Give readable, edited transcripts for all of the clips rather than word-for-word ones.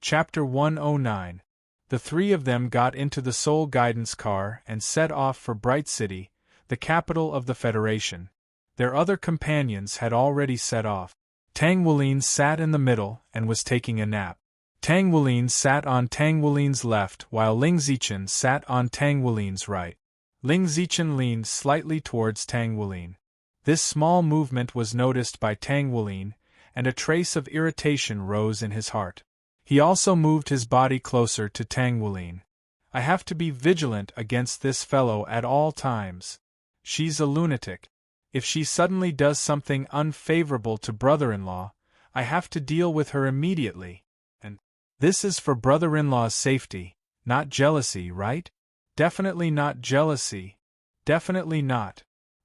Chapter 109. The three of them got into the Soul Guidance car and set off for Bright City, the capital of the Federation. Their other companions had already set off. Tang Wulin sat in the middle and was taking a nap. Tang Wulin sat on Tang Wulin's left while Ling Zichen sat on Tang Wulin's right. Ling Zichen leaned slightly towards Tang Wulin. This small movement was noticed by Tang Wulin, and a trace of irritation rose in his heart. He also moved his body closer to Tang Wulin. I have to be vigilant against this fellow at all times. She's a lunatic. If she suddenly does something unfavorable to brother-in-law, I have to deal with her immediately. And this is for brother-in-law's safety, not jealousy, right? Definitely not jealousy. Definitely not.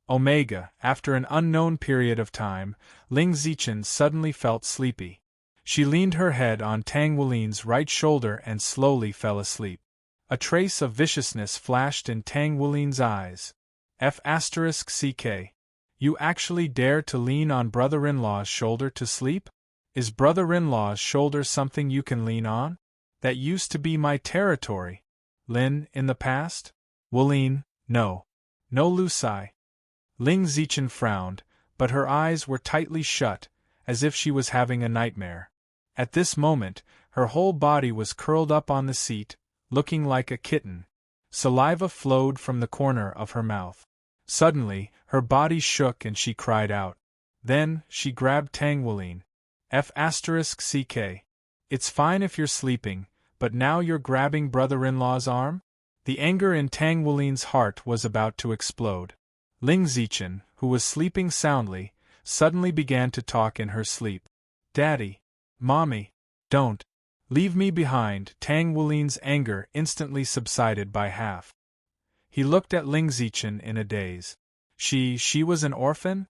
Omega, after an unknown period of time, Ling Zichen suddenly felt sleepy. She leaned her head on Tang Wulin's right shoulder and slowly fell asleep. A trace of viciousness flashed in Tang Wulin's eyes. F***ck. You actually dare to lean on brother-in-law's shoulder to sleep? Is brother-in-law's shoulder something you can lean on? That used to be my territory. Lin, in the past? Wulin, no. No Lucai. Ling Zichen frowned, but her eyes were tightly shut, as if she was having a nightmare. At this moment, her whole body was curled up on the seat, looking like a kitten. Saliva flowed from the corner of her mouth. Suddenly, her body shook and she cried out. Then, she grabbed Tang Wulin. F***ck. It's fine if you're sleeping, but now you're grabbing brother-in-law's arm? The anger in Tang Wulin's heart was about to explode. Ling Zichen, who was sleeping soundly, suddenly began to talk in her sleep. Daddy. Mommy. Don't. Leave me behind. Tang Wulin's anger instantly subsided by half. He looked at Ling Zichen in a daze. She was an orphan?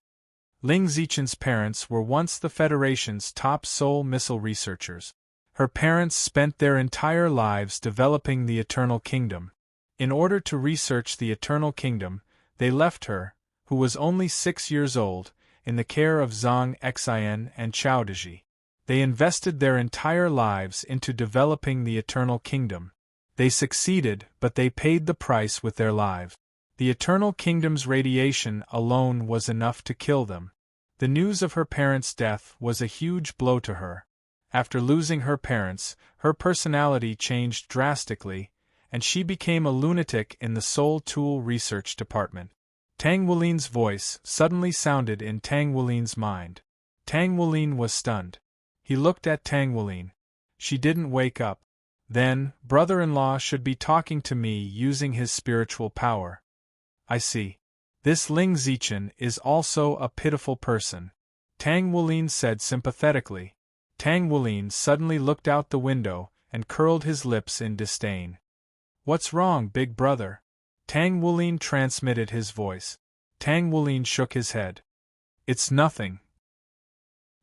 Ling Zichen's parents were once the Federation's top soul missile researchers. Her parents spent their entire lives developing the Eternal Kingdom. In order to research the Eternal Kingdom, they left her, who was only 6 years old, in the care of Zhang Xian and Chao Deji. They invested their entire lives into developing the Eternal Kingdom. They succeeded, but they paid the price with their lives. The Eternal Kingdom's radiation alone was enough to kill them. The news of her parents' death was a huge blow to her. After losing her parents, her personality changed drastically, and she became a lunatic in the Soul Tool Research Department. Tang Wulin's voice suddenly sounded in Tang Wulin's mind. Tang Wulin was stunned. He looked at Tang Wulin. She didn't wake up. Then, brother-in-law should be talking to me using his spiritual power. I see. This Ling Zichen is also a pitiful person. Tang Wulin said sympathetically. Tang Wulin suddenly looked out the window and curled his lips in disdain. What's wrong, big brother? Tang Wulin transmitted his voice. Tang Wulin shook his head. It's nothing.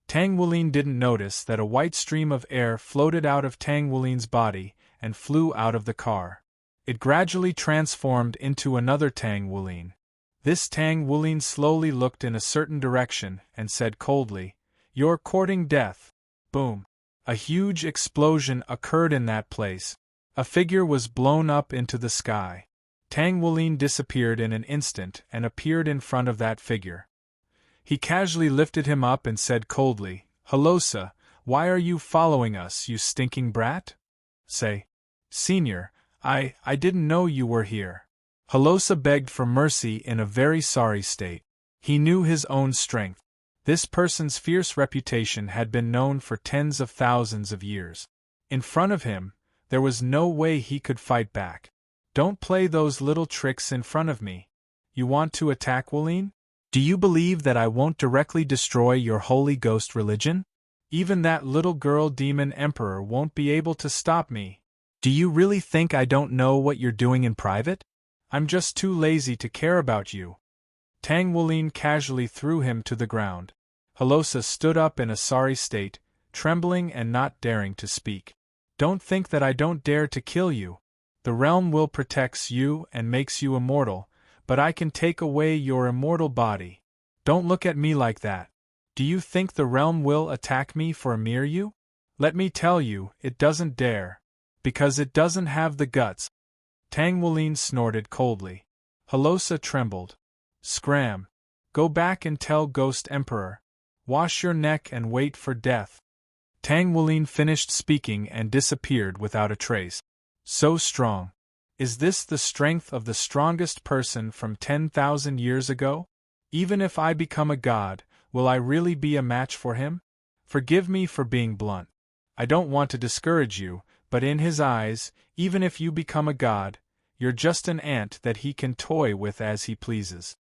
Tang Wulin didn't notice that a white stream of air floated out of Tang Wulin's body and flew out of the car. It gradually transformed into another Tang Wulin. This Tang Wulin slowly looked in a certain direction and said coldly, "You're courting death." Boom. A huge explosion occurred in that place. A figure was blown up into the sky. Tang Wulin disappeared in an instant and appeared in front of that figure. He casually lifted him up and said coldly, "Halosa, why are you following us, you stinking brat?" Say, "Senior, I didn't know you were here." Halosa begged for mercy in a very sorry state. He knew his own strength. This person's fierce reputation had been known for tens of thousands of years. In front of him, there was no way he could fight back. Don't play those little tricks in front of me. You want to attack Wulin? Do you believe that I won't directly destroy your holy ghost religion? Even that little girl demon emperor won't be able to stop me. Do you really think I don't know what you're doing in private? I'm just too lazy to care about you. Tang Wulin casually threw him to the ground. Halosa stood up in a sorry state, trembling and not daring to speak. Don't think that I don't dare to kill you. The realm will protects you and makes you immortal, but I can take away your immortal body. Don't look at me like that. Do you think the realm will attack me for a mere you? Let me tell you, it doesn't dare. Because it doesn't have the guts. Tang Wulin snorted coldly. Holosa trembled. Scram. Go back and tell Ghost Emperor. Wash your neck and wait for death. Tang Wulin finished speaking and disappeared without a trace. So strong. Is this the strength of the strongest person from 10,000 years ago? Even if I become a god, will I really be a match for him? Forgive me for being blunt. I don't want to discourage you, but in his eyes, even if you become a god, you're just an ant that he can toy with as he pleases.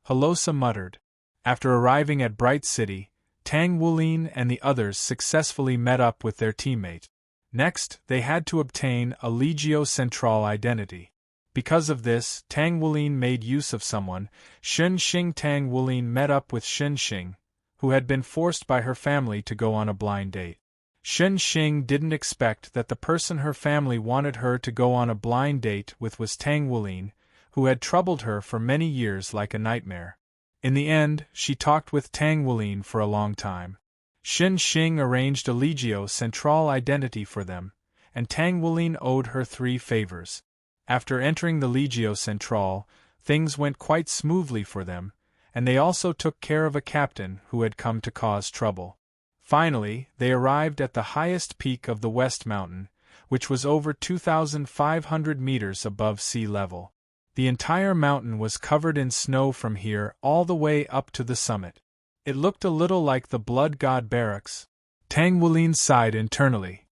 Holosa muttered. After arriving at Bright City, Tang Wulin and the others successfully met up with their teammate. Next, they had to obtain a Legio Central identity. Because of this, Tang Wulin made use of someone. Shen Xing. Tang Wulin met up with Shen Xing, who had been forced by her family to go on a blind date. Shen Xing didn't expect that the person her family wanted her to go on a blind date with was Tang Wulin, who had troubled her for many years like a nightmare. In the end, she talked with Tang Wulin for a long time. Shen Xing arranged a Legio Central identity for them, and Tang Wulin owed her 3 favors. After entering the Legio Central, things went quite smoothly for them, and they also took care of a captain who had come to cause trouble. Finally, they arrived at the highest peak of the West Mountain, which was over 2,500 meters above sea level. The entire mountain was covered in snow from here all the way up to the summit. It looked a little like the Blood God Barracks. Tang Wulin sighed internally.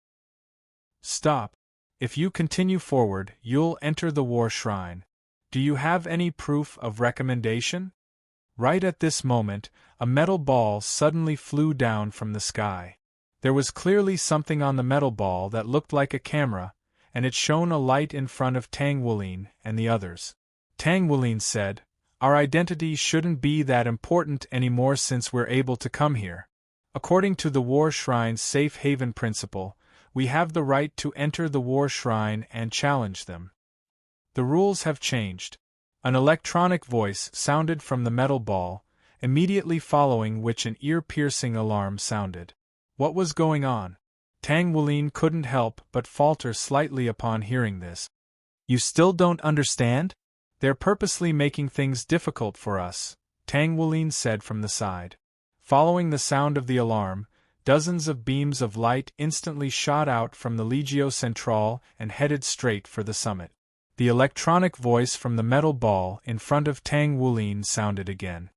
Stop. If you continue forward, you'll enter the War Shrine. Do you have any proof of recommendation? Right at this moment, a metal ball suddenly flew down from the sky. There was clearly something on the metal ball that looked like a camera, and it shone a light in front of Tang Wulin and the others. Tang Wulin said, Our identity shouldn't be that important anymore since we're able to come here. According to the War Shrine's safe haven principle, we have the right to enter the War Shrine and challenge them. The rules have changed. An electronic voice sounded from the metal ball, immediately following which an ear-piercing alarm sounded. What was going on? Tang Wulin couldn't help but falter slightly upon hearing this. You still don't understand? They're purposely making things difficult for us, Tang Wulin said from the side. Following the sound of the alarm, dozens of beams of light instantly shot out from the Legio Central and headed straight for the summit. The electronic voice from the metal ball in front of Tang Wulin sounded again.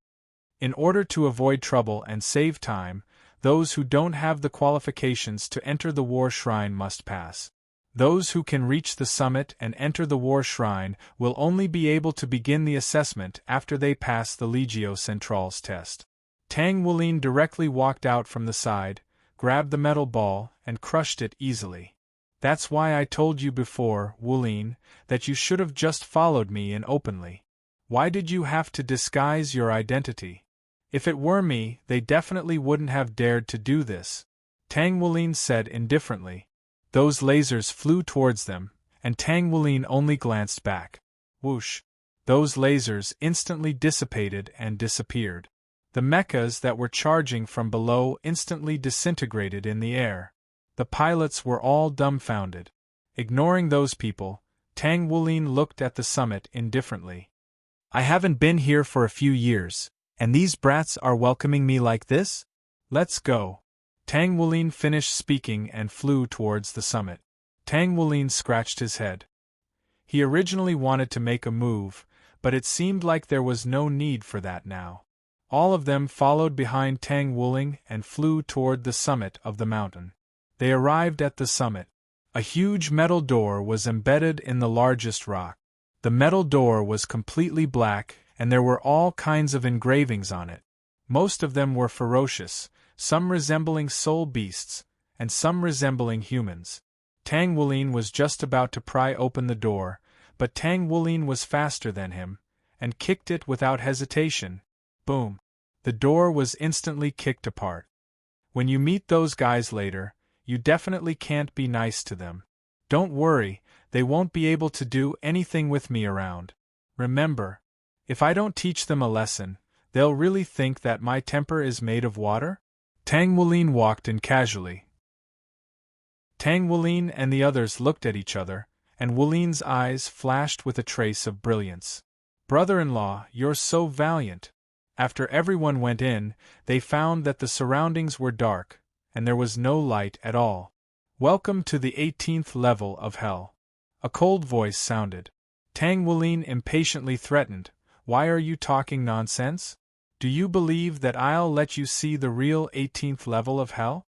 In order to avoid trouble and save time, those who don't have the qualifications to enter the War Shrine must pass. Those who can reach the summit and enter the War Shrine will only be able to begin the assessment after they pass the Legio Central's test. Tang Wulin directly walked out from the side, grabbed the metal ball, and crushed it easily. That's why I told you before, Wulin, that you should have just followed me in openly. Why did you have to disguise your identity? If it were me, they definitely wouldn't have dared to do this. Tang Wulin said indifferently. Those lasers flew towards them, and Tang Wulin only glanced back. Whoosh! Those lasers instantly dissipated and disappeared. The mechas that were charging from below instantly disintegrated in the air. The pilots were all dumbfounded. Ignoring those people, Tang Wulin looked at the summit indifferently. I haven't been here for a few years, and these brats are welcoming me like this? Let's go. Tang Wulin finished speaking and flew towards the summit. Tang Wulin scratched his head. He originally wanted to make a move, but it seemed like there was no need for that now. All of them followed behind Tang Wulin and flew toward the summit of the mountain. They arrived at the summit. A huge metal door was embedded in the largest rock. The metal door was completely black, and there were all kinds of engravings on it. Most of them were ferocious, some resembling soul beasts, and some resembling humans. Tang Wulin was just about to pry open the door, but Tang Wulin was faster than him, and kicked it without hesitation. Boom! The door was instantly kicked apart. When you meet those guys later, you definitely can't be nice to them. Don't worry, they won't be able to do anything with me around. Remember, if I don't teach them a lesson, they'll really think that my temper is made of water? Tang Wulin walked in casually. Tang Wulin and the others looked at each other, and Wulin's eyes flashed with a trace of brilliance. "Brother-in-law, you're so valiant." After everyone went in, they found that the surroundings were dark, and there was no light at all. "Welcome to the 18th level of hell." A cold voice sounded. Tang Wulin impatiently threatened, "Why are you talking nonsense? Do you believe that I'll let you see the real 18th level of hell?"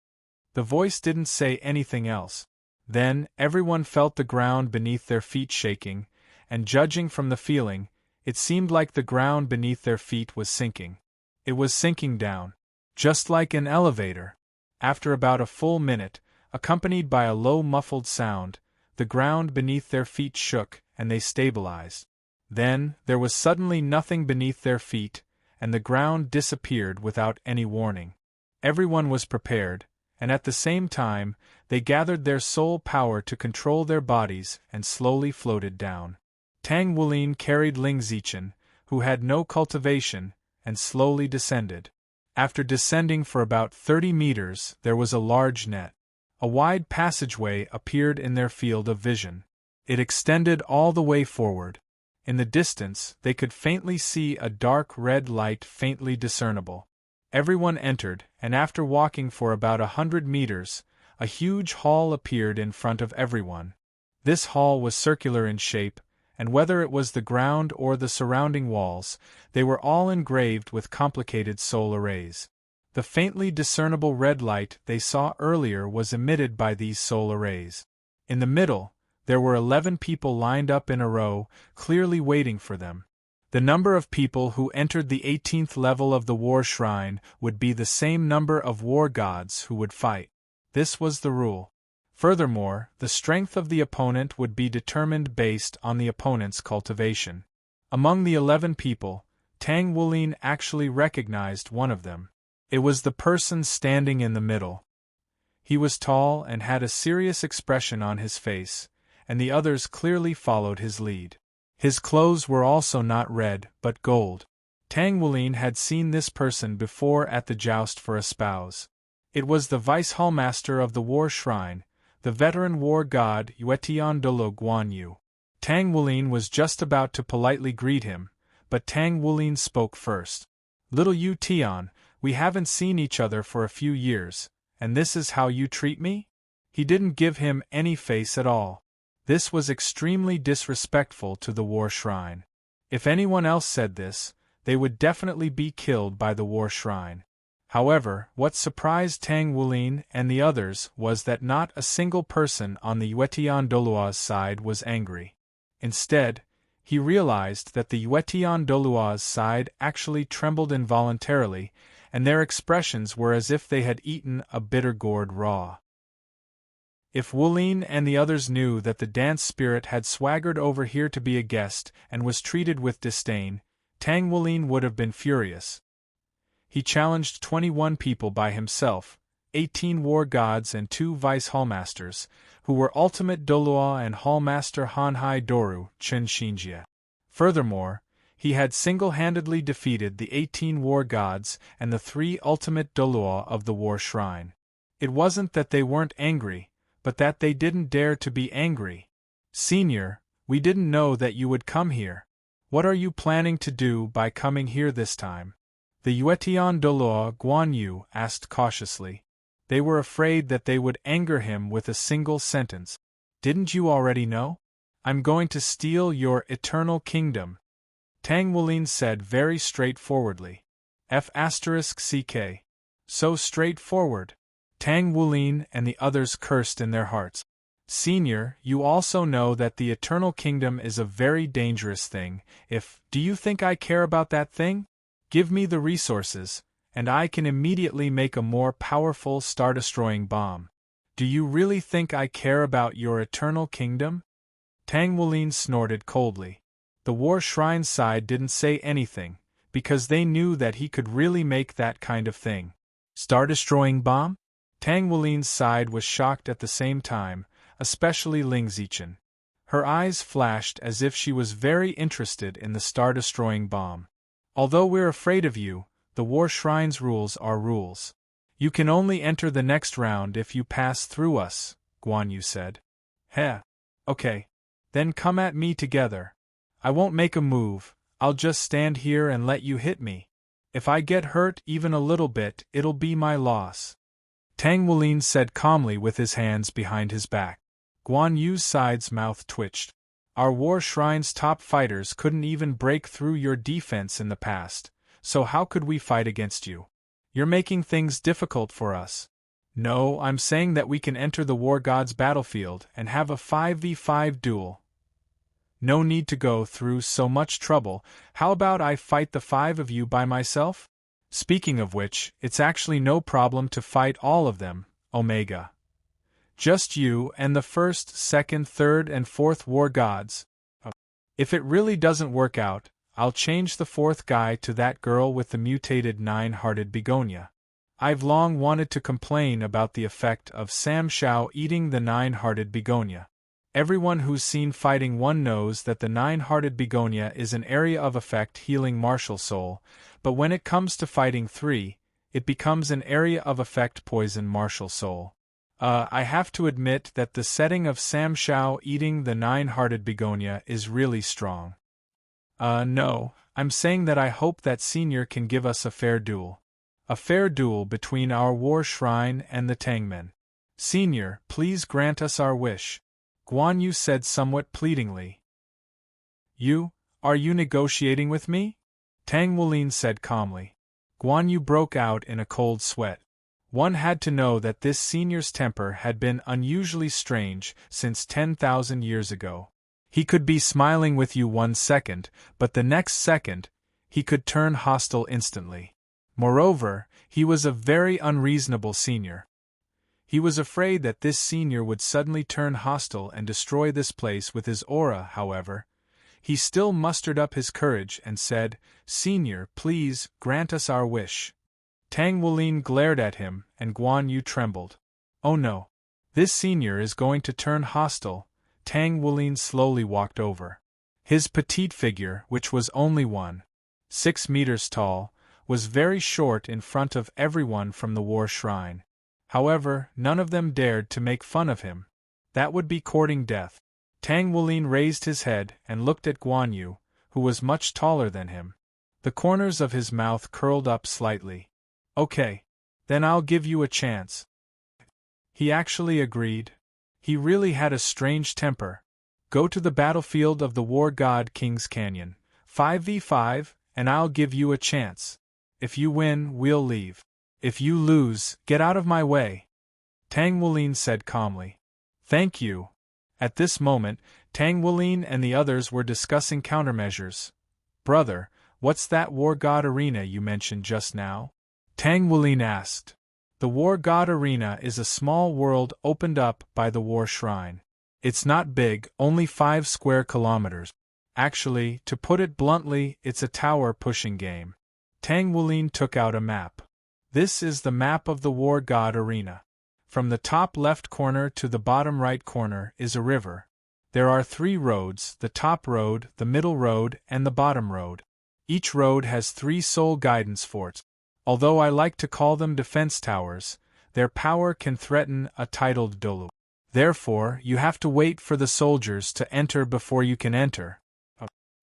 The voice didn't say anything else. Then, everyone felt the ground beneath their feet shaking, and judging from the feeling, it seemed like the ground beneath their feet was sinking. It was sinking down. Just like an elevator. After about a full minute, accompanied by a low muffled sound, the ground beneath their feet shook, and they stabilized. Then, there was suddenly nothing beneath their feet, and the ground disappeared without any warning. Everyone was prepared, and at the same time, they gathered their soul power to control their bodies and slowly floated down. Tang Wulin carried Ling Zichen, who had no cultivation, and slowly descended. After descending for about 30 meters, there was a large net. A wide passageway appeared in their field of vision. It extended all the way forward. In the distance, they could faintly see a dark red light faintly discernible. Everyone entered, and after walking for about 100 meters, a huge hall appeared in front of everyone. This hall was circular in shape, and whether it was the ground or the surrounding walls, they were all engraved with complicated soul arrays. The faintly discernible red light they saw earlier was emitted by these soul arrays. In the middle, there were 11 people lined up in a row, clearly waiting for them. The number of people who entered the 18th level of the war shrine would be the same number of war gods who would fight. This was the rule. Furthermore, the strength of the opponent would be determined based on the opponent's cultivation. Among the 11 people, Tang Wulin actually recognized one of them. It was the person standing in the middle. He was tall and had a serious expression on his face, and the others clearly followed his lead. His clothes were also not red, but gold. Tang Wulin had seen this person before at the joust for a spouse. It was the vice-hallmaster of the war shrine, the veteran war god Yuetian Dolo Guan Yu. Tang Wulin was just about to politely greet him, but Tang Wulin spoke first. "Little Yu Tian, we haven't seen each other for a few years, and this is how you treat me?" He didn't give him any face at all. This was extremely disrespectful to the war shrine. If anyone else said this, they would definitely be killed by the war shrine. However, what surprised Tang Wulin and the others was that not a single person on the Yuetian Dolua's side was angry. Instead, he realized that the Yuetian Dolua's side actually trembled involuntarily, and their expressions were as if they had eaten a bitter gourd raw. If Wulin and the others knew that the dance spirit had swaggered over here to be a guest and was treated with disdain, Tang Wulin would have been furious. He challenged 21 people by himself, 18 war gods and 2 vice-hallmasters, who were Ultimate Dolua and Hallmaster Hanhai Doru Chen Xinjie. Furthermore, he had single-handedly defeated the 18 war gods and the 3 Ultimate Dolua of the war shrine. It wasn't that they weren't angry, but that they didn't dare to be angry. "Senior, we didn't know that you would come here. What are you planning to do by coming here this time?" The Yuetian Dolua Guan Yu asked cautiously. They were afraid that they would anger him with a single sentence. "Didn't you already know? I'm going to steal your eternal kingdom," Tang Wulin said very straightforwardly. F***ck. So straightforward. Tang Wulin and the others cursed in their hearts. "Senior, you also know that the Eternal Kingdom is a very dangerous thing. Do you think I care about that thing? Give me the resources, and I can immediately make a more powerful star-destroying bomb. Do you really think I care about your Eternal Kingdom?" Tang Wulin snorted coldly. The war shrine side didn't say anything, because they knew that he could really make that kind of thing. Star-destroying bomb? Tang Wulin's side was shocked at the same time, especially Ling Zichen. Her eyes flashed as if she was very interested in the star-destroying bomb. "Although we're afraid of you, the war shrine's rules are rules. You can only enter the next round if you pass through us," Guan Yu said. Heh. Okay. Then come at me together. I won't make a move, I'll just stand here and let you hit me. If I get hurt even a little bit, it'll be my loss. Tang Wulin said calmly with his hands behind his back. Guan Yu's side's mouth twitched. Our war shrine's top fighters couldn't even break through your defense in the past, so how could we fight against you? You're making things difficult for us. No, I'm saying that we can enter the war god's battlefield and have a 5v5 duel. No need to go through so much trouble. How about I fight the 5 of you by myself? Speaking of which, it's actually no problem to fight all of them, Omega. Just you and the 1st, 2nd, 3rd, and 4th war gods. If it really doesn't work out, I'll change the 4th guy to that girl with the mutated 9-hearted begonia. I've long wanted to complain about the effect of Sam Shao eating the 9-hearted begonia. Everyone who's seen fighting one knows that the 9-hearted begonia is an area of effect healing martial soul, but when it comes to fighting 3, it becomes an area of effect poison martial soul. I have to admit that the setting of Sam Shao eating the 9-hearted begonia is really strong. No, I'm saying that I hope that Senior can give us a fair duel. A fair duel between our war shrine and the Tangmen. Senior, please grant us our wish. Guan Yu said somewhat pleadingly. Are you negotiating with me? Tang Wulin said calmly. Guan Yu broke out in a cold sweat. One had to know that this senior's temper had been unusually strange since 10,000 years ago. He could be smiling with you 1 second, but the next second, he could turn hostile instantly. Moreover, he was a very unreasonable senior. He was afraid that this senior would suddenly turn hostile and destroy this place with his aura, however. He still mustered up his courage and said, "Senior, please, grant us our wish." Tang Wulin glared at him, and Guan Yu trembled. Oh no. This senior is going to turn hostile. Tang Wulin slowly walked over. His petite figure, which was only 1.6 meters tall, was very short in front of everyone from the war shrine. However, none of them dared to make fun of him. That would be courting death. Tang Wulin raised his head and looked at Guan Yu, who was much taller than him. The corners of his mouth curled up slightly. Okay. Then I'll give you a chance. He actually agreed. He really had a strange temper. Go to the battlefield of the war god King's Canyon. 5v5, and I'll give you a chance. If you win, we'll leave. If you lose, get out of my way. Tang Wulin said calmly. Thank you. At this moment, Tang Wulin and the others were discussing countermeasures. Brother, what's that war god arena you mentioned just now? Tang Wulin asked. The War God Arena is a small world opened up by the War Shrine. It's not big, only 5 square kilometers. Actually, to put it bluntly, it's a tower-pushing game. Tang Wulin took out a map. This is the map of the War God Arena. From the top left corner to the bottom right corner is a river. There are 3 roads, the top road, the middle road, and the bottom road. Each road has 3 soul guidance forts. Although I like to call them defense towers, their power can threaten a titled Dolu. Therefore, you have to wait for the soldiers to enter before you can enter.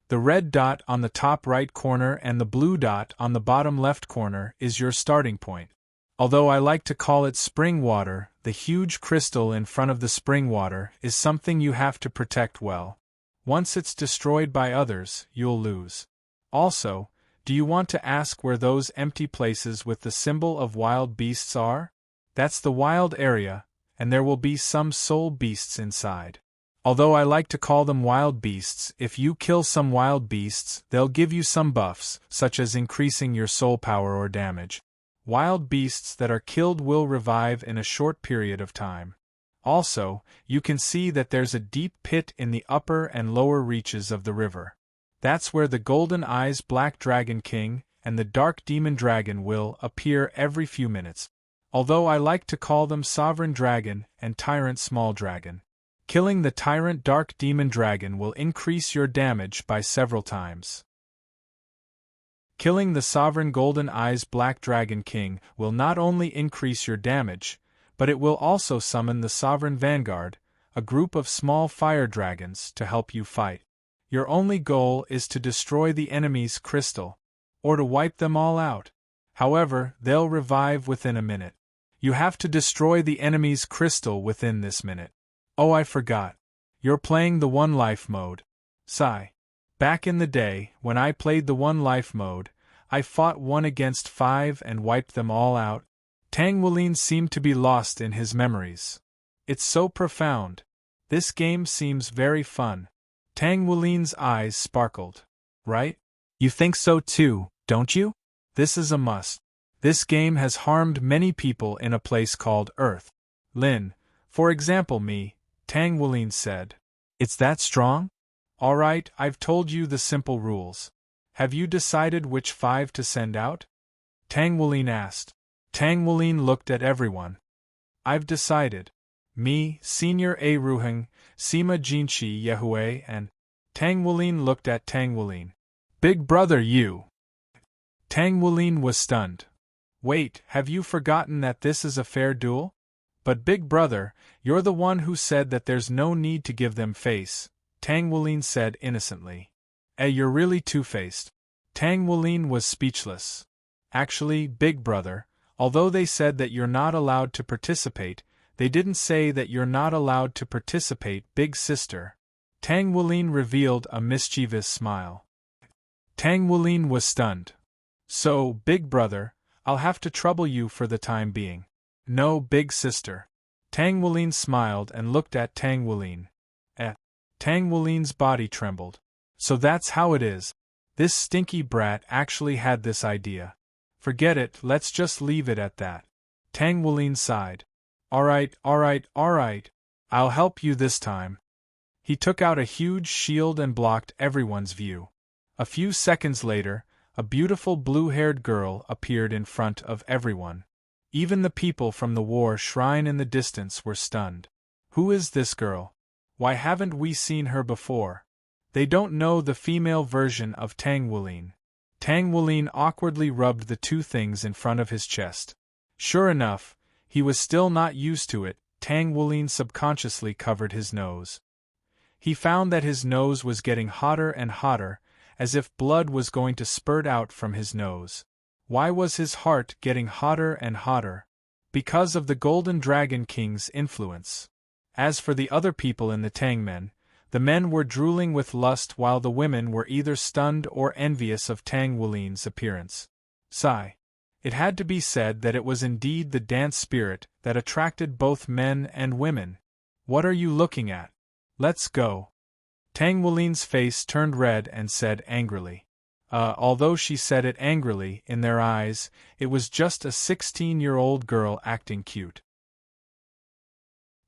The red dot on the top right corner and the blue dot on the bottom left corner is your starting point. Although I like to call it spring water, the huge crystal in front of the spring water is something you have to protect well. Once it's destroyed by others, you'll lose. Also, do you want to ask where those empty places with the symbol of wild beasts are? That's the wild area, and there will be some soul beasts inside. Although I like to call them wild beasts, if you kill some wild beasts, they'll give you some buffs, such as increasing your soul power or damage. Wild beasts that are killed will revive in a short period of time. Also, you can see that there's a deep pit in the upper and lower reaches of the river. That's where the Golden Eyes Black Dragon King and the Dark Demon Dragon will appear every few minutes. Although I like to call them Sovereign Dragon and Tyrant Small Dragon. Killing the Tyrant Dark Demon Dragon will increase your damage by several times. Killing the Sovereign Golden Eyes Black Dragon King will not only increase your damage, but it will also summon the Sovereign Vanguard, a group of small fire dragons, to help you fight. Your only goal is to destroy the enemy's crystal, or to wipe them all out. However, they'll revive within a minute. You have to destroy the enemy's crystal within this minute. Oh, I forgot. You're playing the One Life mode. Sigh. Back in the day, when I played the One Life mode, I fought 1 against 5 and wiped them all out. Tang Wulin seemed to be lost in his memories. It's so profound. This game seems very fun. Tang Wulin's eyes sparkled. Right? You think so too, don't you? This is a must. This game has harmed many people in a place called Earth. Lin, for example me, Tang Wulin said. It's that strong? Alright, I've told you the simple rules. Have you decided which 5 to send out? Tang Wulin asked. Tang Wulin looked at everyone. I've decided. Me, Senior A. Ruheng, Sima Jinchi Yehue, and Tang Wulin looked at Tang Wulin. Big brother, you! Tang Wulin was stunned. Wait, have you forgotten that this is a fair duel? But big brother, you're the one who said that there's no need to give them face, Tang Wulin said innocently. You're really two-faced. Tang Wulin was speechless. Actually, big brother, although they said that you're not allowed to participate, they didn't say that you're not allowed to participate, big sister. Tang Wulin revealed a mischievous smile. Tang Wulin was stunned. So, big brother, I'll have to trouble you for the time being. No, big sister. Tang Wulin smiled and looked at Tang Wulin. Tang Wulin's body trembled. So that's how it is. This stinky brat actually had this idea. Forget it, let's just leave it at that. Tang Wulin sighed. Alright, I'll help you this time. He took out a huge shield and blocked everyone's view. A few seconds later, a beautiful blue-haired girl appeared in front of everyone. Even the people from the war shrine in the distance were stunned. Who is this girl? Why haven't we seen her before? They don't know the female version of Tang Wulin. Tang Wulin awkwardly rubbed the 2 things in front of his chest. Sure enough, he was still not used to it. Tang Wulin subconsciously covered his nose. He found that his nose was getting hotter and hotter, as if blood was going to spurt out from his nose. Why was his heart getting hotter and hotter? Because of the Golden Dragon King's influence. As for the other people in the Tangmen, the men were drooling with lust while the women were either stunned or envious of Tang Wulin's appearance. Sigh. It had to be said that it was indeed the dance spirit that attracted both men and women. What are you looking at? Let's go. Tang Wulin's face turned red and said angrily. Although she said it angrily, in their eyes, it was just a 16-year-old girl acting cute.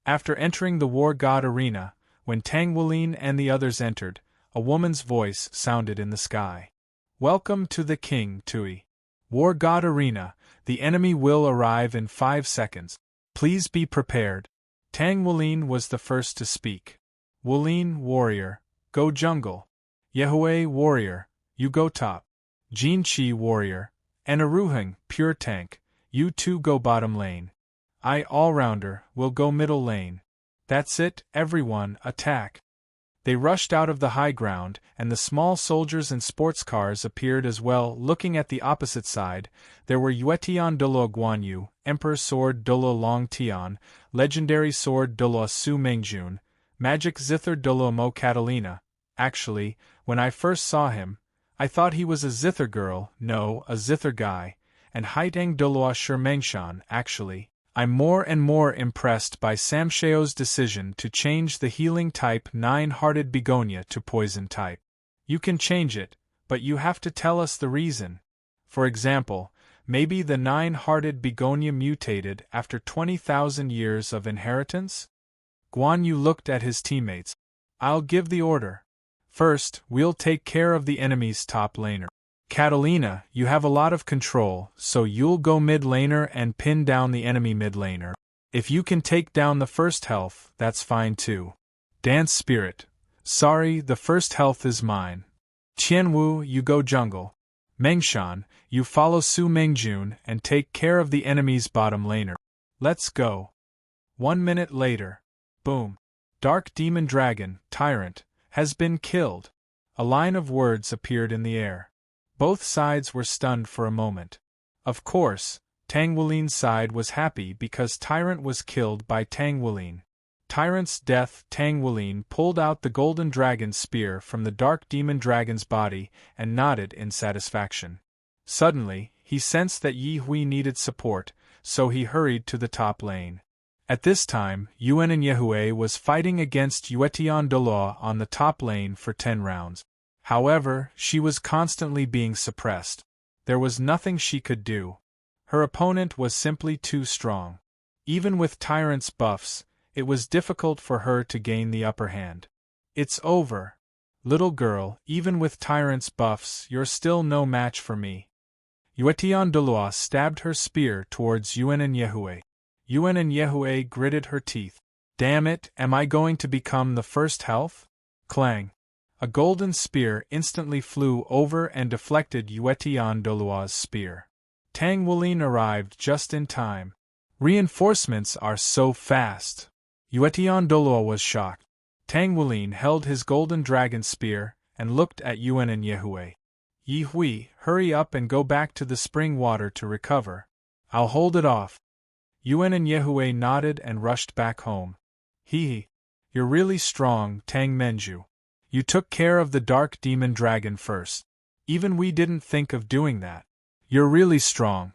After entering the War God Arena, when Tang Wulin and the others entered, a woman's voice sounded in the sky. Welcome to the King, Tui. War God Arena, the enemy will arrive in 5 seconds. Please be prepared. Tang Wulin was the first to speak. Wulin, warrior, go jungle. Yehue, warrior, you go top. Jinchi, warrior, and Aruheng, pure tank, you 2 go bottom lane. I, all-rounder, will go middle lane. That's it, everyone, attack. They rushed out of the high ground, and the small soldiers and sports cars appeared as well. Looking at the opposite side, there were Yuetian Dolo Guanyu, Emperor Sword Dolo Long Tian, Legendary Sword Dolo Su Mengjun, Magic Zither Dolo Mo Catalina. Actually, when I first saw him, I thought he was a Zither girl, no, a Zither guy, and Haitang Dolo Shirmengshan. Actually, I'm more and more impressed by Samsheo's decision to change the healing type 9-hearted begonia to poison type. You can change it, but you have to tell us the reason. For example, maybe the 9-hearted begonia mutated after 20,000 years of inheritance? Guan Yu looked at his teammates. I'll give the order. First, we'll take care of the enemy's top laner. Catalina, you have a lot of control, so you'll go mid laner and pin down the enemy mid laner. If you can take down the first health, that's fine too. Dance Spirit. Sorry, the first health is mine. Qianwu, you go jungle. Mengshan, you follow Su Mengjun and take care of the enemy's bottom laner. Let's go. 1 minute later. Boom. Dark demon dragon, tyrant, has been killed. A line of words appeared in the air. Both sides were stunned for a moment. Of course, Tang Wulin's side was happy because Tyrant was killed by Tang Wulin. Tyrant's death. Tang Wulin pulled out the golden dragon spear from the dark demon dragon's body and nodded in satisfaction. Suddenly, he sensed that Yi Hui needed support, so he hurried to the top lane. At this time, Yuan and Yehue was fighting against Yuetian Doloa on the top lane for 10 rounds. However, she was constantly being suppressed. There was nothing she could do. Her opponent was simply too strong. Even with Tyrant's buffs, it was difficult for her to gain the upper hand. It's over. Little girl, even with Tyrant's buffs, you're still no match for me. Yuetian Doloa stabbed her spear towards Yuan and Yehue. Yuan and Yehue gritted her teeth. Damn it, am I going to become the first health? Clang. A golden spear instantly flew over and deflected Yuetian Doloa's spear. Tang Wulin arrived just in time. Reinforcements are so fast. Yuetian Doloa was shocked. Tang Wulin held his golden dragon spear and looked at Yuan and Yehue. Yi Hui, hurry up and go back to the spring water to recover. I'll hold it off. Yuan and Yehue nodded and rushed back home. Hee. You're really strong, Tang Menju. You took care of the dark demon dragon first. Even we didn't think of doing that. You're really strong.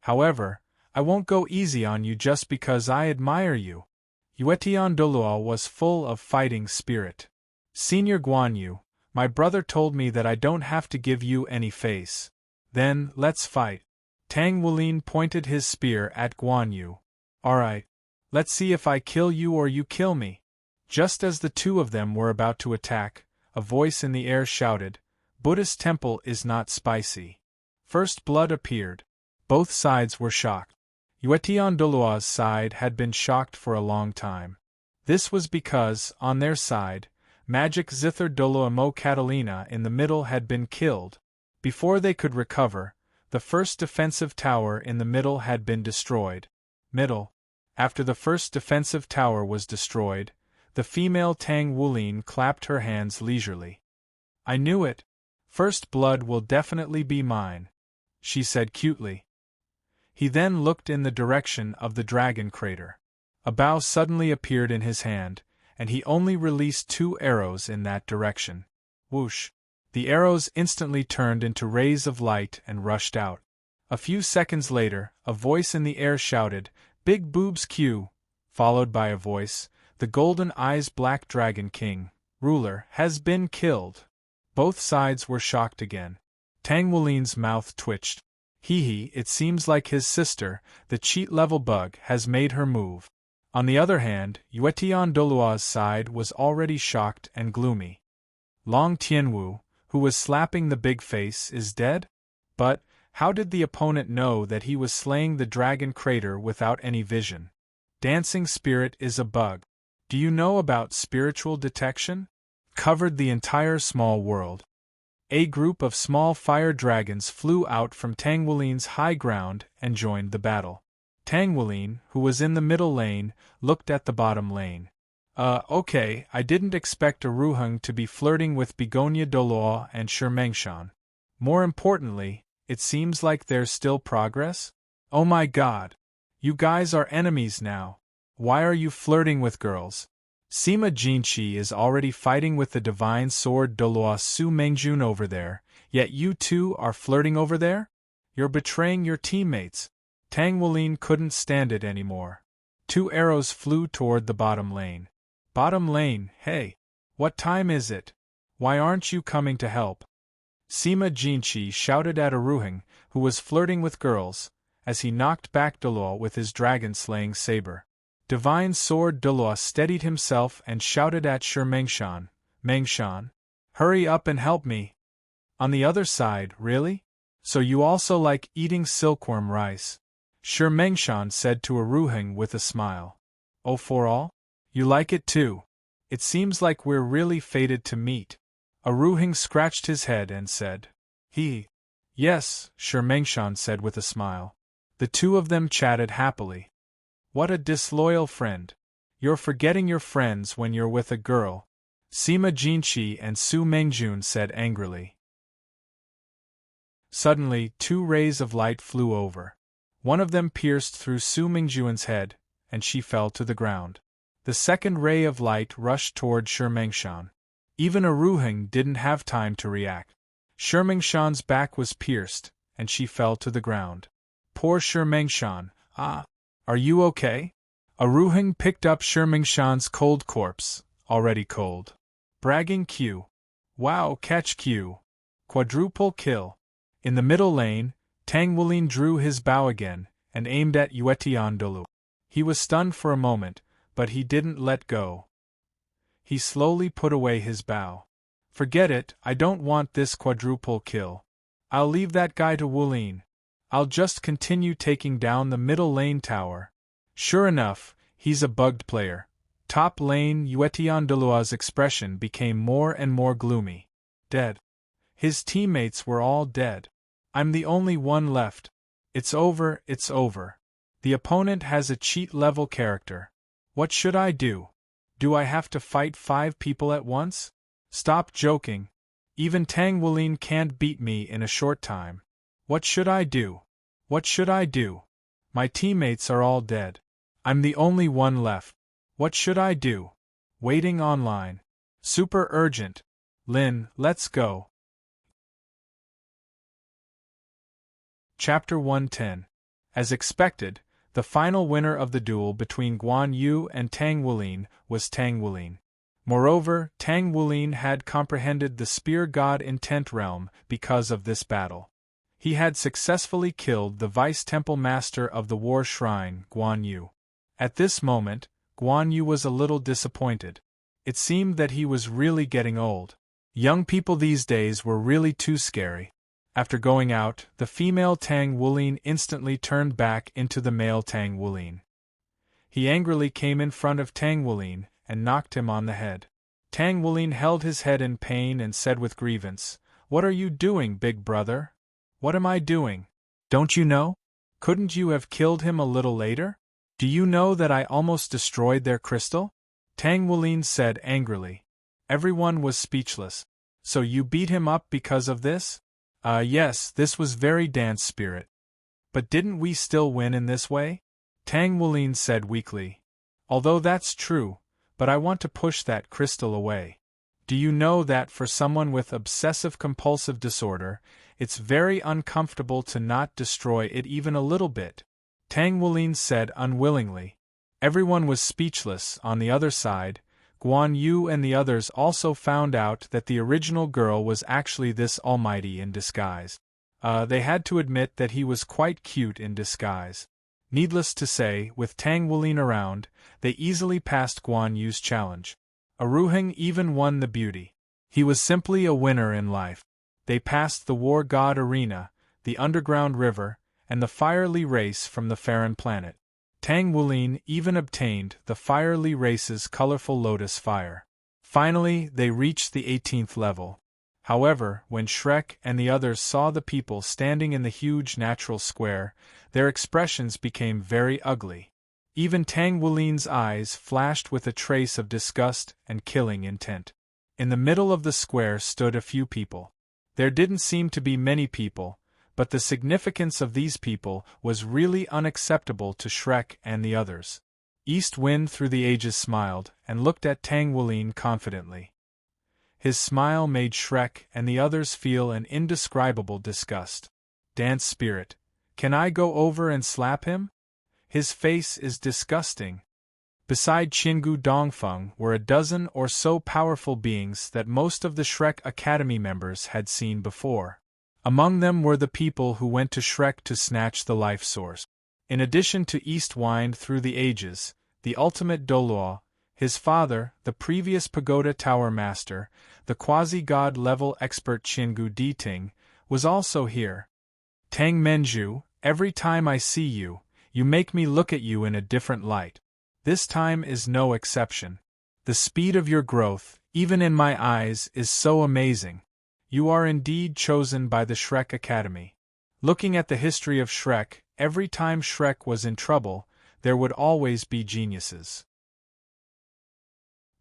However, I won't go easy on you just because I admire you. Yuetian Doloa was full of fighting spirit. Senior Guan Yu, my brother told me that I don't have to give you any face. Then, let's fight. Tang Wulin pointed his spear at Guan Yu. Alright. Let's see if I kill you or you kill me. Just as the two of them were about to attack, a voice in the air shouted, Buddhist temple is not spicy. First blood appeared. Both sides were shocked. Yuetian Doloa's side had been shocked for a long time. This was because, on their side, Magic Zither Doloa Mo Catalina in the middle had been killed. Before they could recover, the first defensive tower in the middle had been destroyed. After the first defensive tower was destroyed, the female Tang Wulin clapped her hands leisurely. I knew it. First blood will definitely be mine, she said cutely. He then looked in the direction of the dragon crater. A bow suddenly appeared in his hand, and he only released 2 arrows in that direction. Whoosh! The arrows instantly turned into rays of light and rushed out. A few seconds later, a voice in the air shouted, Big Boobs Q, followed by a voice, The Golden Eyes Black Dragon King, ruler, has been killed. Both sides were shocked again. Tang Wulin's mouth twitched. Hee, it seems like his sister, the cheat-level bug, has made her move. On the other hand, Yuetian Doloa's side was already shocked and gloomy. Long Tianwu, who was slapping the big face, is dead? But, how did the opponent know that he was slaying the dragon crater without any vision? Dancing spirit is a bug. Do you know about spiritual detection? Covered the entire small world. A group of small fire dragons flew out from Tang Wulin's high ground and joined the battle. Tang Wulin, who was in the middle lane, looked at the bottom lane. Okay, I didn't expect a Ruheng to be flirting with Begonia Doloa and Shirmengshan. More importantly, it seems like there's still progress? Oh my god! You guys are enemies now. Why are you flirting with girls? Sima Jinchi is already fighting with the divine sword Doloa Su Mengjun over there, yet you two are flirting over there? You're betraying your teammates. Tang Wulin couldn't stand it anymore. 2 arrows flew toward the bottom lane. Bottom lane, hey! What time is it? Why aren't you coming to help? Sima Jinchi shouted at a Ruheng, who was flirting with girls, as he knocked back Doloa with his dragon-slaying saber. Divine Sword Doloa steadied himself and shouted at Shirmengshan, Mengshan, hurry up and help me. On the other side, really? So you also like eating silkworm rice? Shirmengshan said to a Ruheng with a smile. Oh, for all? You like it too? It seems like we're really fated to meet. A Ruheng scratched his head and said, Yes, Shirmengshan said with a smile. The two of them chatted happily. What a disloyal friend. You're forgetting your friends when you're with a girl, Sima Jinshi and Su Mengjun said angrily. Suddenly, 2 rays of light flew over. One of them pierced through Su Mengjun's head, and she fell to the ground. The second ray of light rushed toward Shurmengshan. Even Aruheng didn't have time to react. Shurmengshan's back was pierced, and she fell to the ground. Poor Shurmengshan, are you okay? Aruheng picked up Shurmengshan's cold corpse, already cold. Bragging Q. Wow, catch Q. Quadruple kill. In the middle lane, Tang Wulin drew his bow again, and aimed at Yuetian Dolu. He was stunned for a moment, but he didn't let go. He slowly put away his bow. Forget it, I don't want this quadruple kill. I'll leave that guy to Wulin. I'll just continue taking down the middle lane tower. Sure enough, he's a bugged player. Top lane Yuetian Dolua's expression became more and more gloomy. Dead. His teammates were all dead. I'm the only one left. It's over, it's over. The opponent has a cheat-level character. What should I do? Do I have to fight 5 people at once? Stop joking. Even Tang Wulin can't beat me in a short time. What should I do? What should I do? My teammates are all dead. I'm the only one left. What should I do? Waiting online. Super urgent. Lin, let's go. Chapter 110. As expected, the final winner of the duel between Guan Yu and Tang Wulin was Tang Wulin. Moreover, Tang Wulin had comprehended the Spear God Intent realm because of this battle. He had successfully killed the Vice-Temple Master of the War Shrine, Guan Yu. At this moment, Guan Yu was a little disappointed. It seemed that he was really getting old. Young people these days were really too scary. After going out, the female Tang Wulin instantly turned back into the male Tang Wulin. He angrily came in front of Tang Wulin and knocked him on the head. Tang Wulin held his head in pain and said with grievance, "What are you doing, big brother? What am I doing? Don't you know? Couldn't you have killed him a little later? Do you know that I almost destroyed their crystal?" Tang Wulin said angrily. Everyone was speechless. So you beat him up because of this? Yes, this was very dance spirit. But didn't we still win in this way? Tang Wulin said weakly. Although that's true, but I want to push that crystal away. Do you know that for someone with obsessive-compulsive disorder, it's very uncomfortable to not destroy it even a little bit? Tang Wulin said unwillingly. Everyone was speechless. On the other side, Guan Yu and the others also found out that the original girl was actually this almighty in disguise. They had to admit that he was quite cute in disguise. Needless to say, with Tang Wulin around, they easily passed Guan Yu's challenge. Aruheng even won the beauty. He was simply a winner in life. They passed the War God Arena, the underground river, and the fiery race from the Farron planet. Tang Wulin even obtained the fiery race's colorful lotus fire. Finally, they reached the 18th level. However, when Shrek and the others saw the people standing in the huge natural square, their expressions became very ugly. Even Tang Wulin's eyes flashed with a trace of disgust and killing intent. In the middle of the square stood a few people. There didn't seem to be many people, but the significance of these people was really unacceptable to Shrek and the others. East Wind through the ages smiled and looked at Tang Wulin confidently. His smile made Shrek and the others feel an indescribable disgust. Dance Spirit, can I go over and slap him? His face is disgusting. Beside Qingu Dongfeng were a dozen or so powerful beings that most of the Shrek Academy members had seen before. Among them were the people who went to Shrek to snatch the life source. In addition to East Wind through the ages, the ultimate Doluo, his father, the previous Pagoda Tower Master, the quasi-god level expert Qingu Diting, was also here. Tang Menju, every time I see you, you make me look at you in a different light. This time is no exception. The speed of your growth, even in my eyes, is so amazing. You are indeed chosen by the Shrek Academy. Looking at the history of Shrek, every time Shrek was in trouble, there would always be geniuses.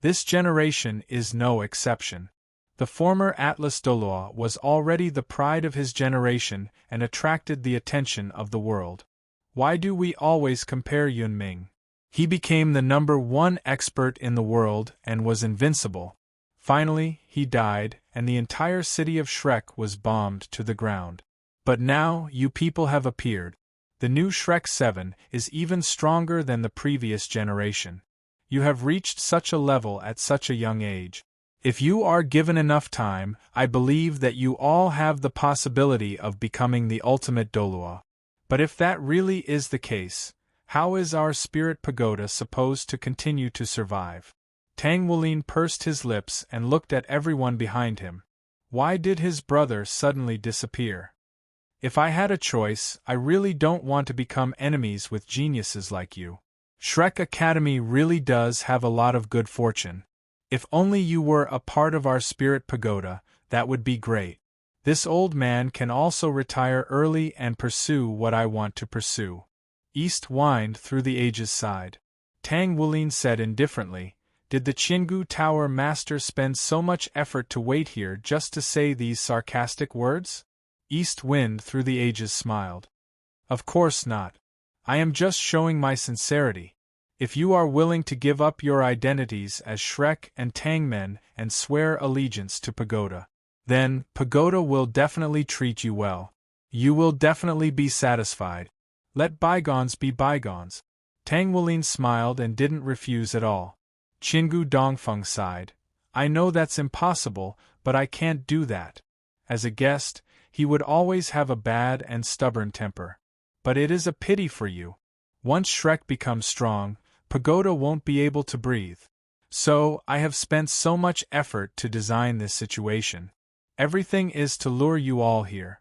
This generation is no exception. The former Atlas Doloa was already the pride of his generation and attracted the attention of the world. Why do we always compare Yunming? He became the #1 expert in the world and was invincible. Finally, he died, and the entire city of Shrek was bombed to the ground. But now, you people have appeared. The new Shrek 7 is even stronger than the previous generation. You have reached such a level at such a young age. If you are given enough time, I believe that you all have the possibility of becoming the ultimate Dolua. But if that really is the case, how is our spirit pagoda supposed to continue to survive? Tang Wulin pursed his lips and looked at everyone behind him. Why did his brother suddenly disappear? If I had a choice, I really don't want to become enemies with geniuses like you. Shrek Academy really does have a lot of good fortune. If only you were a part of our spirit pagoda, that would be great. This old man can also retire early and pursue what I want to pursue. East whined through the ages sighed. Tang Wulin said indifferently, did the Qinggu Tower master spend so much effort to wait here just to say these sarcastic words? East Wind through the ages smiled. Of course not. I am just showing my sincerity. If you are willing to give up your identities as Shrek and Tangmen and swear allegiance to Pagoda, then Pagoda will definitely treat you well. You will definitely be satisfied. Let bygones be bygones. Tang Wulin smiled and didn't refuse at all. Qinggu Dongfeng sighed. I know that's impossible, but I can't do that. As a guest, he would always have a bad and stubborn temper. But it is a pity for you. Once Shrek becomes strong, Pagoda won't be able to breathe. So, I have spent so much effort to design this situation. Everything is to lure you all here.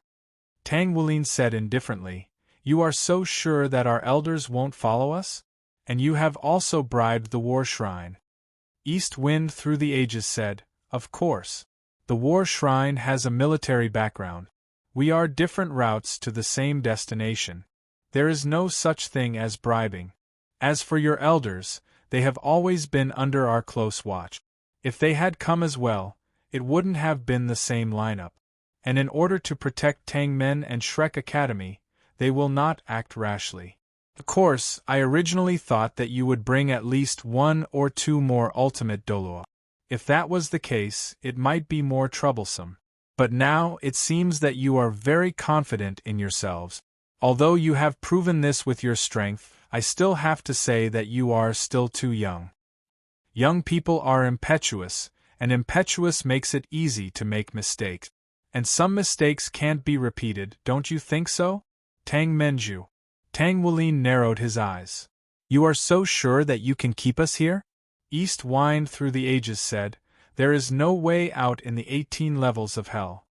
Tang Wulin said indifferently, you are so sure that our elders won't follow us? And you have also bribed the War Shrine. East Wind through the ages said, of course. The War Shrine has a military background. We are different routes to the same destination. There is no such thing as bribing. As for your elders, they have always been under our close watch. If they had come as well, it wouldn't have been the same lineup. And in order to protect Tangmen and Shrek Academy, they will not act rashly. Of course, I originally thought that you would bring at least 1 or 2 more ultimate Dolua. If that was the case, it might be more troublesome. But now it seems that you are very confident in yourselves. Although you have proven this with your strength, I still have to say that you are still too young. Young people are impetuous, and impetuous makes it easy to make mistakes. And some mistakes can't be repeated, don't you think so? Tang Menju. Tang Wulin narrowed his eyes. You are so sure that you can keep us here? East Wind through the ages said, there is no way out in the 18 levels of hell.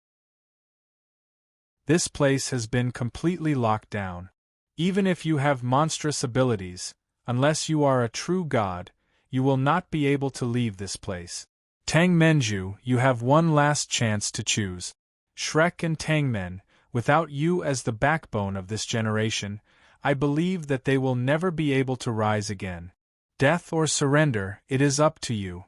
This place has been completely locked down. Even if you have monstrous abilities, unless you are a true god, you will not be able to leave this place. Tang Menju, you have one last chance to choose. Shrek and Tangmen, without you as the backbone of this generation, I believe that they will never be able to rise again. Death or surrender, it is up to you.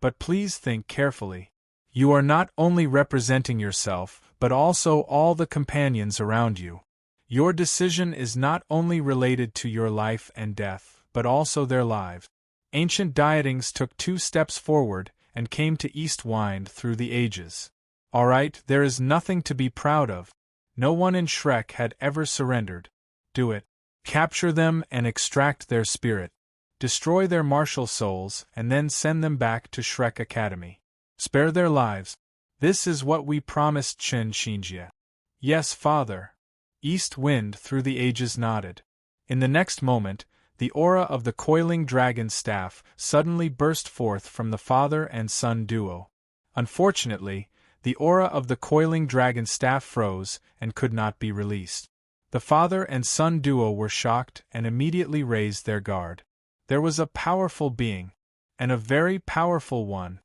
But please think carefully. You are not only representing yourself, but also all the companions around you. Your decision is not only related to your life and death, but also their lives. Ancient Dietings took 2 steps forward and came to East Wind through the ages. Alright, there is nothing to be proud of. No one in Shrek had ever surrendered. Do it. Capture them and extract their spirit. Destroy their martial souls and then send them back to Shrek Academy. Spare their lives. This is what we promised Chen Xinjie. Yes, father. East Wind through the ages nodded. In the next moment, the aura of the coiling dragon staff suddenly burst forth from the father and son duo. Unfortunately, the aura of the coiling dragon staff froze and could not be released. The father and son duo were shocked and immediately raised their guard. There was a powerful being, and a very powerful one.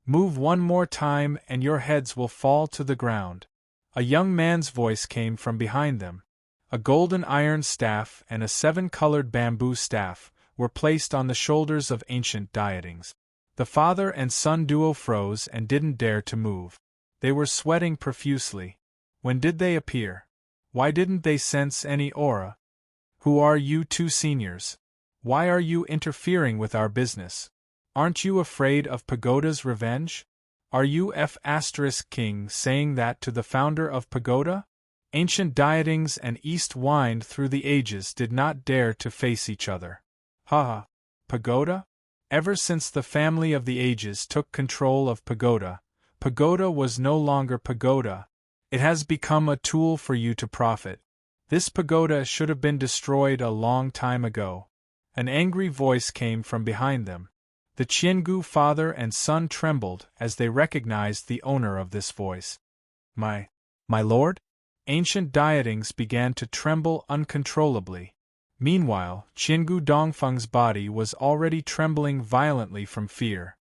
Move one more time and your heads will fall to the ground. A young man's voice came from behind them. A golden iron staff and a 7-colored bamboo staff were placed on the shoulders of ancient dietings. The father and son duo froze and didn't dare to move. They were sweating profusely. When did they appear? Why didn't they sense any aura? Who are you two seniors? Why are you interfering with our business? Aren't you afraid of Pagoda's revenge? Are you King saying that to the founder of Pagoda? Ancient dietings and East Wind through the ages did not dare to face each other. Ha! Pagoda? Ever since the family of the ages took control of Pagoda, Pagoda was no longer Pagoda. It has become a tool for you to profit. This Pagoda should have been destroyed a long time ago. An angry voice came from behind them. The Qiangu father and son trembled as they recognized the owner of this voice. My lord? Ancient dietings began to tremble uncontrollably. Meanwhile, Qiangu Dongfeng's body was already trembling violently from fear.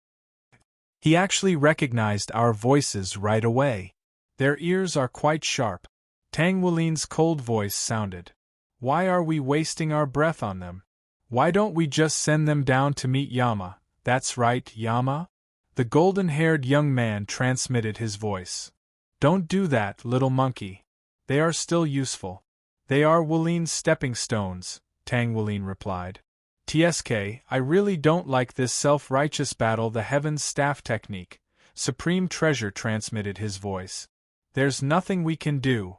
He actually recognized our voices right away. Their ears are quite sharp. Tang Wulin's cold voice sounded. Why are we wasting our breath on them? Why don't we just send them down to meet Yama? That's right, Yama? The golden-haired young man transmitted his voice. Don't do that, little monkey. They are still useful. They are Wulin's stepping stones, Tang Wulin replied. TSK, I really don't like this self-righteous battle the heavens staff technique, Supreme Treasure transmitted his voice. There's nothing we can do.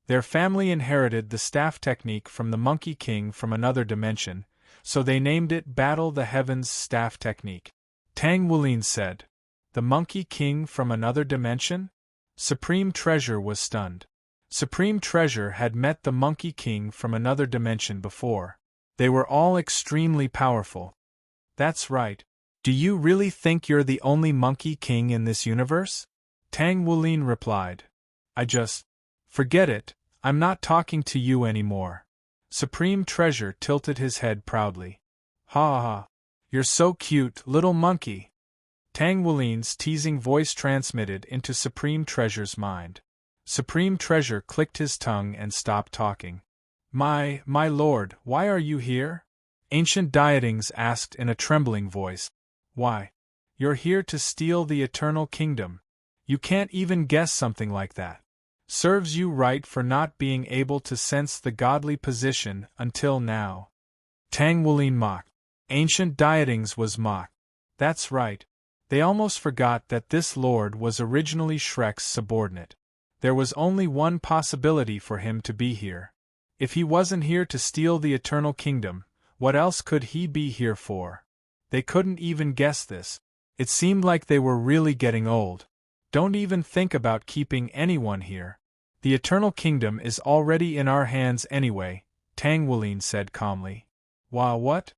Their family inherited the staff technique from the Monkey King from another dimension, so they named it Battle the Heavens Staff Technique. Tang Wulin said. The Monkey King from another dimension? Supreme Treasure was stunned. Supreme Treasure had met the Monkey King from another dimension before. They were all extremely powerful. That's right. Do you really think you're the only Monkey King in this universe? Tang Wulin replied. Forget it, I'm not talking to you anymore. Supreme Treasure tilted his head proudly. Ha ha, you're so cute, little monkey. Tang Wulin's teasing voice transmitted into Supreme Treasure's mind. Supreme Treasure clicked his tongue and stopped talking. My lord, why are you here? Ancient Dietings asked in a trembling voice. Why? You're here to steal the Eternal Kingdom. You can't even guess something like that. Serves you right for not being able to sense the godly position until now. Tang Wulin mocked. Ancient Dietings was mocked. That's right. They almost forgot that this lord was originally Shrek's subordinate. There was only one possibility for him to be here. If he wasn't here to steal the Eternal Kingdom, what else could he be here for? They couldn't even guess this. It seemed like they were really getting old. Don't even think about keeping anyone here. The Eternal Kingdom is already in our hands anyway, Tang Wulin said calmly. What?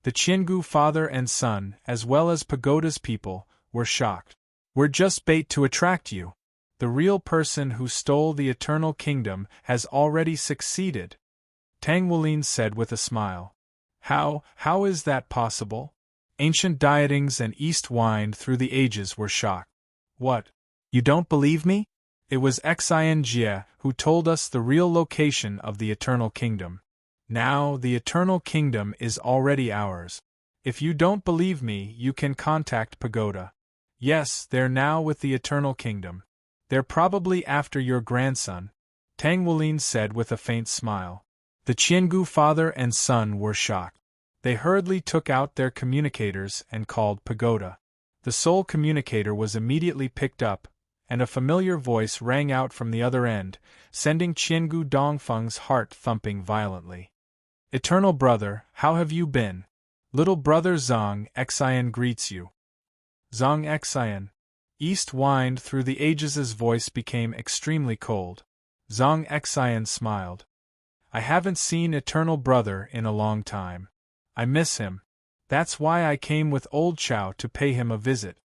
The Qiangu father and son, as well as Pagoda's people, were shocked. We're just bait to attract you. The real person who stole the Eternal Kingdom has already succeeded. Tang Wulin said with a smile. How is that possible? Ancient Dietings and East Wind through the ages were shocked. What? You don't believe me? It was Jie who told us the real location of the Eternal Kingdom. Now the Eternal Kingdom is already ours. If you don't believe me, you can contact Pagoda. Yes, they're now with the Eternal Kingdom. They're probably after your grandson, Tang Wulin said with a faint smile. The Qiangu father and son were shocked. They hurriedly took out their communicators and called Pagoda. The soul communicator was immediately picked up, and a familiar voice rang out from the other end, sending Qiangu Dongfeng's heart thumping violently. Eternal brother, how have you been? Little brother Zhang Xian greets you. Zhang Xian. East Wind through the ages' voice became extremely cold. Zhang Xian smiled. I haven't seen Eternal Brother in a long time. I miss him. That's why I came with Old Chow to pay him a visit.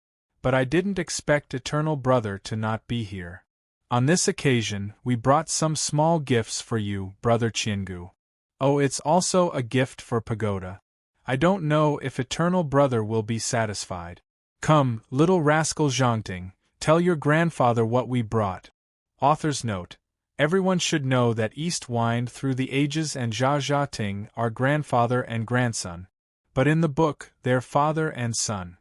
But I didn't expect Eternal Brother to not be here. On this occasion, we brought some small gifts for you, Brother Qiangu. Oh, it's also a gift for Pagoda. I don't know if Eternal Brother will be satisfied. Come, little rascal Zhangting, tell your grandfather what we brought. Author's note: Everyone should know that East wind through the ages and Jia Ting are grandfather and grandson. But in the book, they're father and son.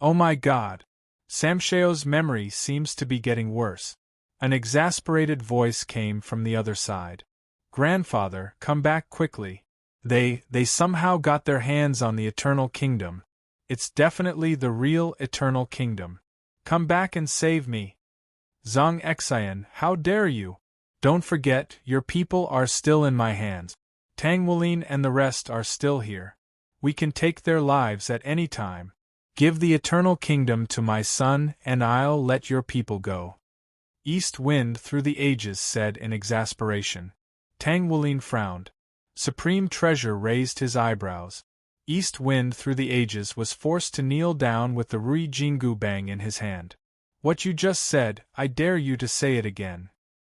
Oh my God! Samsheo's memory seems to be getting worse. An exasperated voice came from the other side. Grandfather, come back quickly. They somehow got their hands on the Eternal Kingdom. It's definitely the real Eternal Kingdom. Come back and save me. Zhang Xian, how dare you? Don't forget, your people are still in my hands. Tang Wulin and the rest are still here. We can take their lives at any time. Give the Eternal Kingdom to my son and I'll let your people go. East wind through the ages said in exasperation. Tang Wulin frowned. Supreme Treasure raised his eyebrows. East wind through the ages was forced to kneel down with the Rui Jingu Bang in his hand. What you just said, I dare you to say it again.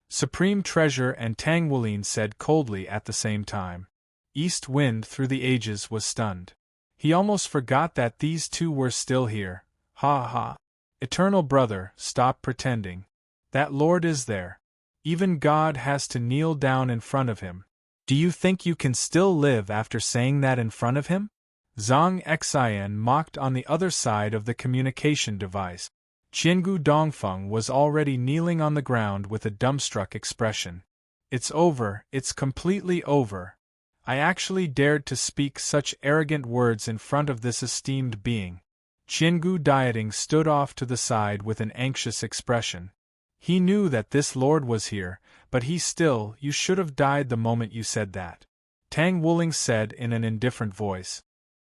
Supreme Treasure and Tang Wulin said coldly at the same time. East wind through the ages was stunned. He almost forgot that these two were still here. Ha ha. Eternal brother, stop pretending. That Lord is there. Even God has to kneel down in front of him. Do you think you can still live after saying that in front of him? Zhang Xian mocked on the other side of the communication device. Qiangu Dongfeng was already kneeling on the ground with a dumbstruck expression. It's over, it's completely over. I actually dared to speak such arrogant words in front of this esteemed being. Qiangu Dieting stood off to the side with an anxious expression. He knew that this lord was here, but you should have died the moment you said that. Tang Wuling said in an indifferent voice.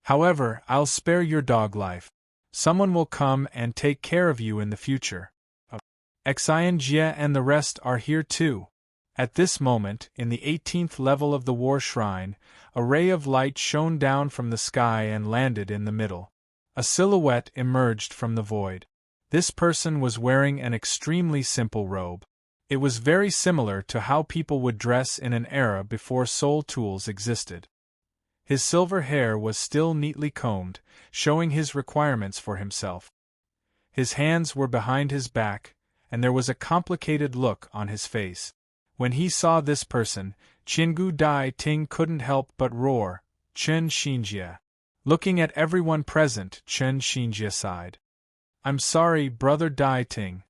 However, I'll spare your dog life. Someone will come and take care of you in the future. Xian Jie and the rest are here too. At this moment, in the 18th level of the War Shrine, a ray of light shone down from the sky and landed in the middle. A silhouette emerged from the void. This person was wearing an extremely simple robe. It was very similar to how people would dress in an era before soul tools existed. His silver hair was still neatly combed, showing his requirements for himself. His hands were behind his back, and there was a complicated look on his face. When he saw this person, Qingu Dai Ting couldn't help but roar, Chen Xinjie. Looking at everyone present, Chen Xinjie sighed. I'm sorry, Brother Dai Ting.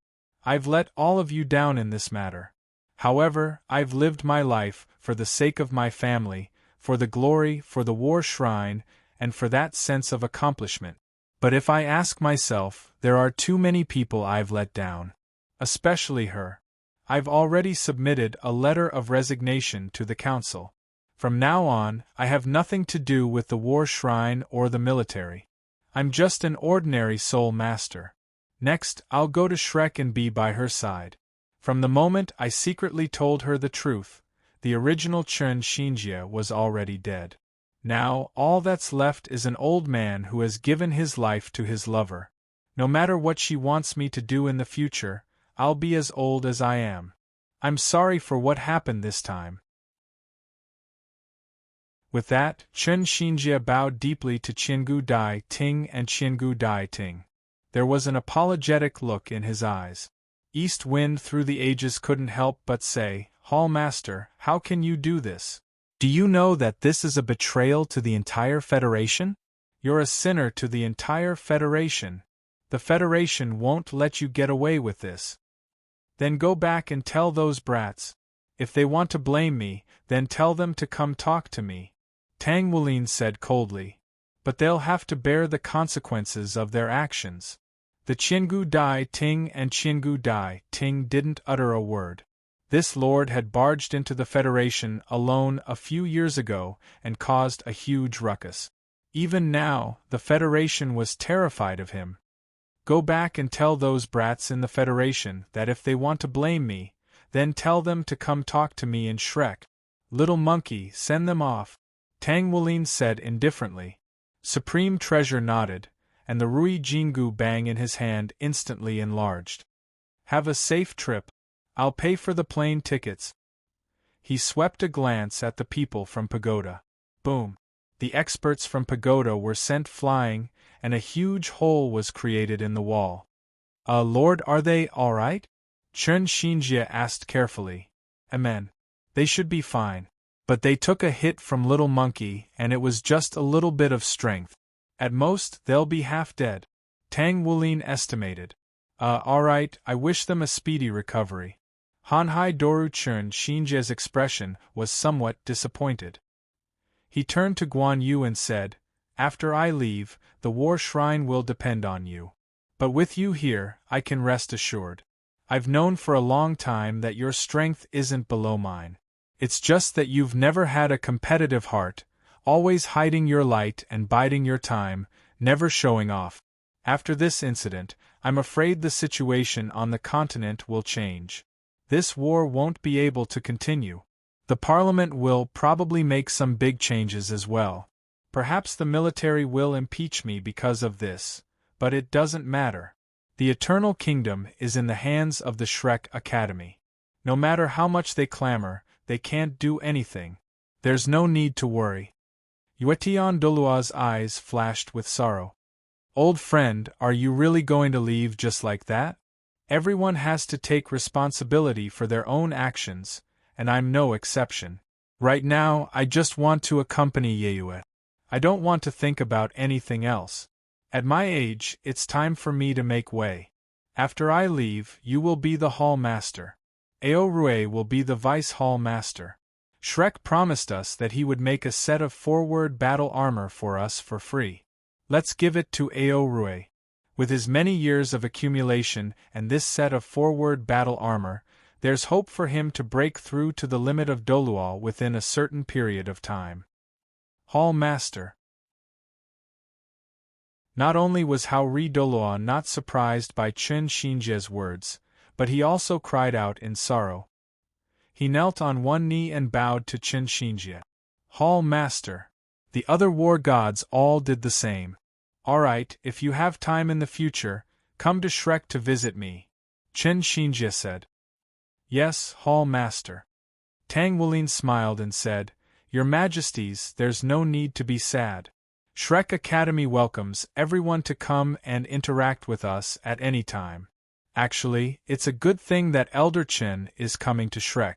I've let all of you down in this matter. However, I've lived my life, for the sake of my family, for the glory, for the War Shrine, and for that sense of accomplishment. But if I ask myself, there are too many people I've let down. Especially her. I've already submitted a letter of resignation to the council. From now on, I have nothing to do with the War Shrine or the military. I'm just an ordinary soul master. Next, I'll go to Shrek and be by her side. From the moment I secretly told her the truth, the original Chen Xinjie was already dead. Now, all that's left is an old man who has given his life to his lover. No matter what she wants me to do in the future, I'll be as old as I am. I'm sorry for what happened this time. With that, Chen Xinjie bowed deeply to Qingu Dai Ting and Qingu Dai Ting. There was an apologetic look in his eyes. East Wind through the ages couldn't help but say, Hall Master, how can you do this? Do you know that this is a betrayal to the entire Federation? You're a sinner to the entire Federation. The Federation won't let you get away with this. Then go back and tell those brats. If they want to blame me, then tell them to come talk to me. Tang Wulin said coldly. But they'll have to bear the consequences of their actions. The Qingu Dai Ting and Qingu Dai Ting didn't utter a word. This lord had barged into the Federation alone a few years ago and caused a huge ruckus. Even now, the Federation was terrified of him. Go back and tell those brats in the Federation that if they want to blame me, then tell them to come talk to me in Shrek. Little monkey, send them off. Tang Wulin said indifferently. Supreme Treasure nodded, and the Rui Jingu Bang in his hand instantly enlarged. Have a safe trip. I'll pay for the plane tickets. He swept a glance at the people from Pagoda. Boom. The experts from Pagoda were sent flying, and a huge hole was created in the wall. Lord, are they all right? Chen Xinjie asked carefully. Amen. They should be fine. But they took a hit from Little Monkey and it was just a little bit of strength. At most, they'll be half dead. Tang Wulin estimated. Alright, I wish them a speedy recovery. Hanhai Doru Chen Xinjie's expression was somewhat disappointed. He turned to Guan Yu and said, After I leave, the war shrine will depend on you. But with you here, I can rest assured. I've known for a long time that your strength isn't below mine. It's just that you've never had a competitive heart, always hiding your light and biding your time, never showing off. After this incident, I'm afraid the situation on the continent will change. This war won't be able to continue. The parliament will probably make some big changes as well. Perhaps the military will impeach me because of this, but it doesn't matter. The Eternal Kingdom is in the hands of the Shrek Academy. No matter how much they clamor, they can't do anything. There's no need to worry. Yuetian Dolua's eyes flashed with sorrow. Old friend, are you really going to leave just like that? Everyone has to take responsibility for their own actions, and I'm no exception. Right now, I just want to accompany Yeyue. I don't want to think about anything else. At my age, it's time for me to make way. After I leave, you will be the hall master. Ao Rue will be the vice hall master. Shrek promised us that he would make a set of forward battle armor for us for free. Let's give it to Ao Rue. With his many years of accumulation and this set of forward battle armor, there's hope for him to break through to the limit of Dolual within a certain period of time. Hall Master. Not only was Hao Ri Dolua not surprised by Chen Xinjie's words, but he also cried out in sorrow. He knelt on one knee and bowed to Chen Xinjie. Hall Master. The other war gods all did the same. Alright, if you have time in the future, come to Shrek to visit me, Chen Xinjie said. Yes, Hall Master. Tang Wulin smiled and said, Your Majesties, there's no need to be sad. Shrek Academy welcomes everyone to come and interact with us at any time. Actually, it's a good thing that Elder Chen is coming to Shrek.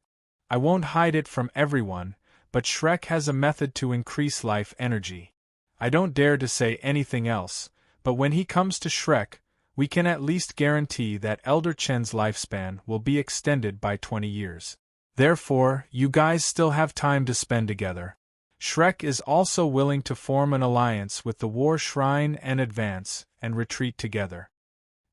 I won't hide it from everyone, but Shrek has a method to increase life energy. I don't dare to say anything else, but when he comes to Shrek, we can at least guarantee that Elder Chen's lifespan will be extended by 20 years. Therefore, you guys still have time to spend together. Shrek is also willing to form an alliance with the War Shrine and advance and retreat together.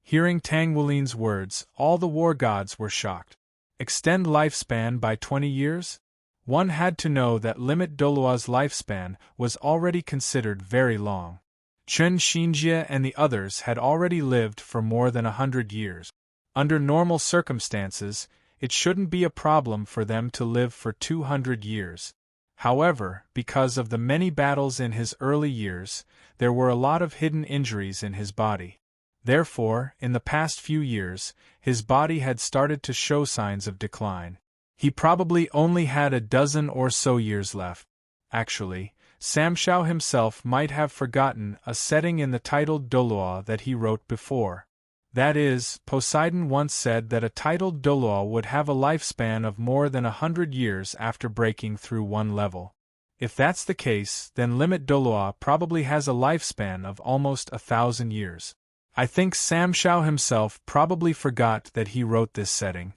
Hearing Tang Wulin's words, all the war gods were shocked. Extend lifespan by 20 years? One had to know that Limit Dolua's lifespan was already considered very long. Chen Xinjie and the others had already lived for more than 100 years. Under normal circumstances, it shouldn't be a problem for them to live for 200 years. However, because of the many battles in his early years, there were a lot of hidden injuries in his body. Therefore, in the past few years, his body had started to show signs of decline. He probably only had a dozen or so years left. Actually, Samshao himself might have forgotten a setting in the titled Dolua that he wrote before. That is, Poseidon once said that a titled Dolua would have a lifespan of more than 100 years after breaking through one level. If that's the case, then Limit Dolua probably has a lifespan of almost 1,000 years. I think Samshao himself probably forgot that he wrote this setting.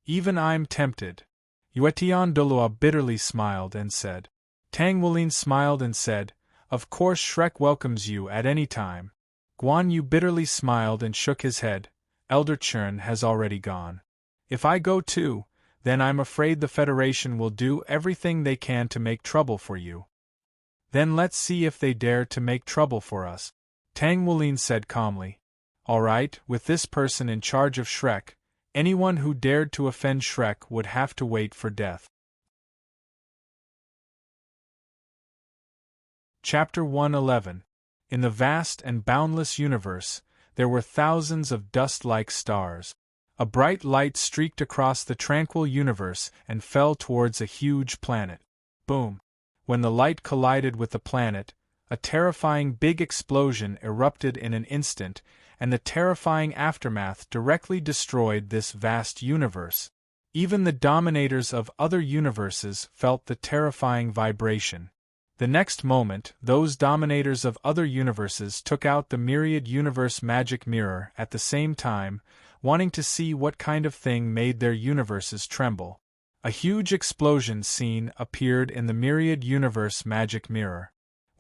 Even I'm tempted. Yuetian Dolua bitterly smiled and said. Tang Wulin smiled and said, Of course Shrek welcomes you at any time. Guan Yu bitterly smiled and shook his head. Elder Chen has already gone. If I go too, then I'm afraid the Federation will do everything they can to make trouble for you. Then let's see if they dare to make trouble for us. Tang Wulin said calmly. Alright, with this person in charge of Shrek, anyone who dared to offend Shrek would have to wait for death. Chapter 111. In the vast and boundless universe, there were thousands of dust-like stars. A bright light streaked across the tranquil universe and fell towards a huge planet. Boom! When the light collided with the planet, A terrifying big explosion erupted in an instant, and the terrifying aftermath directly destroyed this vast universe. Even the dominators of other universes felt the terrifying vibration. The next moment, those dominators of other universes took out the myriad universe magic mirror at the same time, wanting to see what kind of thing made their universes tremble. A huge explosion scene appeared in the myriad universe magic mirror.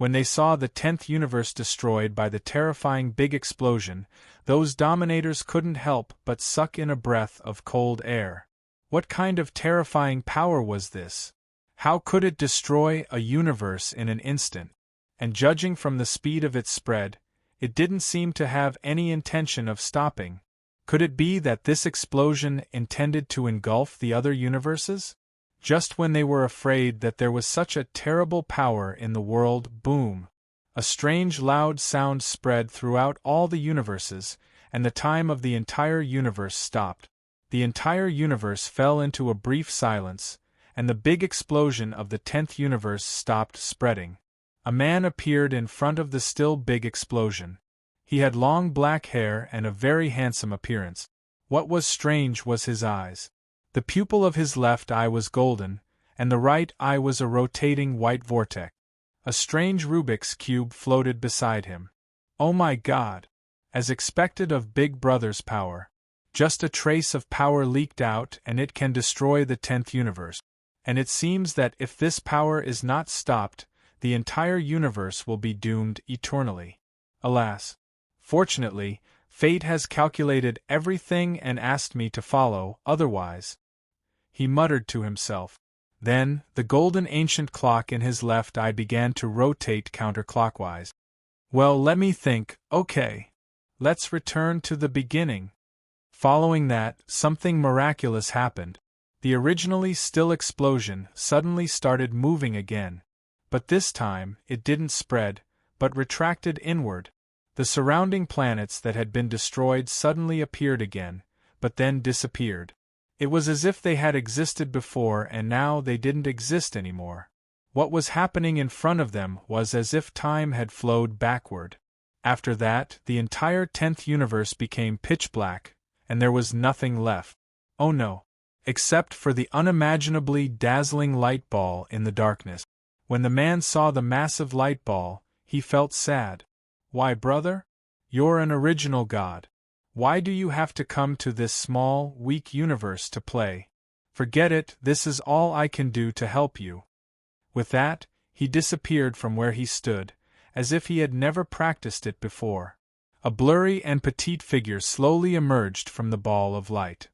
When they saw the 10th universe destroyed by the terrifying big explosion, those dominators couldn't help but suck in a breath of cold air. What kind of terrifying power was this? How could it destroy a universe in an instant? And judging from the speed of its spread, it didn't seem to have any intention of stopping. Could it be that this explosion intended to engulf the other universes? Just when they were afraid that there was such a terrible power in the world, boom! A strange loud sound spread throughout all the universes, and the time of the entire universe stopped. The entire universe fell into a brief silence, and the big explosion of the 10th universe stopped spreading. A man appeared in front of the still big explosion. He had long black hair and a very handsome appearance. What was strange was his eyes. The pupil of his left eye was golden, and the right eye was a rotating white vortex. A strange Rubik's cube floated beside him. Oh my God! As expected of Big Brother's power. Just a trace of power leaked out and it can destroy the 10th universe. And it seems that if this power is not stopped, the entire universe will be doomed eternally. Alas! Fortunately, fate has calculated everything and asked me to follow, otherwise. He muttered to himself. Then, the golden ancient clock in his left eye began to rotate counterclockwise. Well, let me think, okay. Let's return to the beginning. Following that, something miraculous happened. The originally still explosion suddenly started moving again. But this time, it didn't spread, but retracted inward. The surrounding planets that had been destroyed suddenly appeared again, but then disappeared. It was as if they had existed before and now they didn't exist anymore. What was happening in front of them was as if time had flowed backward. After that, the entire 10th universe became pitch black, and there was nothing left. Oh no! Except for the unimaginably dazzling light ball in the darkness. When the man saw the massive light ball, he felt sad. Why, brother? You're an original god. Why do you have to come to this small, weak universe to play? Forget it, this is all I can do to help you. With that, he disappeared from where he stood, as if he had never practiced it before. A blurry and petite figure slowly emerged from the ball of light.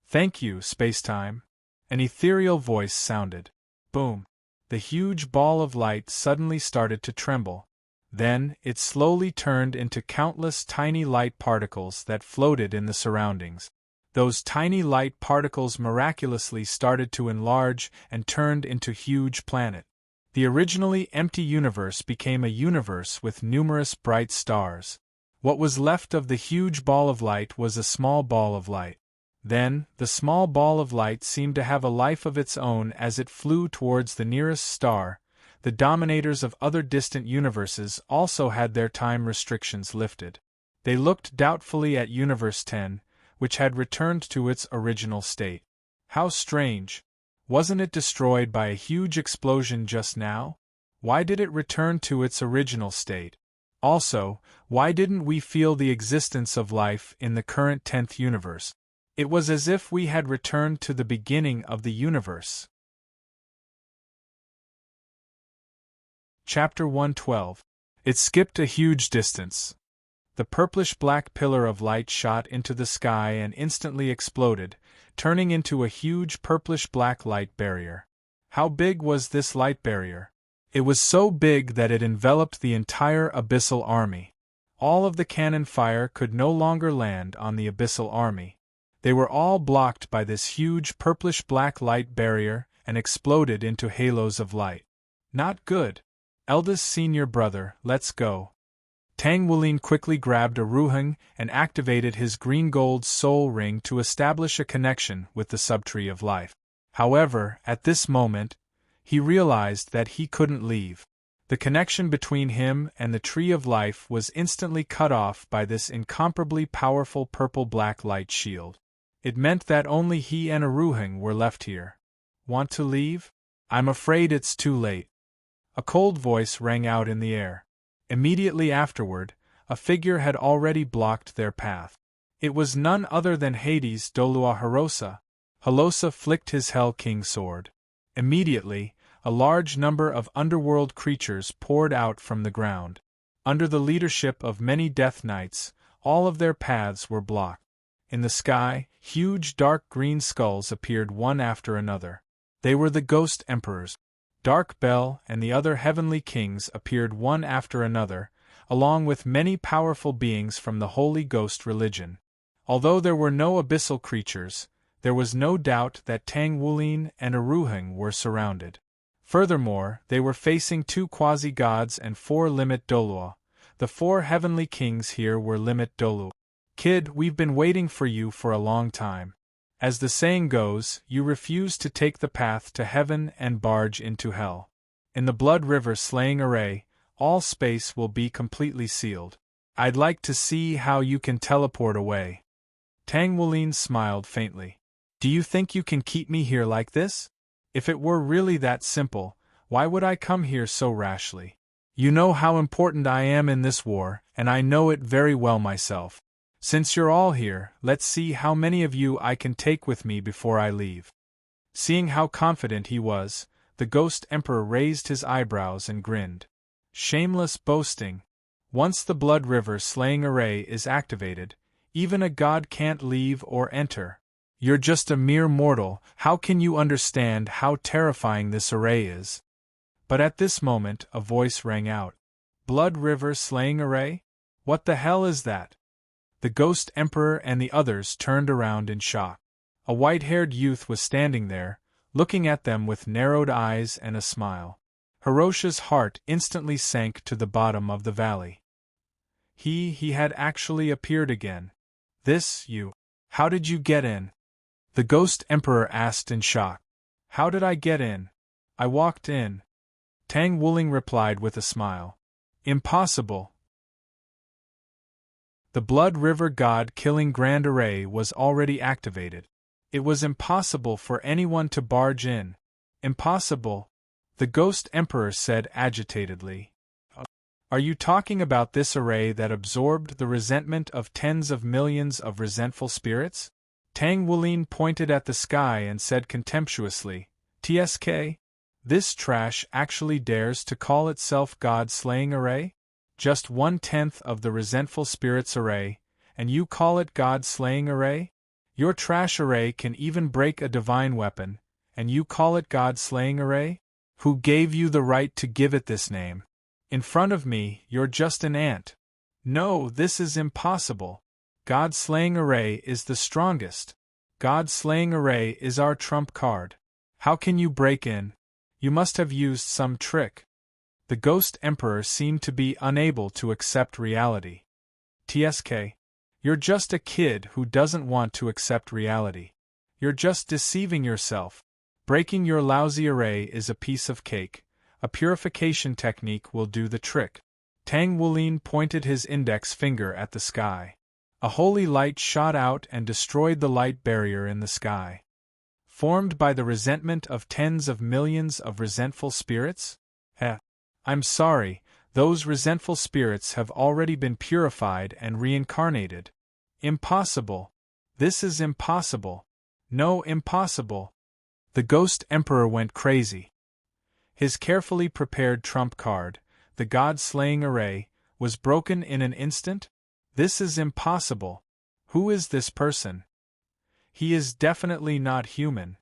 Thank you, Spacetime. An ethereal voice sounded. Boom! The huge ball of light suddenly started to tremble. Then, it slowly turned into countless tiny light particles that floated in the surroundings. Those tiny light particles miraculously started to enlarge and turned into huge planets. The originally empty universe became a universe with numerous bright stars. What was left of the huge ball of light was a small ball of light. Then, the small ball of light seemed to have a life of its own as it flew towards the nearest star. The dominators of other distant universes also had their time restrictions lifted. They looked doubtfully at Universe 10, which had returned to its original state. How strange! Wasn't it destroyed by a huge explosion just now? Why did it return to its original state? Also, why didn't we feel the existence of life in the current 10th universe? It was as if we had returned to the beginning of the universe. Chapter 112. It skipped a huge distance. The purplish-black pillar of light shot into the sky and instantly exploded, turning into a huge purplish-black light barrier. How big was this light barrier? It was so big that it enveloped the entire Abyssal Army. All of the cannon fire could no longer land on the Abyssal Army. They were all blocked by this huge purplish-black light barrier and exploded into halos of light. Not good. Eldest senior brother, let's go. Tang Wulin quickly grabbed a Ruheng and activated his green-gold soul ring to establish a connection with the subtree of life. However, at this moment, he realized that he couldn't leave. The connection between him and the Tree of Life was instantly cut off by this incomparably powerful purple-black light shield. It meant that only he and Aruhang were left here. Want to leave? I'm afraid it's too late. A cold voice rang out in the air. Immediately afterward, a figure had already blocked their path. It was none other than Hades' Dolua Harosa. Halosa flicked his Hell King sword. Immediately, a large number of underworld creatures poured out from the ground. Under the leadership of many Death Knights, all of their paths were blocked. In the sky, huge dark green skulls appeared one after another. They were the Ghost Emperors. Dark Bel and the other heavenly kings appeared one after another, along with many powerful beings from the Holy Ghost religion. Although there were no abyssal creatures, there was no doubt that Tang Wulin and Aruhang were surrounded. Furthermore, they were facing 2 quasi-gods and 4 limit Dolua. The 4 heavenly kings here were limit Dolu. Kid, we've been waiting for you for a long time. As the saying goes, you refuse to take the path to heaven and barge into hell. In the Blood River slaying array, all space will be completely sealed. I'd like to see how you can teleport away. Tang Wulin smiled faintly. Do you think you can keep me here like this? If it were really that simple, why would I come here so rashly? You know how important I am in this war, and I know it very well myself. Since you're all here, let's see how many of you I can take with me before I leave. Seeing how confident he was, the Ghost Emperor raised his eyebrows and grinned. Shameless boasting. Once the Blood River slaying array is activated, even a god can't leave or enter. You're just a mere mortal, how can you understand how terrifying this array is? But at this moment, a voice rang out. Blood River slaying array? What the hell is that? The Ghost Emperor and the others turned around in shock. A white-haired youth was standing there, looking at them with narrowed eyes and a smile. Hirosha's heart instantly sank to the bottom of the valley. He had actually appeared again. You. How did you get in? The Ghost Emperor asked in shock. How did I get in? I walked in. Tang Wulin replied with a smile. Impossible. The Blood River God-killing Grand Array was already activated. It was impossible for anyone to barge in. Impossible, the Ghost Emperor said agitatedly. Are you talking about this array that absorbed the resentment of tens of millions of resentful spirits? Tang Wulin pointed at the sky and said contemptuously, TSK? This trash actually dares to call itself God-slaying array? Just 1/10 of the resentful spirits array, and you call it God-slaying array? Your trash array can even break a divine weapon, and you call it God-slaying array? Who gave you the right to give it this name? In front of me, you're just an ant. No, this is impossible. God-slaying array is the strongest. God-slaying array is our trump card. How can you break in? You must have used some trick. The Ghost Emperor seemed to be unable to accept reality. TSK. You're just a kid who doesn't want to accept reality. You're just deceiving yourself. Breaking your lousy array is a piece of cake. A purification technique will do the trick. Tang Wulin pointed his index finger at the sky. A holy light shot out and destroyed the light barrier in the sky. Formed by the resentment of tens of millions of resentful spirits? I'm sorry, those resentful spirits have already been purified and reincarnated. Impossible. This is impossible. No, impossible. The Ghost Emperor went crazy. His carefully prepared trump card, the God-slaying array, was broken in an instant? This is impossible. Who is this person? He is definitely not human.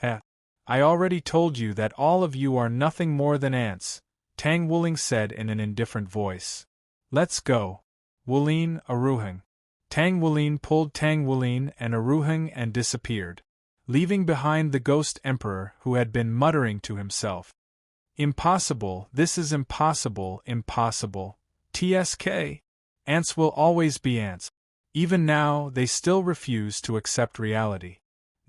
I already told you that all of you are nothing more than ants, Tang Wulin said in an indifferent voice. Let's go. Wulin, Aruhang. Tang Wulin pulled Tang Wulin and Aruhang and disappeared, leaving behind the Ghost Emperor who had been muttering to himself. Impossible, this is impossible, impossible. TSK. Ants will always be ants. Even now, they still refuse to accept reality.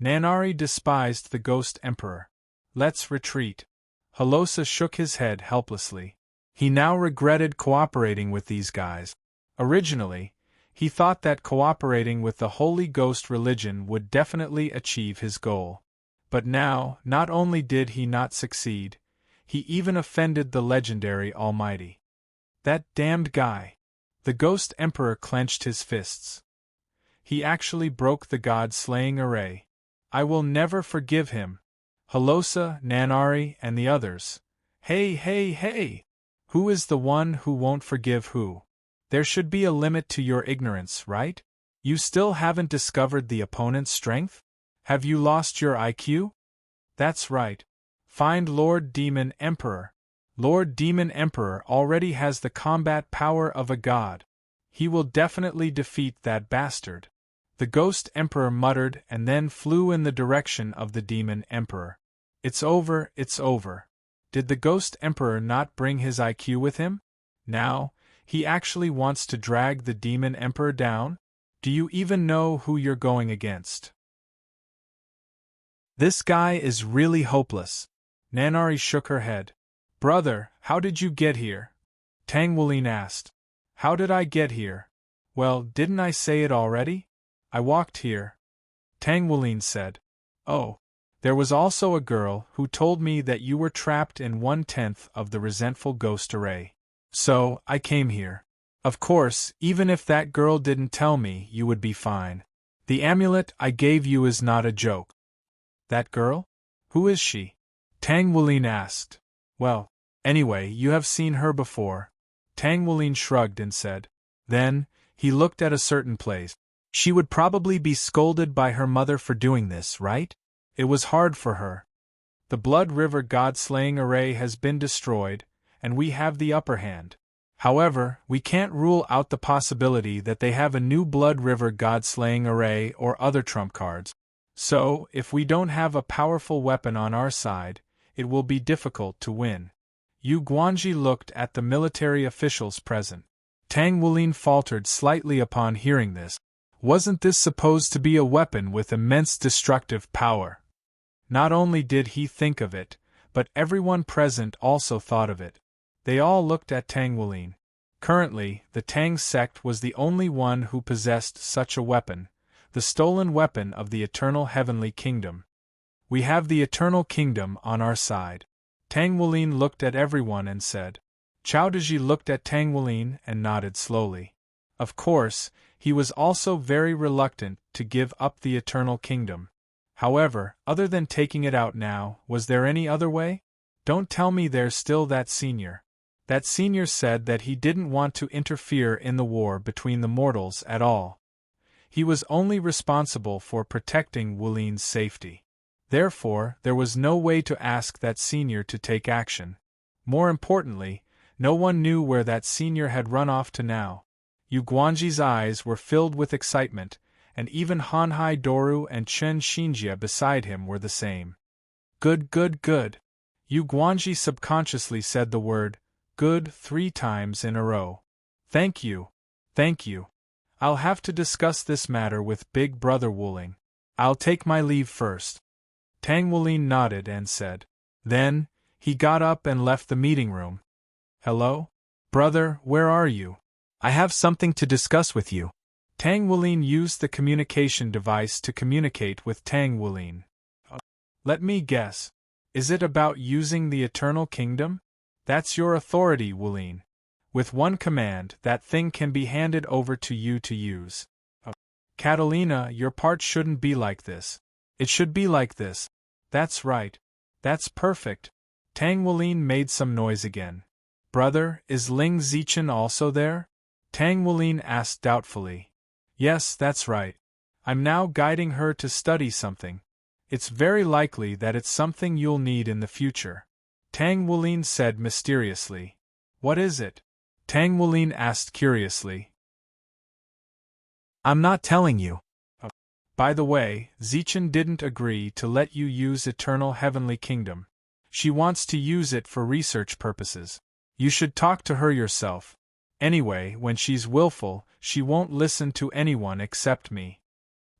Nanari despised the Ghost Emperor. Let's retreat. Halosa shook his head helplessly. He now regretted cooperating with these guys. Originally, he thought that cooperating with the Holy Ghost religion would definitely achieve his goal. But now, not only did he not succeed, he even offended the legendary Almighty. That damned guy! The Ghost Emperor clenched his fists. He actually broke the god-slaying array. I will never forgive him. Halosa, Nanari, and the others. Hey, hey, hey! Who is the one who won't forgive who? There should be a limit to your ignorance, right? You still haven't discovered the opponent's strength? Have you lost your IQ? That's right. Find Lord Demon Emperor. Lord Demon Emperor already has the combat power of a god. He will definitely defeat that bastard. The Ghost Emperor muttered and then flew in the direction of the Demon Emperor. It's over, it's over. Did the Ghost Emperor not bring his IQ with him? Now, he actually wants to drag the Demon Emperor down? Do you even know who you're going against? This guy is really hopeless. Nanari shook her head. Brother, how did you get here? Tang Wulin asked. How did I get here? Well, didn't I say it already? I walked here. Tang Wulin said. Oh. There was also a girl who told me that you were trapped in 1/10 of the resentful ghost array. So, I came here. Of course, even if that girl didn't tell me, you would be fine. The amulet I gave you is not a joke. That girl? Who is she? Tang Wulin asked. Well, anyway, you have seen her before. Tang Wulin shrugged and said. Then, he looked at a certain place. She would probably be scolded by her mother for doing this, right? It was hard for her. The Blood River God-slaying array has been destroyed, and we have the upper hand. However, we can't rule out the possibility that they have a new Blood River God-slaying array or other trump cards. So, if we don't have a powerful weapon on our side, it will be difficult to win. Yu Guanji looked at the military officials present. Tang Wulin faltered slightly upon hearing this. Wasn't this supposed to be a weapon with immense destructive power? Not only did he think of it, but everyone present also thought of it. They all looked at Tang Wulin. Currently, the Tang sect was the only one who possessed such a weapon, the stolen weapon of the Eternal Heavenly Kingdom. We have the Eternal Kingdom on our side. Tang Wulin looked at everyone and said. Chao Deji looked at Tang Wulin and nodded slowly. Of course, he was also very reluctant to give up the Eternal Kingdom. However, other than taking it out now, was there any other way? Don't tell me there's still that senior. That senior said that he didn't want to interfere in the war between the mortals at all. He was only responsible for protecting Wulin's safety. Therefore, there was no way to ask that senior to take action. More importantly, no one knew where that senior had run off to now. Yu Guanji's eyes were filled with excitement, and even Hanhai Doru and Chen Xinjia beside him were the same. Good, good, good. Yu Guanji subconsciously said the word, good 3 times in a row. Thank you. Thank you. I'll have to discuss this matter with Big Brother Wuling. I'll take my leave first. Tang Wulin nodded and said. Then, he got up and left the meeting room. Hello? Brother, where are you? I have something to discuss with you. Tang Wulin used the communication device to communicate with Tang Wulin. Let me guess. Is it about using the Eternal Kingdom? That's your authority, Wulin. With one command, that thing can be handed over to you to use. Catalina, your part shouldn't be like this. It should be like this. That's right. That's perfect. Tang Wulin made some noise again. Brother, is Ling Zichen also there? Tang Wulin asked doubtfully. Yes, that's right. I'm now guiding her to study something. It's very likely that it's something you'll need in the future. Tang Wulin said mysteriously. What is it? Tang Wulin asked curiously. I'm not telling you. By the way, Zichen didn't agree to let you use Eternal Heavenly Kingdom. She wants to use it for research purposes. You should talk to her yourself. Anyway, when she's willful, she won't listen to anyone except me.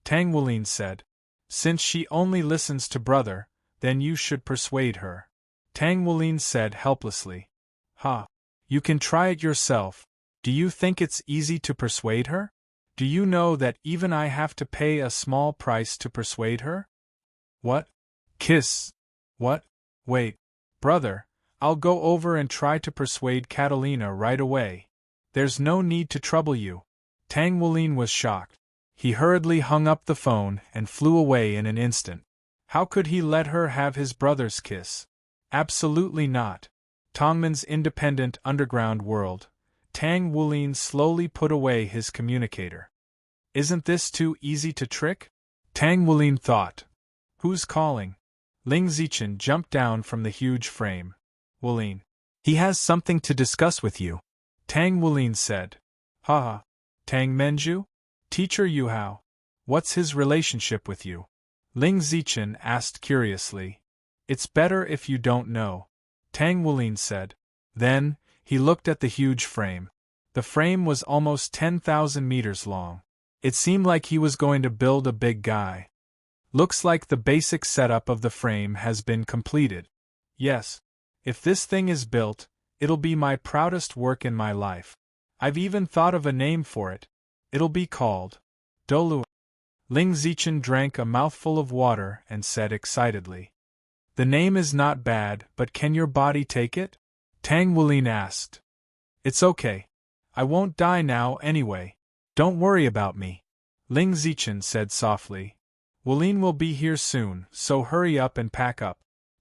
Tang Wulin said. Since she only listens to brother, then you should persuade her. Tang Wulin said helplessly. Ha! You can try it yourself. Do you think it's easy to persuade her? Do you know that even I have to pay a small price to persuade her? What? Kiss? What? Wait. Brother, I'll go over and try to persuade Catalina right away. There's no need to trouble you. Tang Wulin was shocked. He hurriedly hung up the phone and flew away in an instant. How could he let her have his brother's kiss? Absolutely not. Tongman's independent underground world. Tang Wulin slowly put away his communicator. Isn't this too easy to trick? Tang Wulin thought. Who's calling? Ling Zichen jumped down from the huge frame. Wulin. He has something to discuss with you. Tang Wulin said. Haha. Tang Menju? Teacher Yuhao. What's his relationship with you? Ling Zichen asked curiously. It's better if you don't know. Tang Wulin said. Then, he looked at the huge frame. The frame was almost 10,000 meters long. It seemed like he was going to build a big guy. Looks like the basic setup of the frame has been completed. Yes. If this thing is built, it'll be my proudest work in my life. I've even thought of a name for it. It'll be called Dolu. Ling Zichen drank a mouthful of water and said excitedly. The name is not bad, but can your body take it? Tang Wulin asked. It's okay. I won't die now anyway. Don't worry about me. Ling Zichen said softly. Wulin will be here soon, so hurry up and pack up.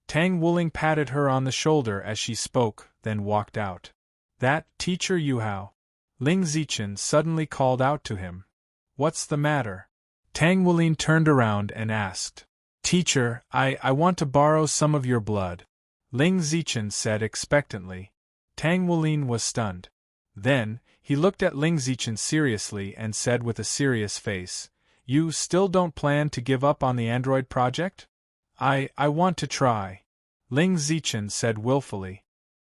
Tang Wulin patted her on the shoulder as she spoke, then walked out. That, Teacher Yuhao. Ling Zichen suddenly called out to him. What's the matter? Tang Wulin turned around and asked. Teacher, I want to borrow some of your blood. Ling Zichen said expectantly. Tang Wulin was stunned. Then, he looked at Ling Zichen seriously and said with a serious face, You still don't plan to give up on the android project? I want to try. Ling Zichen said willfully.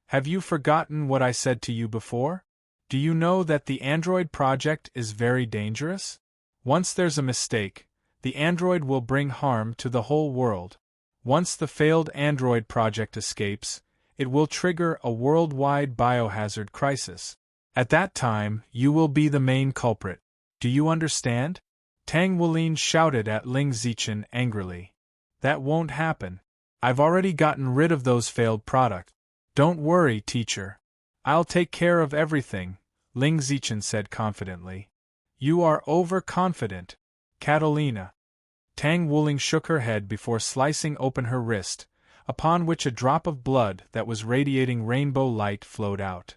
Have you forgotten what I said to you before? Do you know that the android project is very dangerous? Once there's a mistake, the android will bring harm to the whole world. Once the failed android project escapes, it will trigger a worldwide biohazard crisis. At that time, you will be the main culprit. Do you understand? Tang Wulin shouted at Ling Zichen angrily. That won't happen. I've already gotten rid of those failed products. Don't worry, teacher. I'll take care of everything, Ling Zichen said confidently. You are overconfident, Catalina. Tang Wulin shook her head before slicing open her wrist, upon which a drop of blood that was radiating rainbow light flowed out.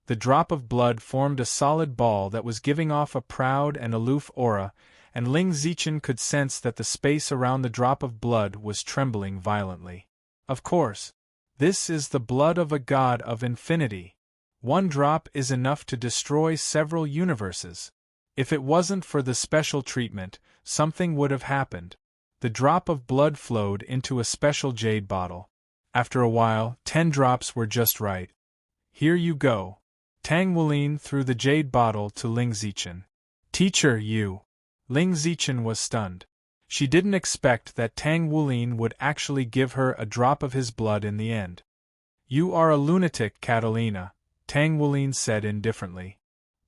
The drop of blood formed a solid ball that was giving off a proud and aloof aura, and Ling Zichen could sense that the space around the drop of blood was trembling violently. Of course. This is the blood of a god of infinity. One drop is enough to destroy several universes. If it wasn't for the special treatment, something would have happened. The drop of blood flowed into a special jade bottle. After a while, 10 drops were just right. Here you go. Tang Wulin threw the jade bottle to Ling Zichen. Teacher, you. Ling Zichen was stunned. She didn't expect that Tang Wulin would actually give her a drop of his blood in the end. You are a lunatic, Catalina, Tang Wulin said indifferently.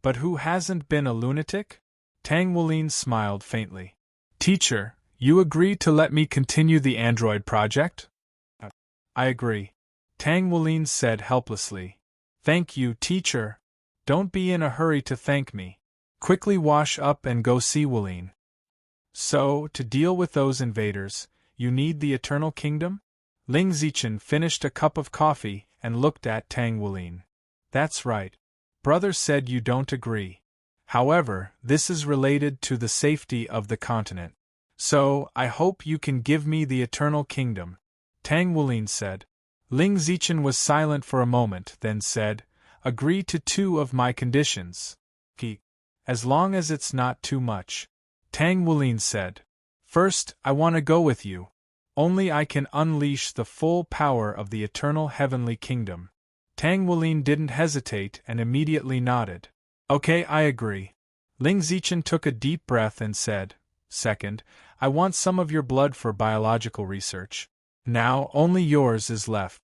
But who hasn't been a lunatic? Tang Wulin smiled faintly. Teacher, you agree to let me continue the android project? I agree. Tang Wulin said helplessly. Thank you, teacher. Don't be in a hurry to thank me. Quickly wash up and go see Wulin. So, to deal with those invaders, you need the Eternal Kingdom? Ling Zichen finished a cup of coffee and looked at Tang Wulin. That's right. Brother said you don't agree. However, this is related to the safety of the continent. So, I hope you can give me the Eternal Kingdom, Tang Wulin said. Ling Zichen was silent for a moment, then said, Agree to 2 of my conditions. As long as it's not too much. Tang Wulin said. First, I want to go with you. Only I can unleash the full power of the eternal heavenly kingdom. Tang Wulin didn't hesitate and immediately nodded. Okay, I agree. Ling Zichen took a deep breath and said, Second, I want some of your blood for biological research. Now only yours is left.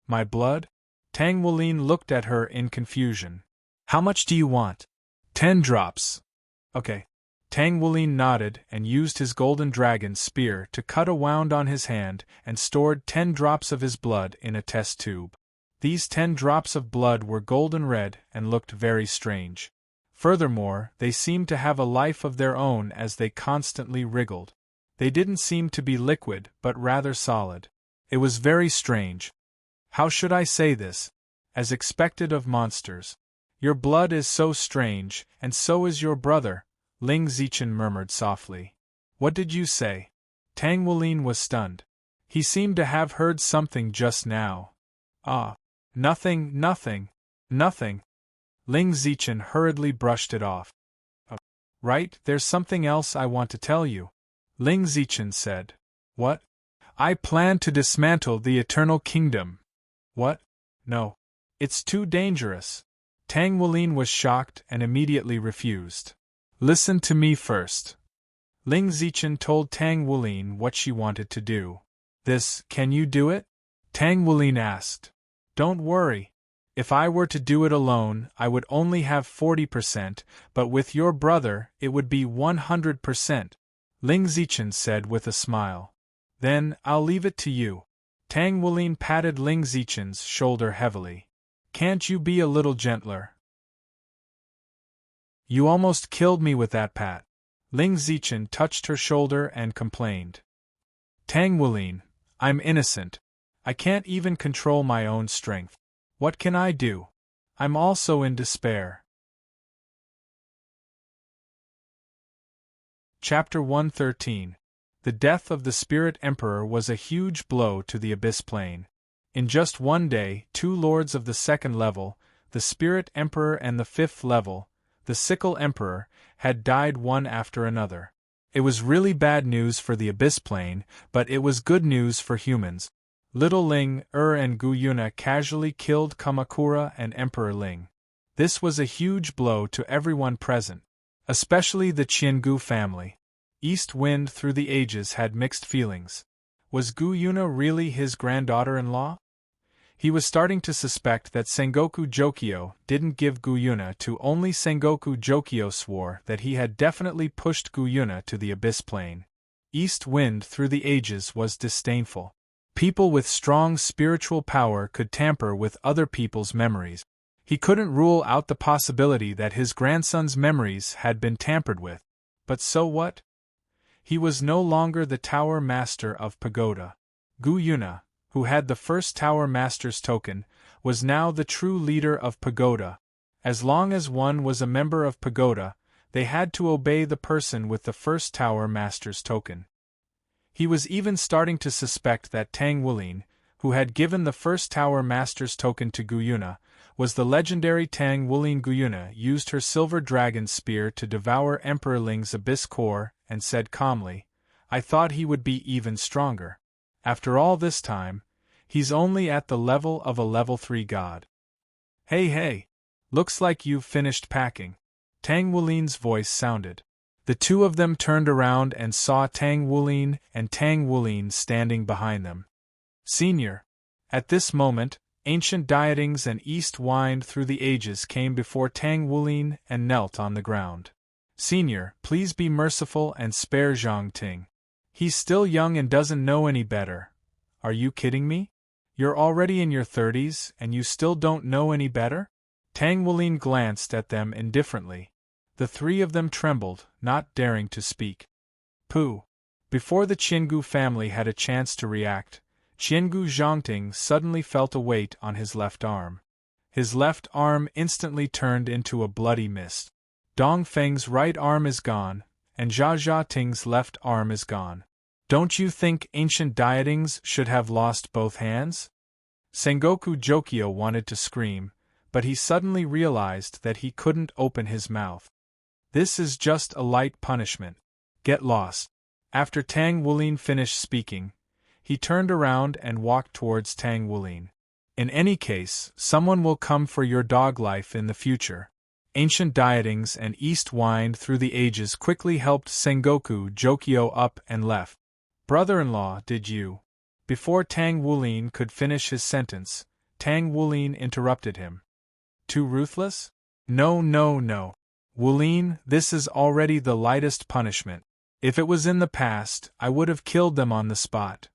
My blood? Tang Wulin looked at her in confusion. How much do you want? 10 drops. Okay. Tang Wulin nodded and used his golden dragon spear to cut a wound on his hand and stored 10 drops of his blood in a test tube. These 10 drops of blood were golden red and looked very strange. Furthermore, they seemed to have a life of their own as they constantly wriggled. They didn't seem to be liquid, but rather solid. It was very strange. How should I say this? As expected of monsters. Your blood is so strange, and so is your brother, Ling Zichen murmured softly. What did you say? Tang Wulin was stunned. He seemed to have heard something just now. Ah. Nothing. Ling Zichen hurriedly brushed it off. Right, there's something else I want to tell you. Ling Zichen said. What? I plan to dismantle the Eternal Kingdom. What? No. It's too dangerous. Tang Wulin was shocked and immediately refused. Listen to me first. Ling Zichen told Tang Wulin what she wanted to do. Can you do it? Tang Wulin asked. Don't worry. If I were to do it alone, I would only have 40%, but with your brother, it would be 100%. Ling Zichen said with a smile. Then, I'll leave it to you. Tang Wulin patted Ling Zichen's shoulder heavily. Can't you be a little gentler? You almost killed me with that pat. Ling Zichen touched her shoulder and complained. Tang Wulin, I'm innocent. I can't even control my own strength. What can I do? I'm also in despair. Chapter 113. The death of the Spirit Emperor was a huge blow to the Abyss Plane. In just one day, 2 lords of the 2nd level, the Spirit Emperor and the 5th level, the Sickle Emperor, had died one after another. It was really bad news for the Abyss Plane, but it was good news for humans. Little Ling, and Gu Yuna casually killed Kamakura and Emperor Ling. This was a huge blow to everyone present, especially the Qiangu family. East Wind through the ages had mixed feelings. Was Gu Yuna really his granddaughter-in-law? He was starting to suspect that Sengoku Jokyo didn't give Gu Yuna to only Sengoku Jokyo swore that he had definitely pushed Gu Yuna to the Abyss Plane. East Wind through the ages was disdainful. People with strong spiritual power could tamper with other people's memories. He couldn't rule out the possibility that his grandson's memories had been tampered with. But so what? He was no longer the Tower Master of Pagoda. Gu Yuna, who had the first Tower Master's token, was now the true leader of Pagoda. As long as one was a member of Pagoda, they had to obey the person with the first Tower Master's token. He was even starting to suspect that Tang Wulin, who had given the first Tower Master's token to Gu Yuna, was the legendary Tang Wulin. Gu Yuna used her silver dragon spear to devour Emperor Ling's abyss core and said calmly, I thought he would be even stronger. After all this time, he's only at the level of a level 3 god. Hey, looks like you've finished packing. Tang Wulin's voice sounded. The two of them turned around and saw Tang Wulin and Tang Wulin standing behind them. Senior. At this moment, ancient dietings and East Wind through the ages came before Tang Wulin and knelt on the ground. Senior, please be merciful and spare Zhang Ting. He's still young and doesn't know any better. Are you kidding me? You're already in your 30s and you still don't know any better? Tang Wulin glanced at them indifferently. The 3 of them trembled, not daring to speak. Pooh! Before the Qiangu family had a chance to react, Qiangu Zhangting suddenly felt a weight on his left arm. His left arm instantly turned into a bloody mist. Dongfeng's right arm is gone, and Jia Ting's left arm is gone. Don't you think ancient dietings should have lost both hands? Sengoku Jokyo wanted to scream, but he suddenly realized that he couldn't open his mouth. This is just a light punishment. Get lost. After Tang Wulin finished speaking, he turned around and walked towards Tang Wulin. In any case, someone will come for your dog life in the future. Ancient dietings and East Wind through the ages quickly helped Sengoku Jokyo up and left. Brother-in-law, did you? Before Tang Wulin could finish his sentence, Tang Wulin interrupted him. Too ruthless? No, no, no. Wulin, this is already the lightest punishment. If it was in the past, I would have killed them on the spot.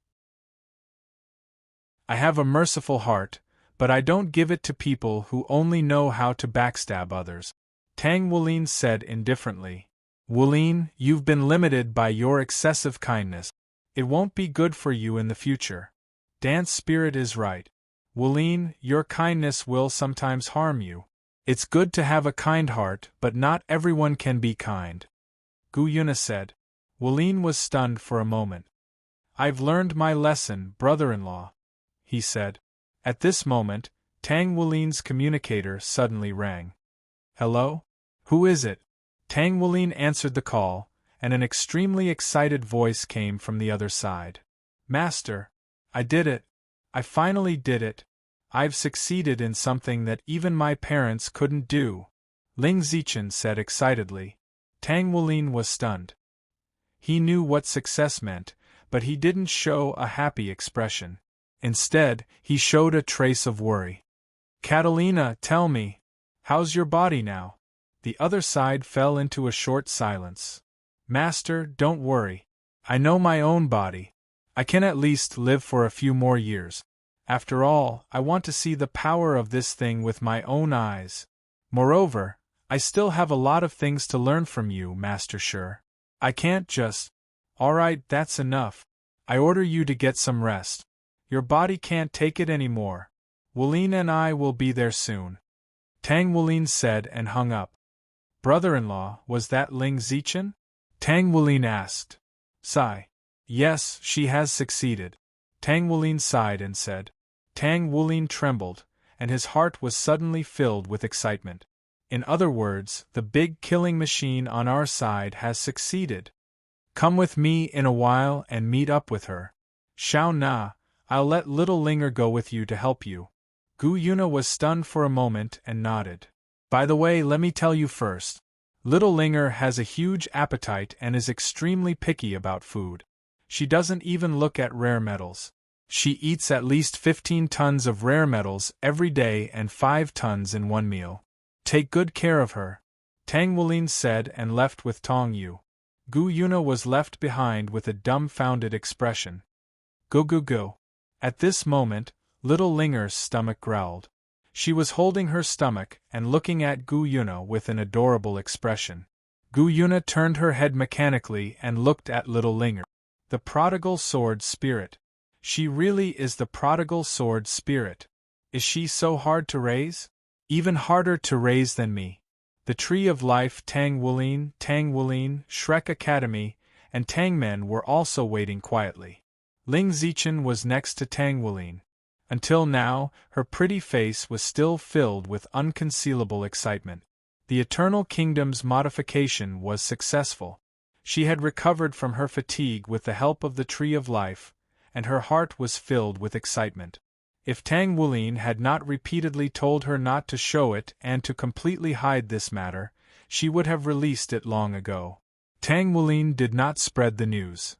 I have a merciful heart, but I don't give it to people who only know how to backstab others. Tang Wulin said indifferently. Wulin, you've been limited by your excessive kindness. It won't be good for you in the future. Dance Spirit is right. Wulin, your kindness will sometimes harm you. It's good to have a kind heart, but not everyone can be kind. Gu Yuna said. Wulin was stunned for a moment. I've learned my lesson, brother-in-law, he said. At this moment, Tang Wulin's communicator suddenly rang. Hello? Who is it? Tang Wulin answered the call, and an extremely excited voice came from the other side. Master, I did it. I finally did it. I've succeeded in something that even my parents couldn't do, Ling Zichen said excitedly. Tang Wulin was stunned. He knew what success meant, but he didn't show a happy expression. Instead, he showed a trace of worry. Catalina, tell me, how's your body now? The other side fell into a short silence. Master, don't worry. I know my own body. I can at least live for a few more years. After all, I want to see the power of this thing with my own eyes. Moreover, I still have a lot of things to learn from you, Master Sure. I can't just… Alright, that's enough. I order you to get some rest. Your body can't take it anymore. Wulin and I will be there soon. Tang Wulin said and hung up. Brother-in-law, was that Ling Zichen? Tang Wulin asked. Sigh. Yes, she has succeeded. Tang Wulin sighed and said. Tang Wulin trembled, and his heart was suddenly filled with excitement. In other words, the big killing machine on our side has succeeded. Come with me in a while and meet up with her. Xiao Na, I'll let little Linger go with you to help you. Gu Yuna was stunned for a moment and nodded. By the way, let me tell you first. Little Linger has a huge appetite and is extremely picky about food. She doesn't even look at rare metals. She eats at least 15 tons of rare metals every day and 5 tons in one meal. Take good care of her, Tang Wulin said and left with Tong Yu. Gu Yuna was left behind with a dumbfounded expression. Go go go. At this moment, little Linger's stomach growled. She was holding her stomach and looking at Gu Yuna with an adorable expression. Gu Yuna turned her head mechanically and looked at little Linger. The prodigal sword spirit. She really is the prodigal sword spirit. Is she so hard to raise? Even harder to raise than me. The Tree of Life, Tang Wulin, Shrek Academy, and Tangmen were also waiting quietly. Ling Zichen was next to Tang Wulin. Until now, her pretty face was still filled with unconcealable excitement. The Eternal Kingdom's modification was successful. She had recovered from her fatigue with the help of the Tree of Life, and her heart was filled with excitement. If Tang Wulin had not repeatedly told her not to show it and to completely hide this matter, she would have released it long ago. Tang Wulin did not spread the news.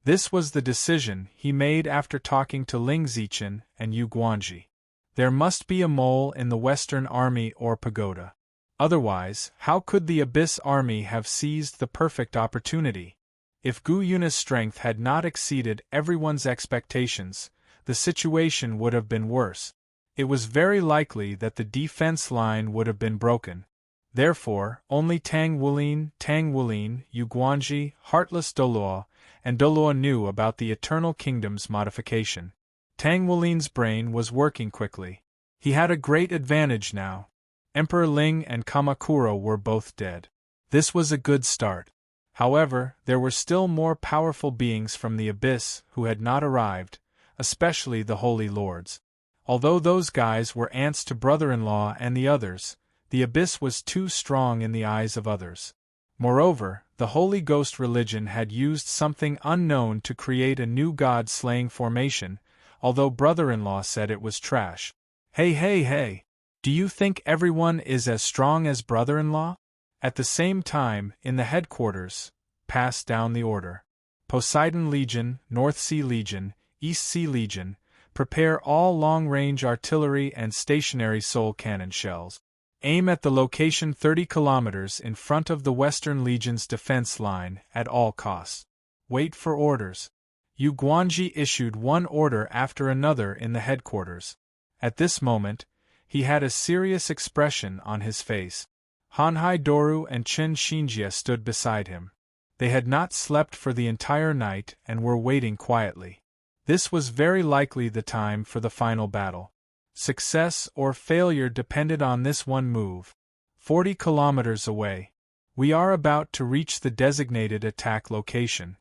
This was the decision he made after talking to Ling Zichen and Yu Guanji. There must be a mole in the Western Army or pagoda. Otherwise, how could the Abyss Army have seized the perfect opportunity? If Gu Yuna's strength had not exceeded everyone's expectations, the situation would have been worse. It was very likely that the defense line would have been broken. Therefore, only Tang Wulin, Yu Guanji, Heartless Doluo, and Doluo knew about the Eternal Kingdom's modification. Tang Wulin's brain was working quickly. He had a great advantage now. Emperor Ling and Kamakura were both dead. This was a good start. However, there were still more powerful beings from the Abyss who had not arrived, especially the Holy Lords. Although those guys were aunts to brother-in-law and the others, the Abyss was too strong in the eyes of others. Moreover, the Holy Ghost religion had used something unknown to create a new god-slaying formation, although brother-in-law said it was trash. Hey! Do you think everyone is as strong as brother-in-law? At the same time, in the headquarters, passed down the order. Poseidon Legion, North Sea Legion, East Sea Legion, Prepare all long-range artillery and stationary soul cannon shells. Aim at the location 30 kilometers in front of the Western Legion's defense line at all costs. Wait for orders. Yu Guanji issued one order after another in the headquarters. At this moment, he had a serious expression on his face. Hanhai Doru and Chen Xinjie stood beside him. They had not slept for the entire night and were waiting quietly. This was very likely the time for the final battle. Success or failure depended on this one move. 40 kilometers away. We are about to reach the designated attack location.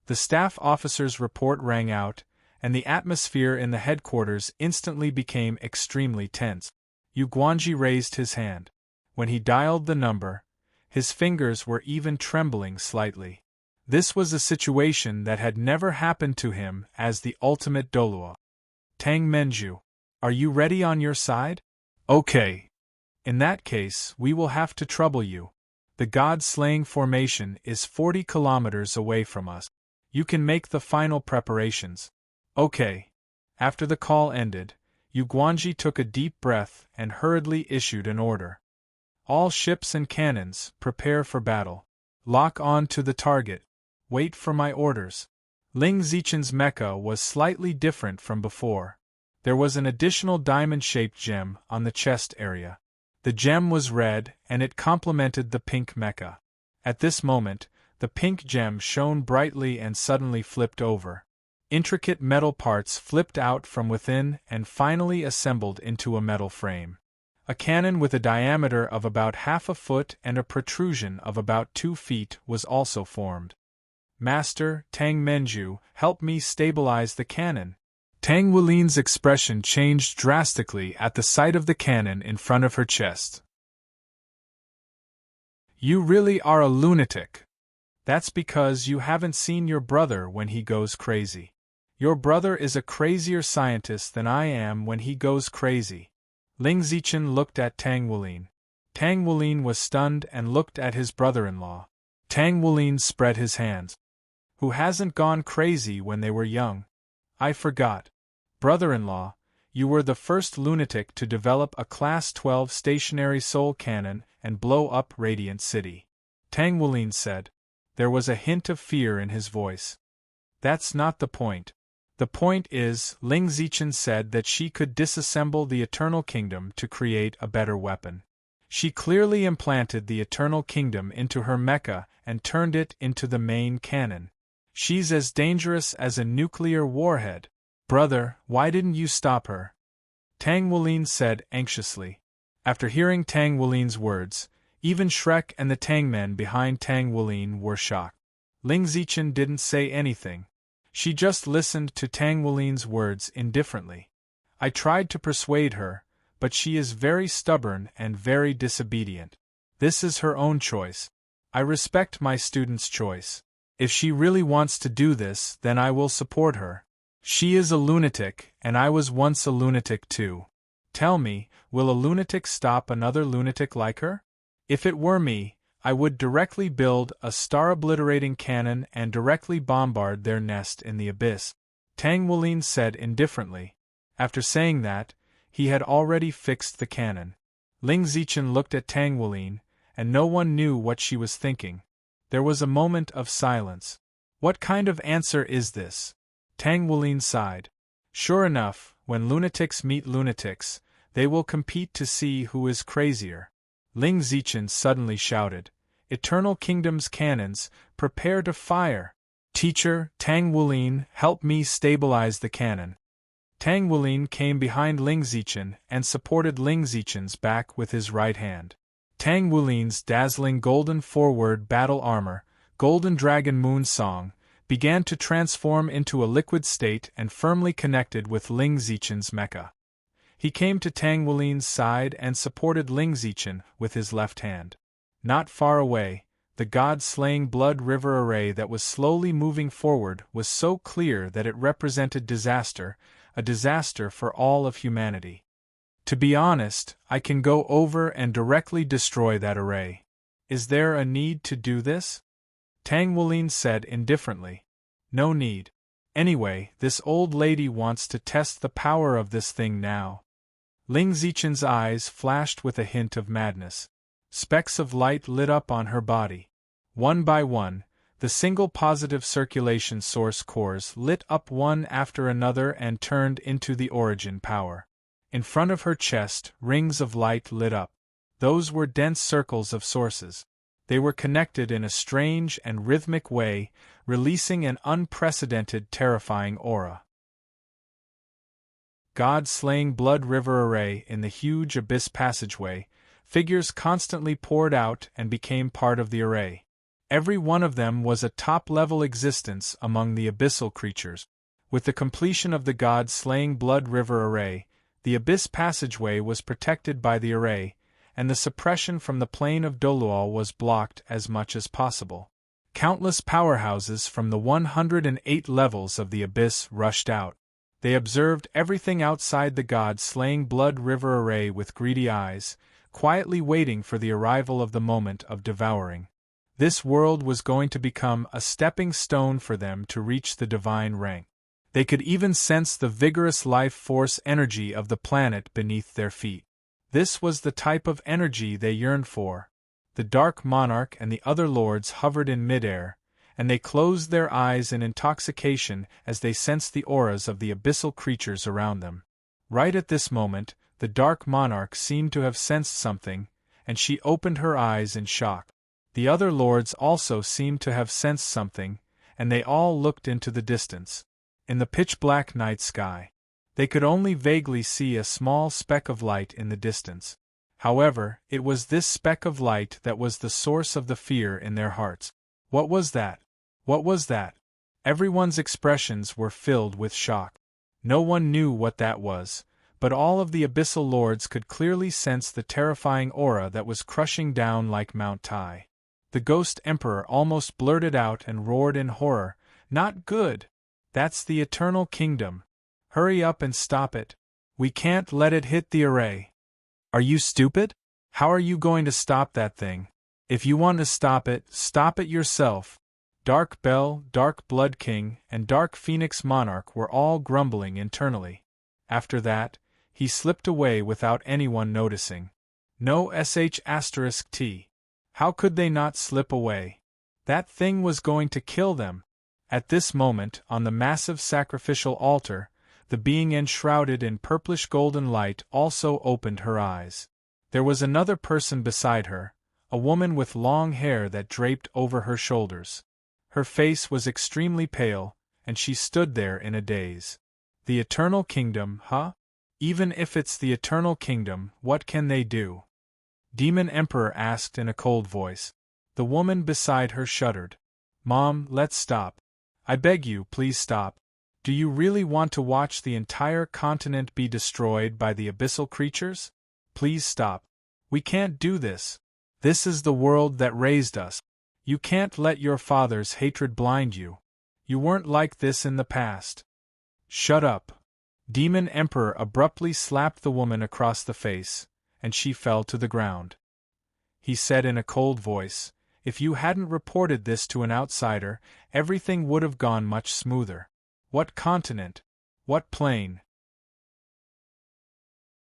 The staff officer's report rang out, and the atmosphere in the headquarters instantly became extremely tense. Yu Guanji raised his hand. When he dialed the number, his fingers were even trembling slightly. This was a situation that had never happened to him as the ultimate Doluo. Tang Menju, are you ready on your side? Okay. In that case, we will have to trouble you. The god-slaying formation is 40 kilometers away from us. You can make the final preparations. Okay. After the call ended, Yu Guanji took a deep breath and hurriedly issued an order. All ships and cannons, prepare for battle. Lock on to the target. Wait for my orders. Ling Zichen's mecha was slightly different from before. There was an additional diamond-shaped gem on the chest area. The gem was red, and it complemented the pink mecha. At this moment, the pink gem shone brightly and suddenly flipped over. Intricate metal parts flipped out from within and finally assembled into a metal frame. A cannon with a diameter of about half a foot and a protrusion of about 2 feet was also formed. Master, Tang Menju, help me stabilize the cannon. Tang Wulin's expression changed drastically at the sight of the cannon in front of her chest. You really are a lunatic. That's because you haven't seen your brother when he goes crazy. Your brother is a crazier scientist than I am when he goes crazy. Ling Zichen looked at Tang Wulin. Tang Wulin was stunned and looked at his brother-in-law. Tang Wulin spread his hands. Who hasn't gone crazy when they were young? I forgot. Brother-in-law, you were the first lunatic to develop a Class 12 stationary soul cannon and blow up Radiant City. Tang Wulin said. There was a hint of fear in his voice. That's not the point. The point is, Ling Zichen said that she could disassemble the Eternal Kingdom to create a better weapon. She clearly implanted the Eternal Kingdom into her mecha and turned it into the main cannon. She's as dangerous as a nuclear warhead. Brother, why didn't you stop her? Tang Wulin said anxiously. After hearing Tang Wulin's words, even Shrek and the Tangmen behind Tang Wulin were shocked. Ling Zichen didn't say anything. She just listened to Tang Wulin's words indifferently. I tried to persuade her, but she is very stubborn and very disobedient. This is her own choice. I respect my student's choice. If she really wants to do this, then I will support her. She is a lunatic, and I was once a lunatic too. Tell me, will a lunatic stop another lunatic like her? If it were me, I would directly build a star-obliterating cannon and directly bombard their nest in the abyss. Tang Wulin said indifferently. After saying that, he had already fixed the cannon. Ling Zichen looked at Tang Wulin, and no one knew what she was thinking. There was a moment of silence. What kind of answer is this? Tang Wulin sighed. Sure enough, when lunatics meet lunatics, they will compete to see who is crazier. Ling Zichen suddenly shouted, Eternal Kingdom's cannons, prepare to fire! Teacher, Tang Wulin, help me stabilize the cannon. Tang Wulin came behind Ling Zichen and supported Ling Zichen's back with his right hand. Tang Wulin's dazzling golden forward battle armor, Golden Dragon Moon Song, began to transform into a liquid state and firmly connected with Ling Zichen's mecha. He came to Tang Wulin's side and supported Ling Zichen with his left hand. Not far away, the god-slaying blood river array that was slowly moving forward was so clear that it represented disaster, a disaster for all of humanity. To be honest, I can go over and directly destroy that array. Is there a need to do this? Tang Wulin said indifferently. No need. Anyway, this old lady wants to test the power of this thing now. Ling Zichen's eyes flashed with a hint of madness. Specks of light lit up on her body. One by one, the single positive circulation source cores lit up one after another and turned into the origin power. In front of her chest, rings of light lit up. Those were dense circles of sources. They were connected in a strange and rhythmic way, releasing an unprecedented, terrifying aura. God-slaying blood river array in the huge abyss passageway, figures constantly poured out and became part of the array. Every one of them was a top-level existence among the abyssal creatures. With the completion of the God-slaying blood river array, the abyss passageway was protected by the array, and the suppression from the plane of Dolual was blocked as much as possible. Countless powerhouses from the 108 levels of the abyss rushed out. They observed everything outside the God-slaying blood river array with greedy eyes, quietly waiting for the arrival of the moment of devouring. This world was going to become a stepping stone for them to reach the divine rank. They could even sense the vigorous life force energy of the planet beneath their feet. This was the type of energy they yearned for. The Dark Monarch and the other lords hovered in midair, and they closed their eyes in intoxication as they sensed the auras of the abyssal creatures around them. Right at this moment, the Dark Monarch seemed to have sensed something, and she opened her eyes in shock. The other lords also seemed to have sensed something, and they all looked into the distance. In the pitch-black night sky, they could only vaguely see a small speck of light in the distance. However, it was this speck of light that was the source of the fear in their hearts. What was that? What was that? Everyone's expressions were filled with shock. No one knew what that was, but all of the abyssal lords could clearly sense the terrifying aura that was crushing down like Mount Tai. The Ghost Emperor almost blurted out and roared in horror, "Not good! That's the Eternal Kingdom! Hurry up and stop it! We can't let it hit the array!" "Are you stupid? How are you going to stop that thing? If you want to stop it yourself." Dark Bell, Dark Blood King, and Dark Phoenix Monarch were all grumbling internally. After that, he slipped away without anyone noticing. No **T. How could they not slip away? That thing was going to kill them. At this moment, on the massive sacrificial altar, the being enshrouded in purplish golden light also opened her eyes. There was another person beside her, a woman with long hair that draped over her shoulders. Her face was extremely pale, and she stood there in a daze. The Eternal Kingdom, huh? Even if it's the Eternal Kingdom, what can they do? Demon Emperor asked in a cold voice. The woman beside her shuddered. "Mom, let's stop. I beg you, please stop. Do you really want to watch the entire continent be destroyed by the abyssal creatures? Please stop. We can't do this. This is the world that raised us. You can't let your father's hatred blind you. You weren't like this in the past." "Shut up." Demon Emperor abruptly slapped the woman across the face, and she fell to the ground. He said in a cold voice, "If you hadn't reported this to an outsider, everything would have gone much smoother. What continent? What plane?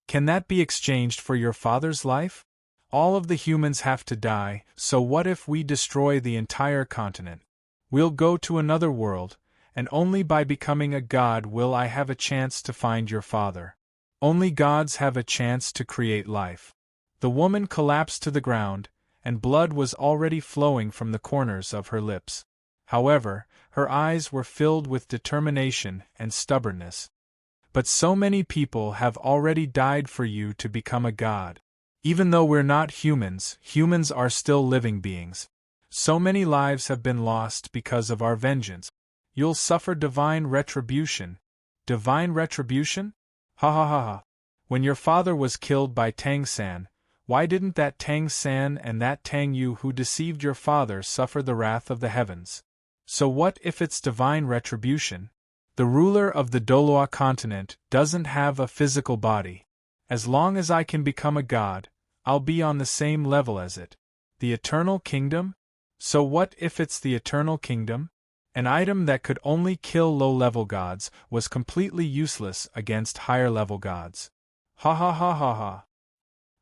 Can that be exchanged for your father's life? All of the humans have to die, so what if we destroy the entire continent? We'll go to another world, and only by becoming a god will I have a chance to find your father. Only gods have a chance to create life." The woman collapsed to the ground, and blood was already flowing from the corners of her lips. However, her eyes were filled with determination and stubbornness. "But so many people have already died for you to become a god. Even though we're not humans, humans are still living beings. So many lives have been lost because of our vengeance. You'll suffer divine retribution." "Divine retribution? Ha ha ha ha. When your father was killed by Tang San, why didn't that Tang San and that Tang Yu who deceived your father suffer the wrath of the heavens? So what if it's divine retribution? The ruler of the Dolua continent doesn't have a physical body. As long as I can become a god, I'll be on the same level as it. The Eternal Kingdom? So what if it's the Eternal Kingdom? An item that could only kill low-level gods was completely useless against higher-level gods. Ha ha ha ha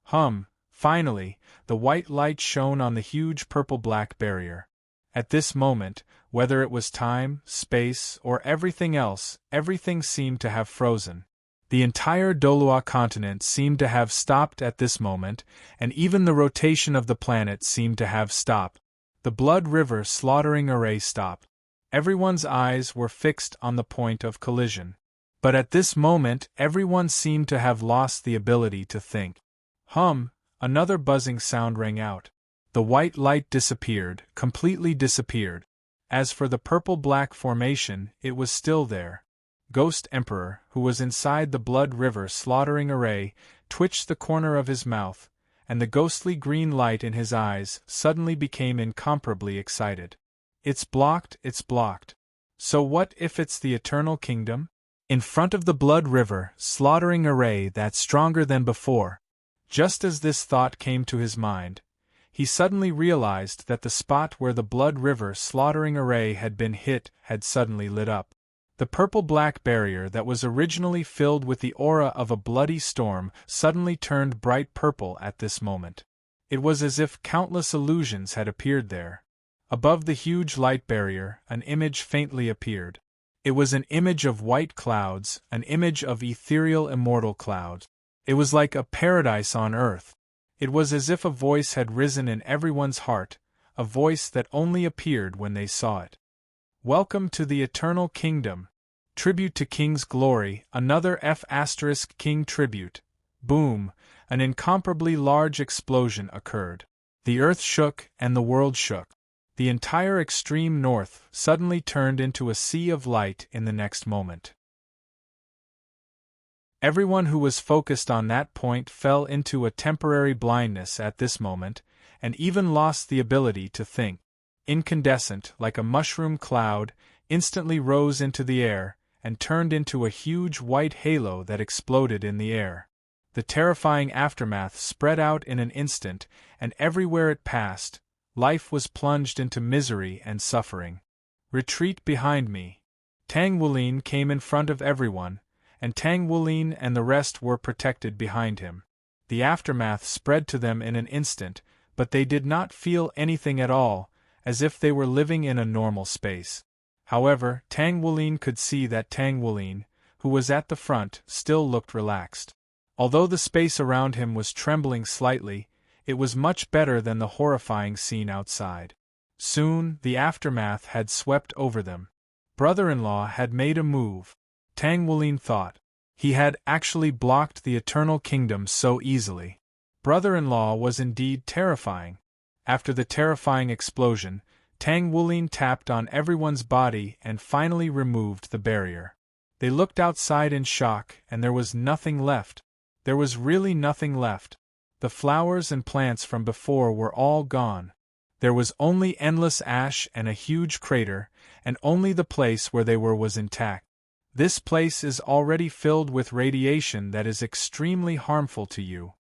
ha. Finally, the white light shone on the huge purple-black barrier. At this moment, whether it was time, space, or everything else, everything seemed to have frozen. The entire Dolua continent seemed to have stopped at this moment, and even the rotation of the planet seemed to have stopped. The Blood River slaughtering array stopped. Everyone's eyes were fixed on the point of collision. But at this moment, everyone seemed to have lost the ability to think. Another buzzing sound rang out. The white light disappeared, completely disappeared. As for the purple-black formation, it was still there. Ghost Emperor, who was inside the Blood River slaughtering array, twitched the corner of his mouth, and the ghostly green light in his eyes suddenly became incomparably excited. It's blocked, it's blocked. So what if it's the Eternal Kingdom? In front of the Blood River slaughtering array that's stronger than before. Just as this thought came to his mind, he suddenly realized that the spot where the Blood River slaughtering array had been hit had suddenly lit up. The purple-black barrier that was originally filled with the aura of a bloody storm suddenly turned bright purple at this moment. It was as if countless illusions had appeared there. Above the huge light barrier, an image faintly appeared. It was an image of white clouds, an image of ethereal immortal clouds. It was like a paradise on earth. It was as if a voice had risen in everyone's heart, a voice that only appeared when they saw it. Welcome to the Eternal Kingdom. Tribute to King's glory, another King tribute. Boom, an incomparably large explosion occurred. The earth shook and the world shook. The entire extreme north suddenly turned into a sea of light in the next moment. Everyone who was focused on that point fell into a temporary blindness at this moment, and even lost the ability to think. Incandescent, like a mushroom cloud, instantly rose into the air, and turned into a huge white halo that exploded in the air. The terrifying aftermath spread out in an instant, and everywhere it passed, life was plunged into misery and suffering. Retreat behind me. Tang Wulin came in front of everyone, and Tang Wulin and the rest were protected behind him. The aftermath spread to them in an instant, but they did not feel anything at all, as if they were living in a normal space. However, Tang Wulin could see that Tang Wulin, who was at the front, still looked relaxed. Although the space around him was trembling slightly, it was much better than the horrifying scene outside. Soon, the aftermath had swept over them. Brother-in-law had made a move. Tang Wulin thought. He had actually blocked the Eternal Kingdom so easily. Brother-in-law was indeed terrifying. After the terrifying explosion, Tang Wulin tapped on everyone's body and finally removed the barrier. They looked outside in shock, and there was nothing left. There was really nothing left. The flowers and plants from before were all gone. There was only endless ash and a huge crater, and only the place where they were was intact. This place is already filled with radiation that is extremely harmful to you.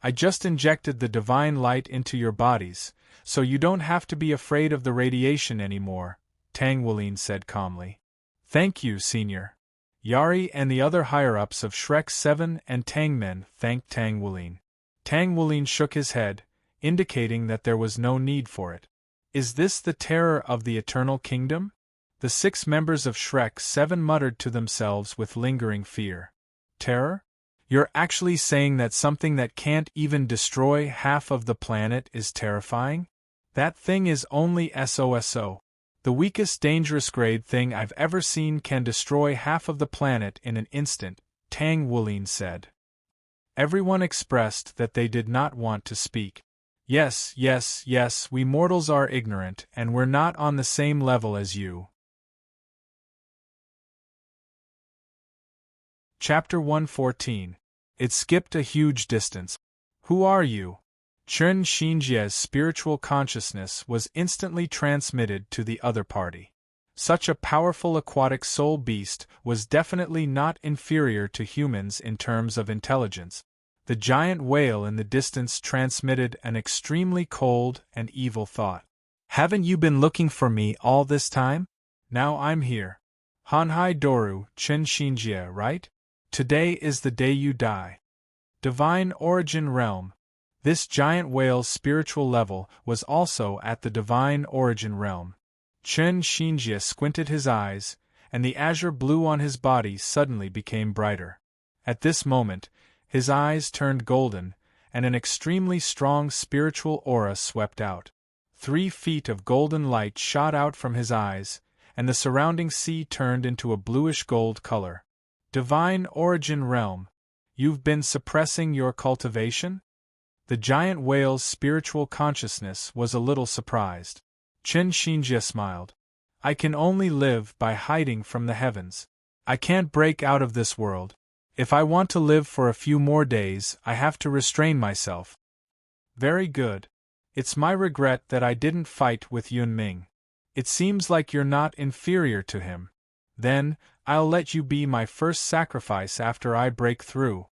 I just injected the divine light into your bodies, so you don't have to be afraid of the radiation anymore, Tang Wulin said calmly. Thank you, Senior. Yari and the other higher-ups of Shrek 7 and Tangmen thanked Tang Wulin. Tang Wulin shook his head, indicating that there was no need for it. Is this the terror of the Eternal Kingdom? The 6 members of Shrek 7 muttered to themselves with lingering fear. Terror? You're actually saying that something that can't even destroy half of the planet is terrifying? That thing is only SOSO. The weakest dangerous grade thing I've ever seen can destroy half of the planet in an instant, Tang Wulin said. Everyone expressed that they did not want to speak. Yes, we mortals are ignorant, and we're not on the same level as you. Chapter 114. It skipped a huge distance. Who are you? Chen Xinjie's spiritual consciousness was instantly transmitted to the other party. Such a powerful aquatic soul beast was definitely not inferior to humans in terms of intelligence. The giant whale in the distance transmitted an extremely cold and evil thought. Haven't you been looking for me all this time? Now I'm here. Hanhai Doru Chen Shinjie, right? Today is the day you die. Divine Origin Realm. This giant whale's spiritual level was also at the Divine Origin Realm. Chen Shinjie squinted his eyes, and the azure blue on his body suddenly became brighter. At this moment, his eyes turned golden, and an extremely strong spiritual aura swept out. 3 feet of golden light shot out from his eyes, and the surrounding sea turned into a bluish gold color. Divine Origin Realm. You've been suppressing your cultivation? The giant whale's spiritual consciousness was a little surprised. Chen Shinjie smiled. I can only live by hiding from the heavens. I can't break out of this world. If I want to live for a few more days, I have to restrain myself. Very good. It's my regret that I didn't fight with Yunming. It seems like you're not inferior to him. Then, I'll let you be my first sacrifice after I break through.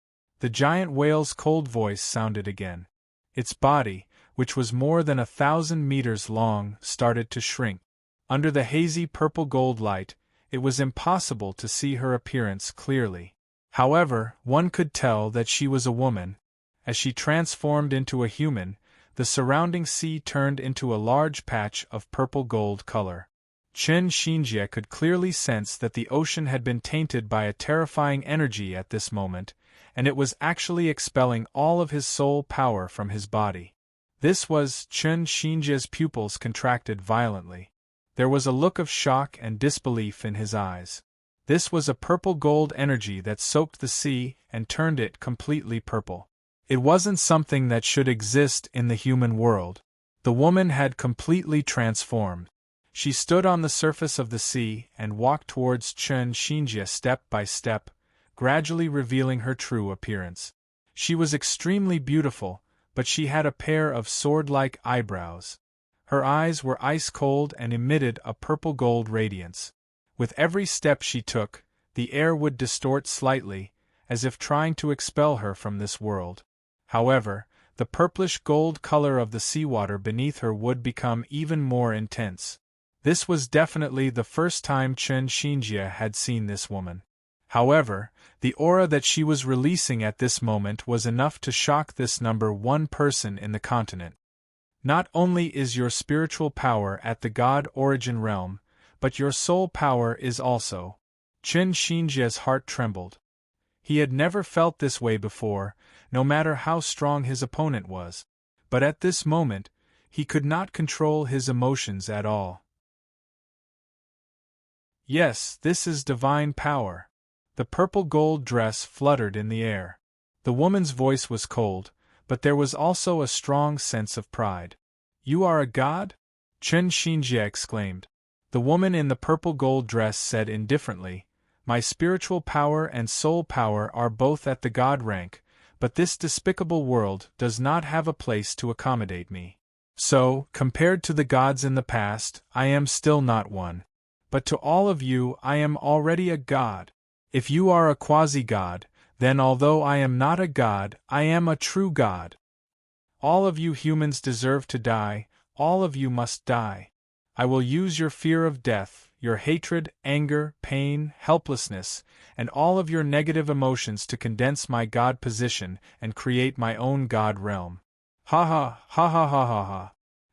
The giant whale's cold voice sounded again. Its body, which was more than 1,000 meters long, started to shrink. Under the hazy purple-gold light, it was impossible to see her appearance clearly. However, one could tell that she was a woman. As she transformed into a human, the surrounding sea turned into a large patch of purple-gold color. Chen Shinjie could clearly sense that the ocean had been tainted by a terrifying energy at this moment, and it was actually expelling all of his soul power from his body. This was Chen Shinjie's pupils contracted violently. There was a look of shock and disbelief in his eyes. This was a purple-gold energy that soaked the sea and turned it completely purple. It wasn't something that should exist in the human world. The woman had completely transformed. She stood on the surface of the sea and walked towards Chen Shinjie step by step, gradually revealing her true appearance. She was extremely beautiful, but she had a pair of sword-like eyebrows. Her eyes were ice-cold and emitted a purple-gold radiance. With every step she took, the air would distort slightly, as if trying to expel her from this world. However, the purplish-gold color of the seawater beneath her would become even more intense. This was definitely the first time Chen Shinjie had seen this woman. However, the aura that she was releasing at this moment was enough to shock this number 1 person in the continent. Not only is your spiritual power at the God Origin Realm, but your soul power is also. Chen Shinjie's heart trembled. He had never felt this way before, no matter how strong his opponent was. But at this moment, he could not control his emotions at all. Yes, this is divine power. The purple-gold dress fluttered in the air. The woman's voice was cold, but there was also a strong sense of pride. You are a god? Chen Shinjie exclaimed. The woman in the purple-gold dress said indifferently, My spiritual power and soul power are both at the god rank, but this despicable world does not have a place to accommodate me. So, compared to the gods in the past, I am still not one. But to all of you I am already a god. If you are a quasi-god, then although I am not a god, I am a true god. All of you humans deserve to die, all of you must die. I will use your fear of death, your hatred, anger, pain, helplessness, and all of your negative emotions to condense my god position and create my own god realm. Ha ha, ha ha ha ha ha.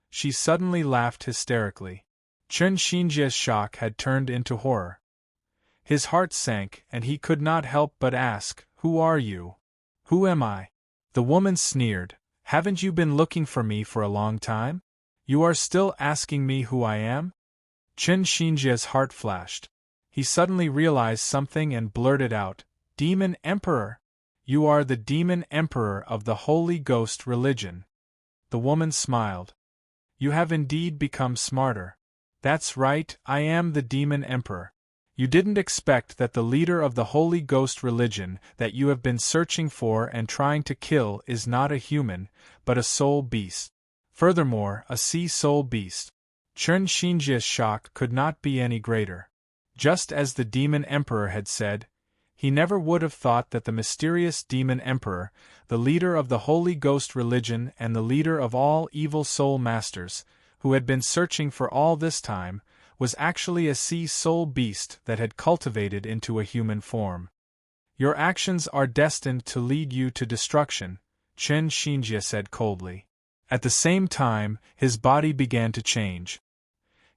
She suddenly laughed hysterically. Chen Shinjie's shock had turned into horror. His heart sank, and he could not help but ask, Who are you? Who am I? The woman sneered, Haven't you been looking for me for a long time? You are still asking me who I am? Chen Shinjie's heart flashed. He suddenly realized something and blurted out, Demon Emperor! You are the Demon Emperor of the Holy Ghost religion. The woman smiled. You have indeed become smarter. That's right, I am the Demon Emperor. You didn't expect that the leader of the Holy Ghost religion that you have been searching for and trying to kill is not a human, but a soul beast. Furthermore, a sea soul beast. Chen Shinjie's shock could not be any greater. Just as the Demon Emperor had said, he never would have thought that the mysterious Demon Emperor, the leader of the Holy Ghost religion and the leader of all evil soul masters, who had been searching for all this time, was actually a sea soul beast that had cultivated into a human form. Your actions are destined to lead you to destruction, Chen Xinjie said coldly. At the same time, his body began to change.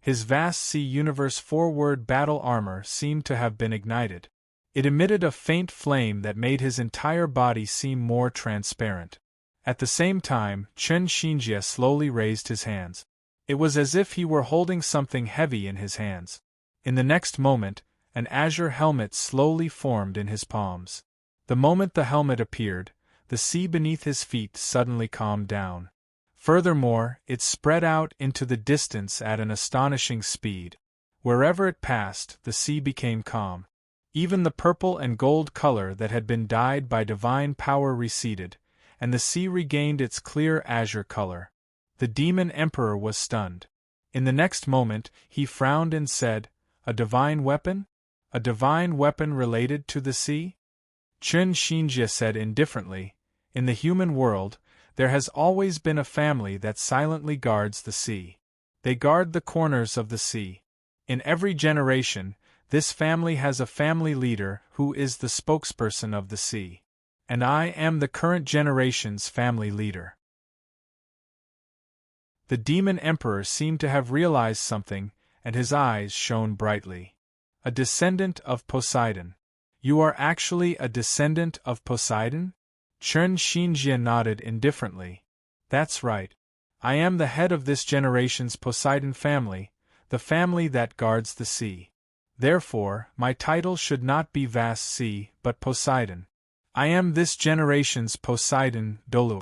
His vast sea universe forward battle armor seemed to have been ignited. It emitted a faint flame that made his entire body seem more transparent. At the same time, Chen Xinjie slowly raised his hands. It was as if he were holding something heavy in his hands. In the next moment, an azure helmet slowly formed in his palms. The moment the helmet appeared, the sea beneath his feet suddenly calmed down. Furthermore, it spread out into the distance at an astonishing speed. Wherever it passed, the sea became calm. Even the purple and gold color that had been dyed by divine power receded, and the sea regained its clear azure color. The demon emperor was stunned. In the next moment, he frowned and said, "A divine weapon? A divine weapon related to the sea?" Chen Xinjie said indifferently, "In the human world, there has always been a family that silently guards the sea. They guard the corners of the sea. In every generation, this family has a family leader who is the spokesperson of the sea. And I am the current generation's family leader." The demon emperor seemed to have realized something, and his eyes shone brightly. "A descendant of Poseidon. You are actually a descendant of Poseidon?" Chen Xinjie nodded indifferently. "That's right. I am the head of this generation's Poseidon family, the family that guards the sea. Therefore, my title should not be Vast Sea, but Poseidon. I am this generation's Poseidon Dolu.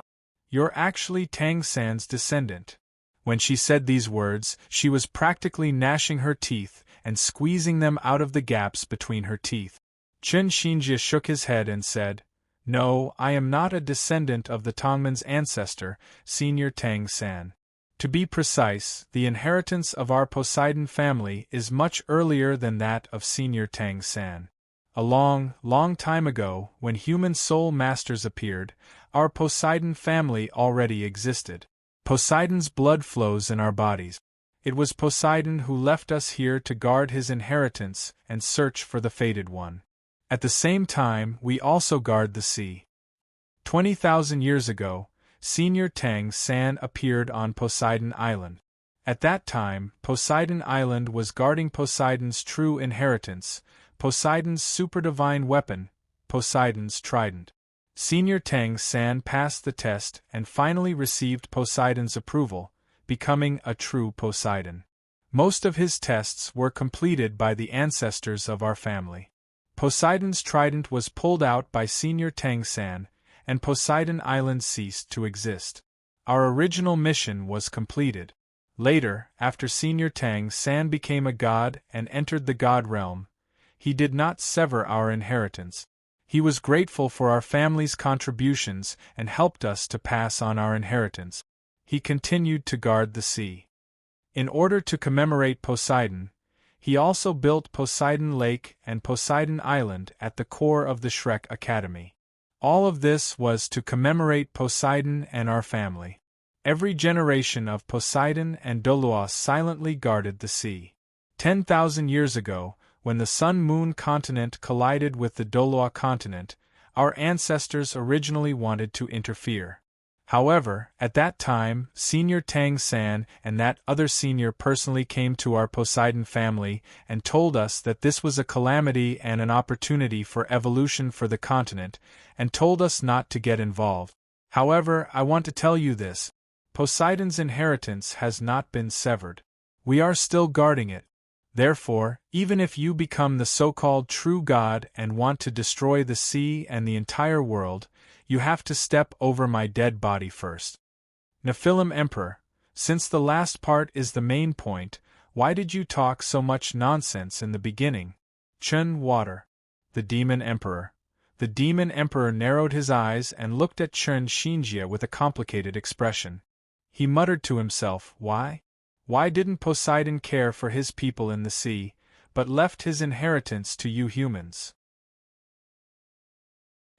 You're actually Tang San's descendant." When she said these words, she was practically gnashing her teeth and squeezing them out of the gaps between her teeth. Chen Xinjie shook his head and said, "No, I am not a descendant of the Tongman's ancestor, Senior Tang San. To be precise, the inheritance of our Poseidon family is much earlier than that of Senior Tang San. A long, long time ago, when human soul masters appeared, our Poseidon family already existed. Poseidon's blood flows in our bodies. It was Poseidon who left us here to guard his inheritance and search for the fated one. At the same time, we also guard the sea. 20,000 years ago, Senior Tang San appeared on Poseidon Island. At that time, Poseidon Island was guarding Poseidon's true inheritance, Poseidon's superdivine weapon, Poseidon's trident. Senior Tang San passed the test and finally received Poseidon's approval, becoming a true Poseidon. Most of his tests were completed by the ancestors of our family. Poseidon's trident was pulled out by Senior Tang San, and Poseidon Island ceased to exist. Our original mission was completed. Later, after Senior Tang San became a god and entered the god realm, he did not sever our inheritance. He was grateful for our family's contributions and helped us to pass on our inheritance. He continued to guard the sea. In order to commemorate Poseidon, he also built Poseidon Lake and Poseidon Island at the core of the Shrek Academy. All of this was to commemorate Poseidon and our family. Every generation of Poseidon and Doloa silently guarded the sea. 10,000 years ago, when the Sun-Moon continent collided with the Doloa continent, our ancestors originally wanted to interfere. However, at that time, Senior Tang San and that other senior personally came to our Poseidon family and told us that this was a calamity and an opportunity for evolution for the continent, and told us not to get involved. However, I want to tell you this: Poseidon's inheritance has not been severed. We are still guarding it. Therefore, even if you become the so-called true god and want to destroy the sea and the entire world, you have to step over my dead body first. Nephilim Emperor, since the last part is the main point, why did you talk so much nonsense in the beginning? Chen Water. The Demon Emperor. The Demon Emperor narrowed his eyes and looked at Chen Xinjie with a complicated expression. He muttered to himself, "Why? Why didn't Poseidon care for his people in the sea, but left his inheritance to you humans?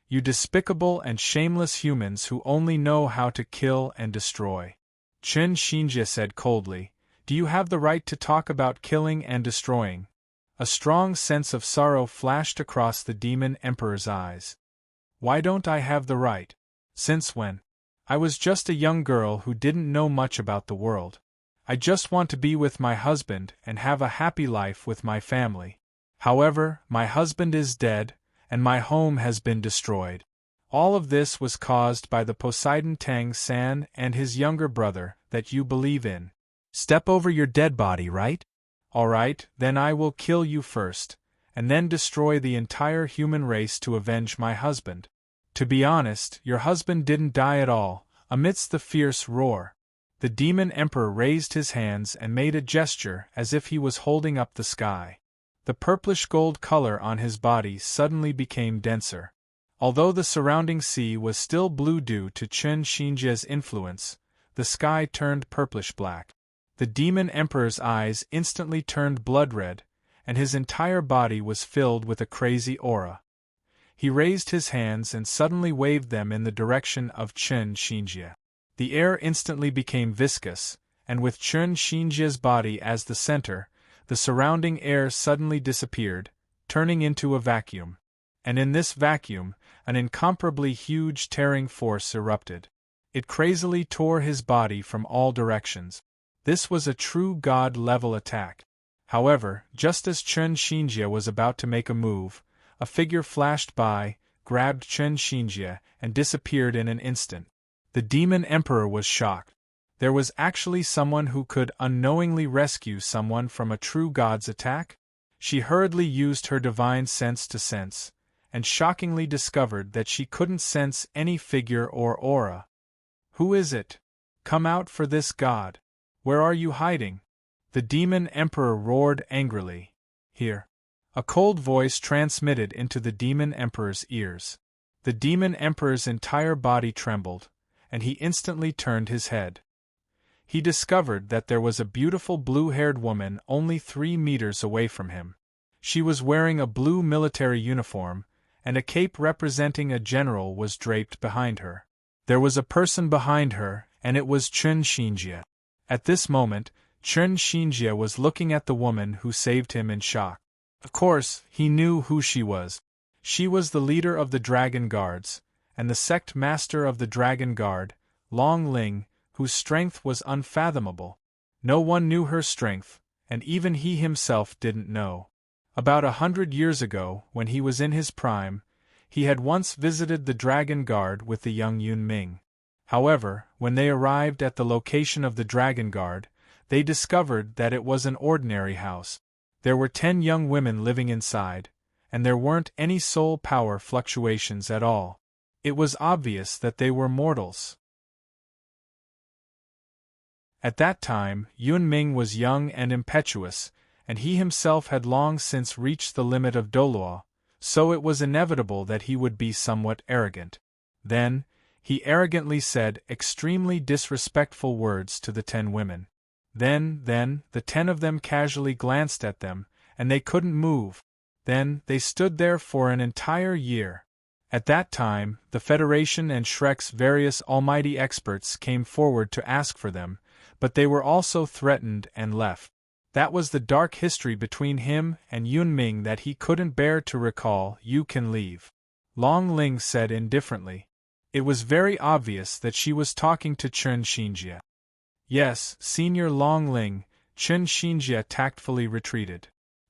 You despicable and shameless humans who only know how to kill and destroy." Chen Xinjie said coldly, Do you have the right to talk about killing and destroying? A strong sense of sorrow flashed across the demon emperor's eyes. Why don't I have the right? Since when? I was just a young girl who didn't know much about the world. I just want to be with my husband and have a happy life with my family. However, my husband is dead, and my home has been destroyed. All of this was caused by the Poseidon Tang-san and his younger brother that you believe in. Step over your dead body, right? All right, then I will kill you first, and then destroy the entire human race to avenge my husband. To be honest, your husband didn't die at all. Amidst the fierce roar, the demon emperor raised his hands and made a gesture as if he was holding up the sky. The purplish gold color on his body suddenly became denser. Although the surrounding sea was still blue due to Chen Xinjia's influence, the sky turned purplish black. The demon emperor's eyes instantly turned blood red, and his entire body was filled with a crazy aura. He raised his hands and suddenly waved them in the direction of Chen Xinjia. The air instantly became viscous, and with Chen Xinjia's body as the center, the surrounding air suddenly disappeared, turning into a vacuum. And in this vacuum, an incomparably huge tearing force erupted. It crazily tore his body from all directions. This was a true god-level attack. However, just as Chen Xinjia was about to make a move, a figure flashed by, grabbed Chen Xinjia, and disappeared in an instant. The demon emperor was shocked. There was actually someone who could unknowingly rescue someone from a true god's attack? She hurriedly used her divine sense to sense, and shockingly discovered that she couldn't sense any figure or aura. Who is it? Come out for this god. Where are you hiding? The demon emperor roared angrily. Here. A cold voice transmitted into the demon emperor's ears. The demon emperor's entire body trembled, and he instantly turned his head. He discovered that there was a beautiful blue-haired woman only 3 meters away from him. She was wearing a blue military uniform, and a cape representing a general was draped behind her. There was a person behind her, and it was Chen Xinjia. At this moment, Chen Xinjia was looking at the woman who saved him in shock. Of course, he knew who she was. She was the leader of the Dragon Guards, and the sect master of the Dragon Guard, Long Ling, whose strength was unfathomable. No one knew her strength, and even he himself didn't know. About 100 years ago, when he was in his prime, he had once visited the Dragon Guard with the young Yun Ming. However, when they arrived at the location of the Dragon Guard, they discovered that it was an ordinary house. There were 10 young women living inside, and there weren't any soul power fluctuations at all. It was obvious that they were mortals. At that time, Yun Ming was young and impetuous, and he himself had long since reached the limit of Doluo, so it was inevitable that he would be somewhat arrogant. Then, he arrogantly said extremely disrespectful words to the 10 women. Then, the 10 of them casually glanced at them, and they couldn't move. Then, they stood there for an entire year. At that time, the Federation and Shrek's various almighty experts came forward to ask for them, but they were also threatened and left. That was the dark history between him and Yun Ming that he couldn't bear to recall. You can leave. Long Ling said indifferently. It was very obvious that she was talking to Chen Xinjia. Yes, Senior Long Ling, Chen Xinjia tactfully retreated.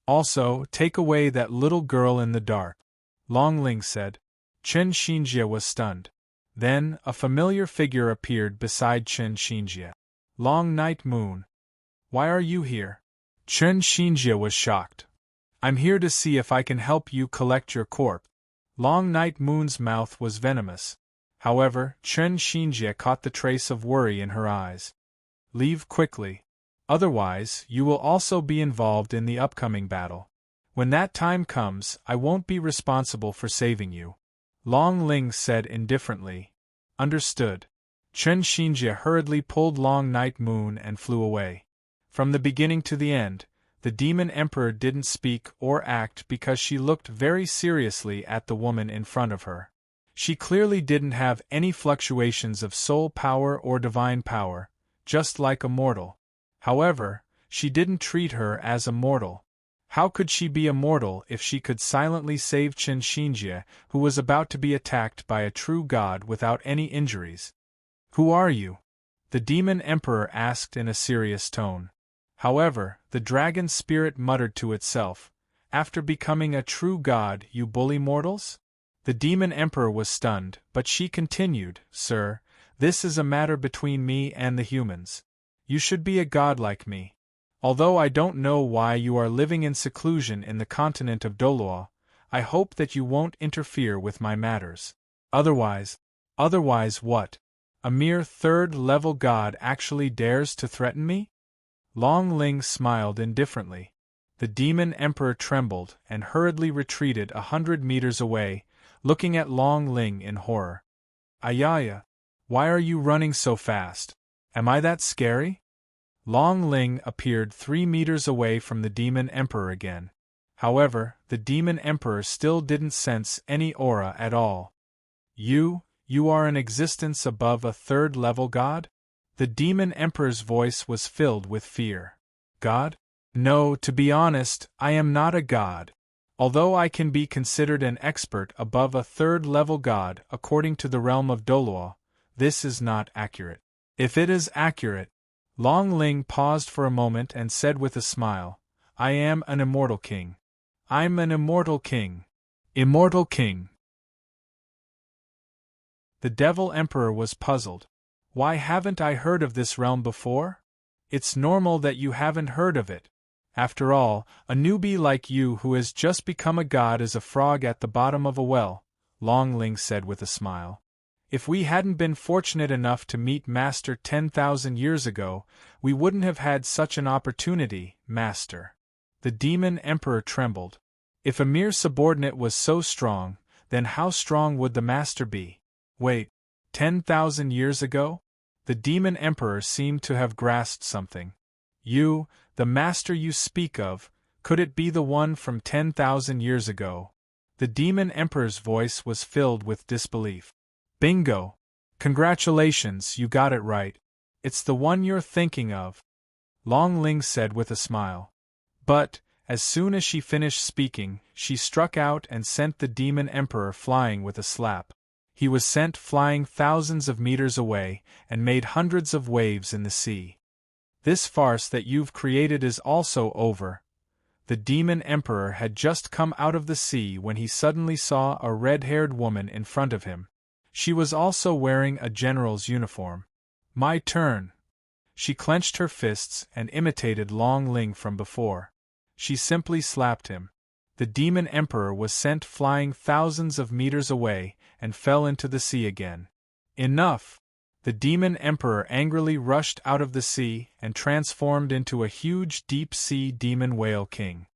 Also, take away that little girl in the dark. Long Ling said. Chen Xinjia was stunned. Then, a familiar figure appeared beside Chen Xinjia. Long Night Moon. Why are you here? Chen Xinjia was shocked. I'm here to see if I can help you collect your corpse. Long Night Moon's mouth was venomous. However, Chen Xinjia caught the trace of worry in her eyes. Leave quickly. Otherwise, you will also be involved in the upcoming battle. When that time comes, I won't be responsible for saving you. Long Ling said indifferently. Understood. Chen Xinjia hurriedly pulled Long Night Moon and flew away. From the beginning to the end, the Demon Emperor didn't speak or act because she looked very seriously at the woman in front of her. She clearly didn't have any fluctuations of soul power or divine power, just like a mortal. However, she didn't treat her as a mortal. How could she be immortal if she could silently save Qin Xinjie, who was about to be attacked by a true god without any injuries? "Who are you?" the demon emperor asked in a serious tone. However, the dragon spirit muttered to itself, "After becoming a true god, you bully mortals?" The demon emperor was stunned, but she continued, "Sir, this is a matter between me and the humans. You should be a god like me. Although I don't know why you are living in seclusion in the continent of Doloa, I hope that you won't interfere with my matters. Otherwise what? A mere third-level god actually dares to threaten me?" Long Ling smiled indifferently. The demon emperor trembled and hurriedly retreated 100 meters away, looking at Long Ling in horror. "Ayaya, why are you running so fast? Am I that scary?" Long Ling appeared 3 meters away from the demon emperor again. However, the demon emperor still didn't sense any aura at all. You are an existence above a third-level god?" The demon emperor's voice was filled with fear. "God? No, to be honest, I am not a god. Although I can be considered an expert above a third-level god according to the realm of Doloa, this is not accurate. If it is accurate—" Long Ling paused for a moment and said with a smile, "I am an immortal king. I'm an immortal king. Immortal king." The Devil Emperor was puzzled. "Why haven't I heard of this realm before? It's normal that you haven't heard of it. After all, a newbie like you who has just become a god is a frog at the bottom of a well," Long Ling said with a smile. "If we hadn't been fortunate enough to meet Master 10,000 years ago, we wouldn't have had such an opportunity, Master." The demon emperor trembled. If a mere subordinate was so strong, then how strong would the master be? Wait, 10,000 years ago? The demon emperor seemed to have grasped something. The master you speak of, could it be the one from 10,000 years ago?" The demon emperor's voice was filled with disbelief. "Bingo! Congratulations, you got it right. It's the one you're thinking of," Long Ling said with a smile. But, as soon as she finished speaking, she struck out and sent the demon emperor flying with a slap. He was sent flying thousands of meters away, and made hundreds of waves in the sea. "This farce that you've created is also over." The demon emperor had just come out of the sea when he suddenly saw a red-haired woman in front of him. She was also wearing a general's uniform. "My turn." She clenched her fists and imitated Long Ling from before. She simply slapped him. The demon emperor was sent flying thousands of meters away and fell into the sea again. "Enough!" The demon emperor angrily rushed out of the sea and transformed into a huge deep-sea demon whale king.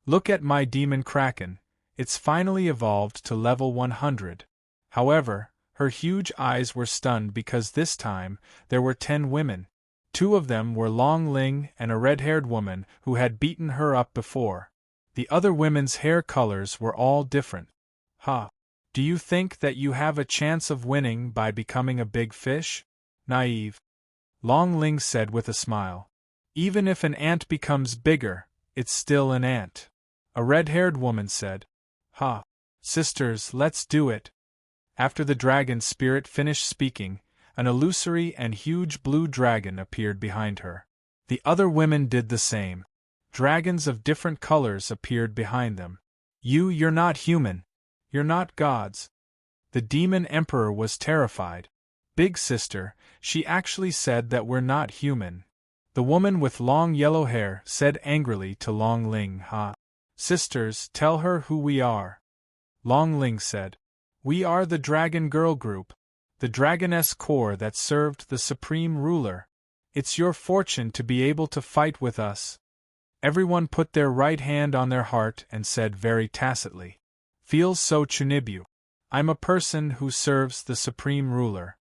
"Look at my demon kraken, it's finally evolved to level 100. However, her huge eyes were stunned because this time there were 10 women. 2 of them were Long Ling and a red-haired woman who had beaten her up before. The other women's hair colors were all different. Do you think that you have a chance of winning by becoming a big fish? Naive. Long Ling said with a smile. Even if an ant becomes bigger, it's still an ant. A red-haired woman said. Sisters, let's do it. After the dragon spirit finished speaking, an illusory and huge blue dragon appeared behind her. The other women did the same. Dragons of different colors appeared behind them. You're not human. You're not gods. The demon emperor was terrified. Big sister, she actually said that we're not human. The woman with long yellow hair said angrily to Long Ling, Sisters, tell her who we are. Long Ling said. We are the Dragon Girl Group, the Dragoness Corps that served the Supreme Ruler. It's your fortune to be able to fight with us. Everyone put their right hand on their heart and said very tacitly. Feels so Chunibu. I'm a person who serves the Supreme Ruler.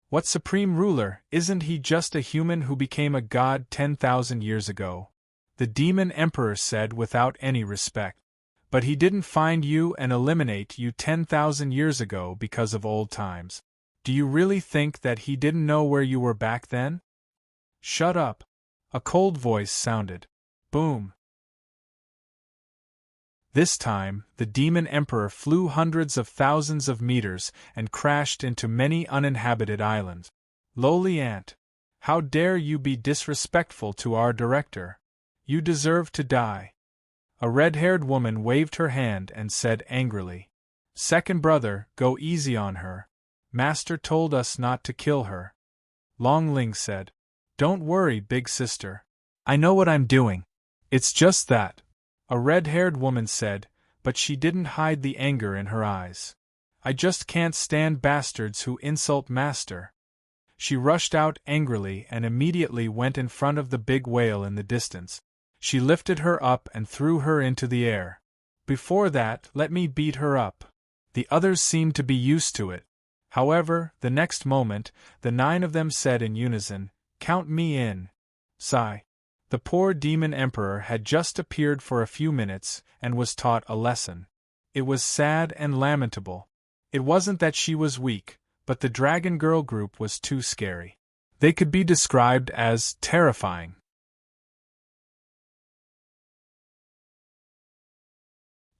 What Supreme Ruler? Isn't he just a human who became a god 10,000 years ago? The Demon Emperor said without any respect. But he didn't find you and eliminate you 10,000 years ago because of old times. Do you really think that he didn't know where you were back then? Shut up. A cold voice sounded. Boom! This time, the demon emperor flew hundreds of thousands of meters and crashed into many uninhabited islands. Lowly ant! How dare you be disrespectful to our director? You deserve to die. A red-haired woman waved her hand and said angrily. Second brother, go easy on her. Master told us not to kill her. Long Ling said. Don't worry, big sister. I know what I'm doing. It's just that. A red-haired woman said, but she didn't hide the anger in her eyes. I just can't stand bastards who insult master. She rushed out angrily and immediately went in front of the big whale in the distance. She lifted her up and threw her into the air. Before that, let me beat her up. The others seemed to be used to it. However, the next moment, the 9 of them said in unison, Count me in. Sigh. The poor demon emperor had just appeared for a few minutes and was taught a lesson. It was sad and lamentable. It wasn't that she was weak, but the Dragon Girl group was too scary. They could be described as terrifying.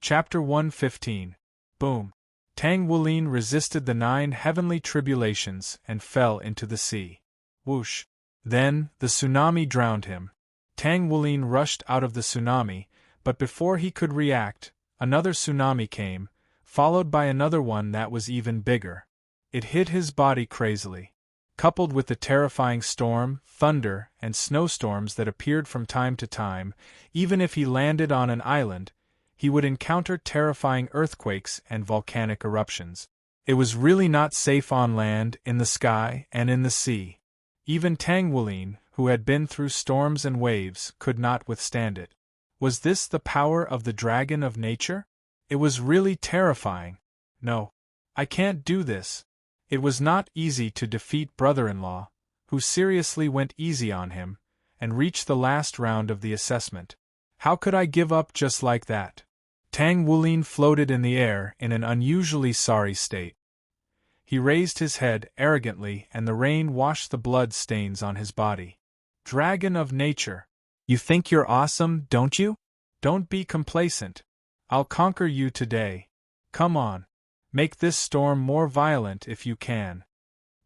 Chapter 115. Boom. Tang Wulin resisted the 9 heavenly tribulations and fell into the sea. Whoosh. Then, the tsunami drowned him. Tang Wulin rushed out of the tsunami, but before he could react, another tsunami came, followed by another one that was even bigger. It hit his body crazily. Coupled with the terrifying storm, thunder, and snowstorms that appeared from time to time, even if he landed on an island, he would encounter terrifying earthquakes and volcanic eruptions. It was really not safe on land, in the sky, and in the sea. Even Tang Wulin, who had been through storms and waves, could not withstand it. Was this the power of the dragon of nature? It was really terrifying. No. I can't do this. It was not easy to defeat brother-in-law, who seriously went easy on him, and reach the last round of the assessment. How could I give up just like that? Tang Wulin floated in the air in an unusually sorry state. He raised his head arrogantly and the rain washed the blood stains on his body. Dragon of nature! You think you're awesome, don't you? Don't be complacent. I'll conquer you today. Come on. Make this storm more violent if you can.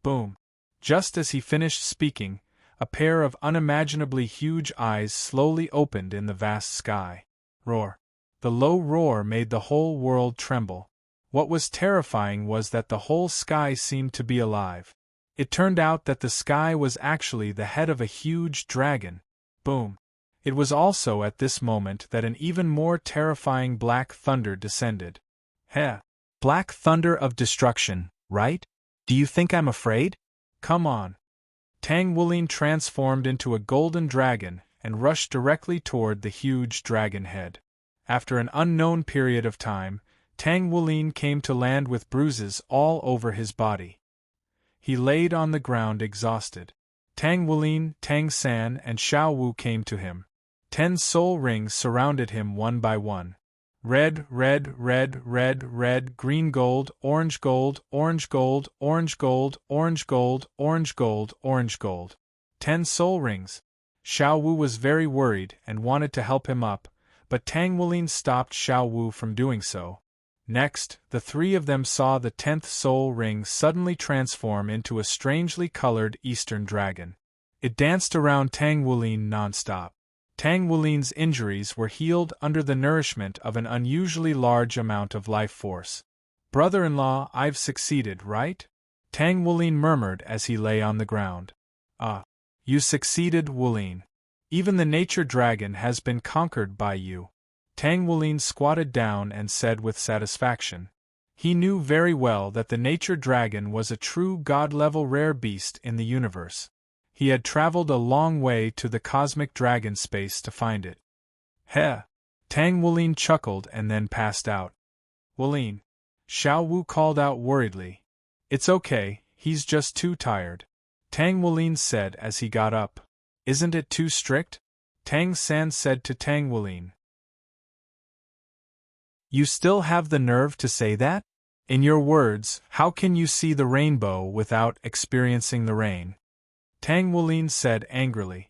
Boom. Just as he finished speaking, a pair of unimaginably huge eyes slowly opened in the vast sky. Roar. The low roar made the whole world tremble. What was terrifying was that the whole sky seemed to be alive. It turned out that the sky was actually the head of a huge dragon. Boom. It was also at this moment that an even more terrifying black thunder descended. Heh. Black thunder of destruction, right? Do you think I'm afraid? Come on. Tang Wulin transformed into a golden dragon and rushed directly toward the huge dragon head. After an unknown period of time, Tang Wulin came to land with bruises all over his body. He laid on the ground exhausted. Tang Wulin, Tang San, and Xiao Wu came to him. 10 soul rings surrounded him one by one. Red, red, red, red, red, green gold, orange gold, orange gold, orange gold, orange gold, orange gold, orange gold. 10 soul rings. Xiao Wu was very worried and wanted to help him up, but Tang Wulin stopped Xiao Wu from doing so. Next, the 3 of them saw the 10th soul ring suddenly transform into a strangely colored eastern dragon. It danced around Tang Wulin non-stop. Tang Wulin's injuries were healed under the nourishment of an unusually large amount of life force. Brother-in-law, I've succeeded, right? Tang Wulin murmured as he lay on the ground. Ah. You succeeded, Wulin. Even the nature dragon has been conquered by you. Tang Wulin squatted down and said with satisfaction. He knew very well that the nature dragon was a true god-level rare beast in the universe. He had traveled a long way to the cosmic dragon space to find it. Heh! Tang Wulin chuckled and then passed out. Wulin. Xiao Wu called out worriedly. It's okay, he's just too tired. Tang Wulin said as he got up. Isn't it too strict? Tang San said to Tang Wulin. You still have the nerve to say that? In your words, how can you see the rainbow without experiencing the rain? Tang Wulin said angrily.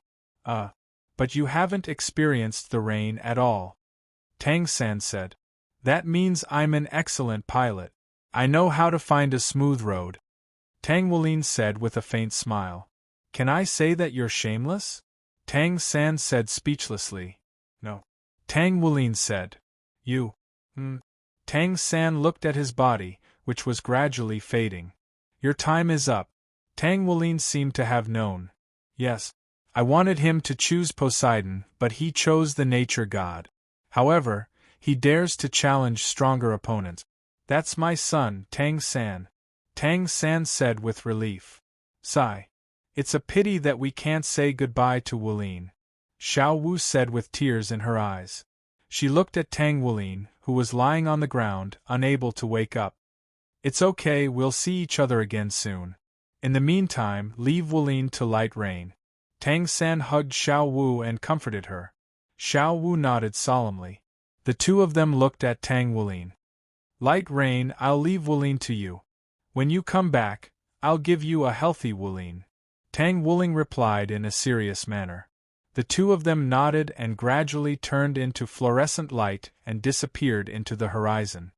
But you haven't experienced the rain at all. Tang San said. That means I'm an excellent pilot. I know how to find a smooth road. Tang Wulin said with a faint smile. Can I say that you're shameless? Tang San said speechlessly. No. Tang Wulin said. You. Tang San looked at his body, which was gradually fading. Your time is up. Tang Wulin seemed to have known. Yes. I wanted him to choose Poseidon, but he chose the nature god. However, he dares to challenge stronger opponents. That's my son, Tang San. Tang San said with relief. Sigh. It's a pity that we can't say goodbye to Wulin. Xiao Wu said with tears in her eyes. She looked at Tang Wulin, who was lying on the ground, unable to wake up. It's okay, we'll see each other again soon. In the meantime, leave Wulin to light rain. Tang San hugged Xiao Wu and comforted her. Xiao Wu nodded solemnly. The two of them looked at Tang Wulin. Light rain, I'll leave Wulin to you. When you come back, I'll give you a healthy Wulin. Tang Wulin replied in a serious manner. The two of them nodded and gradually turned into fluorescent light and disappeared into the horizon.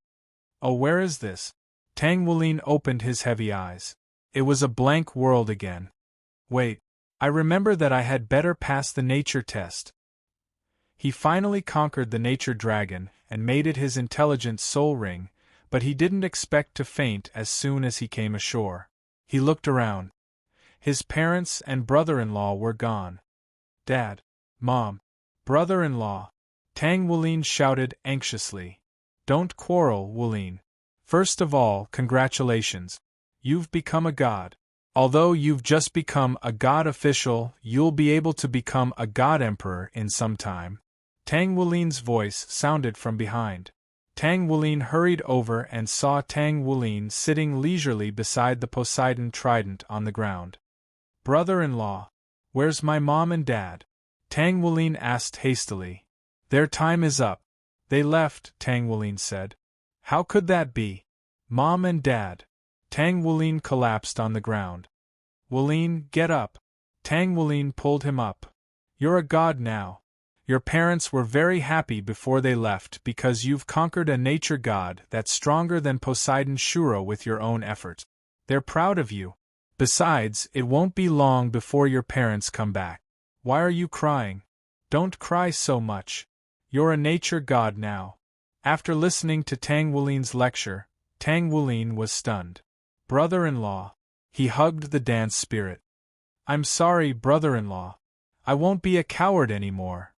Oh, where is this? Tang Wulin opened his heavy eyes. It was a blank world again. Wait, I remember that I had better pass the nature test. He finally conquered the nature dragon and made it his intelligent soul ring, but he didn't expect to faint as soon as he came ashore. He looked around. His parents and brother-in-law were gone. Dad, Mom, brother-in-law, Tang Wulin shouted anxiously. Don't quarrel, Wulin. First of all, congratulations. You've become a god. Although you've just become a god official, you'll be able to become a god emperor in some time. Tang Wulin's voice sounded from behind. Tang Wulin hurried over and saw Tang Wulin sitting leisurely beside the Poseidon trident on the ground. Brother-in-law, where's my mom and dad? Tang Wulin asked hastily. Their time is up. They left, Tang Wulin said. How could that be? Mom and dad. Tang Wulin collapsed on the ground. Wulin, get up. Tang Wulin pulled him up. You're a god now. Your parents were very happy before they left because you've conquered a nature god that's stronger than Poseidon Shuro with your own effort. They're proud of you. Besides, it won't be long before your parents come back. Why are you crying? Don't cry so much. You're a nature god now. After listening to Tang Wulin's lecture, Tang Wulin was stunned. Brother-in-law. He hugged the dance spirit. I'm sorry, brother-in-law. I won't be a coward anymore.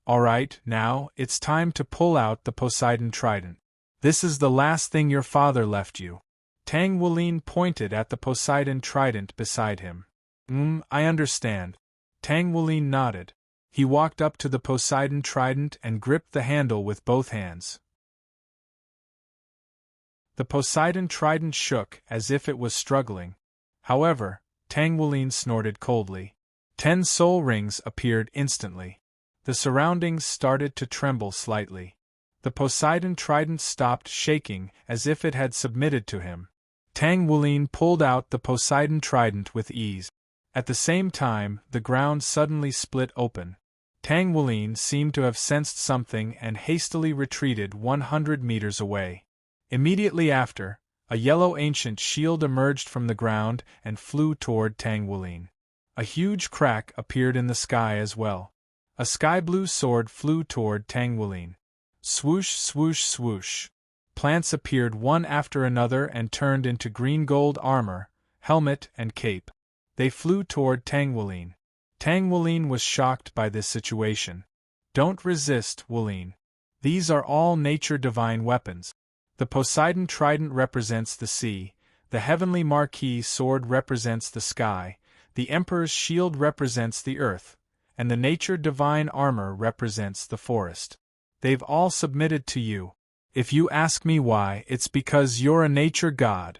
Alright, now, it's time to pull out the Poseidon trident. This is the last thing your father left you. Tang Wulin pointed at the Poseidon trident beside him. I understand. Tang Wulin nodded. He walked up to the Poseidon trident and gripped the handle with both hands. The Poseidon trident shook as if it was struggling. However, Tang Wulin snorted coldly. 10 soul rings appeared instantly. The surroundings started to tremble slightly. The Poseidon trident stopped shaking as if it had submitted to him. Tang Wulin pulled out the Poseidon trident with ease. At the same time, the ground suddenly split open. Tang Wulin seemed to have sensed something and hastily retreated 100 meters away. Immediately after, a yellow ancient shield emerged from the ground and flew toward Tang Wulin. A huge crack appeared in the sky as well. A sky-blue sword flew toward Tang Wulin. Swoosh, swoosh, swoosh. Plants appeared one after another and turned into green-gold armor, helmet and cape. They flew toward Tang Wulin. Tang Wulin was shocked by this situation. Don't resist, Wulin. These are all nature divine weapons. The Poseidon trident represents the sea, the heavenly marquee sword represents the sky, the Emperor's shield represents the earth, and the nature divine armor represents the forest. They've all submitted to you. If you ask me why, it's because you're a nature god.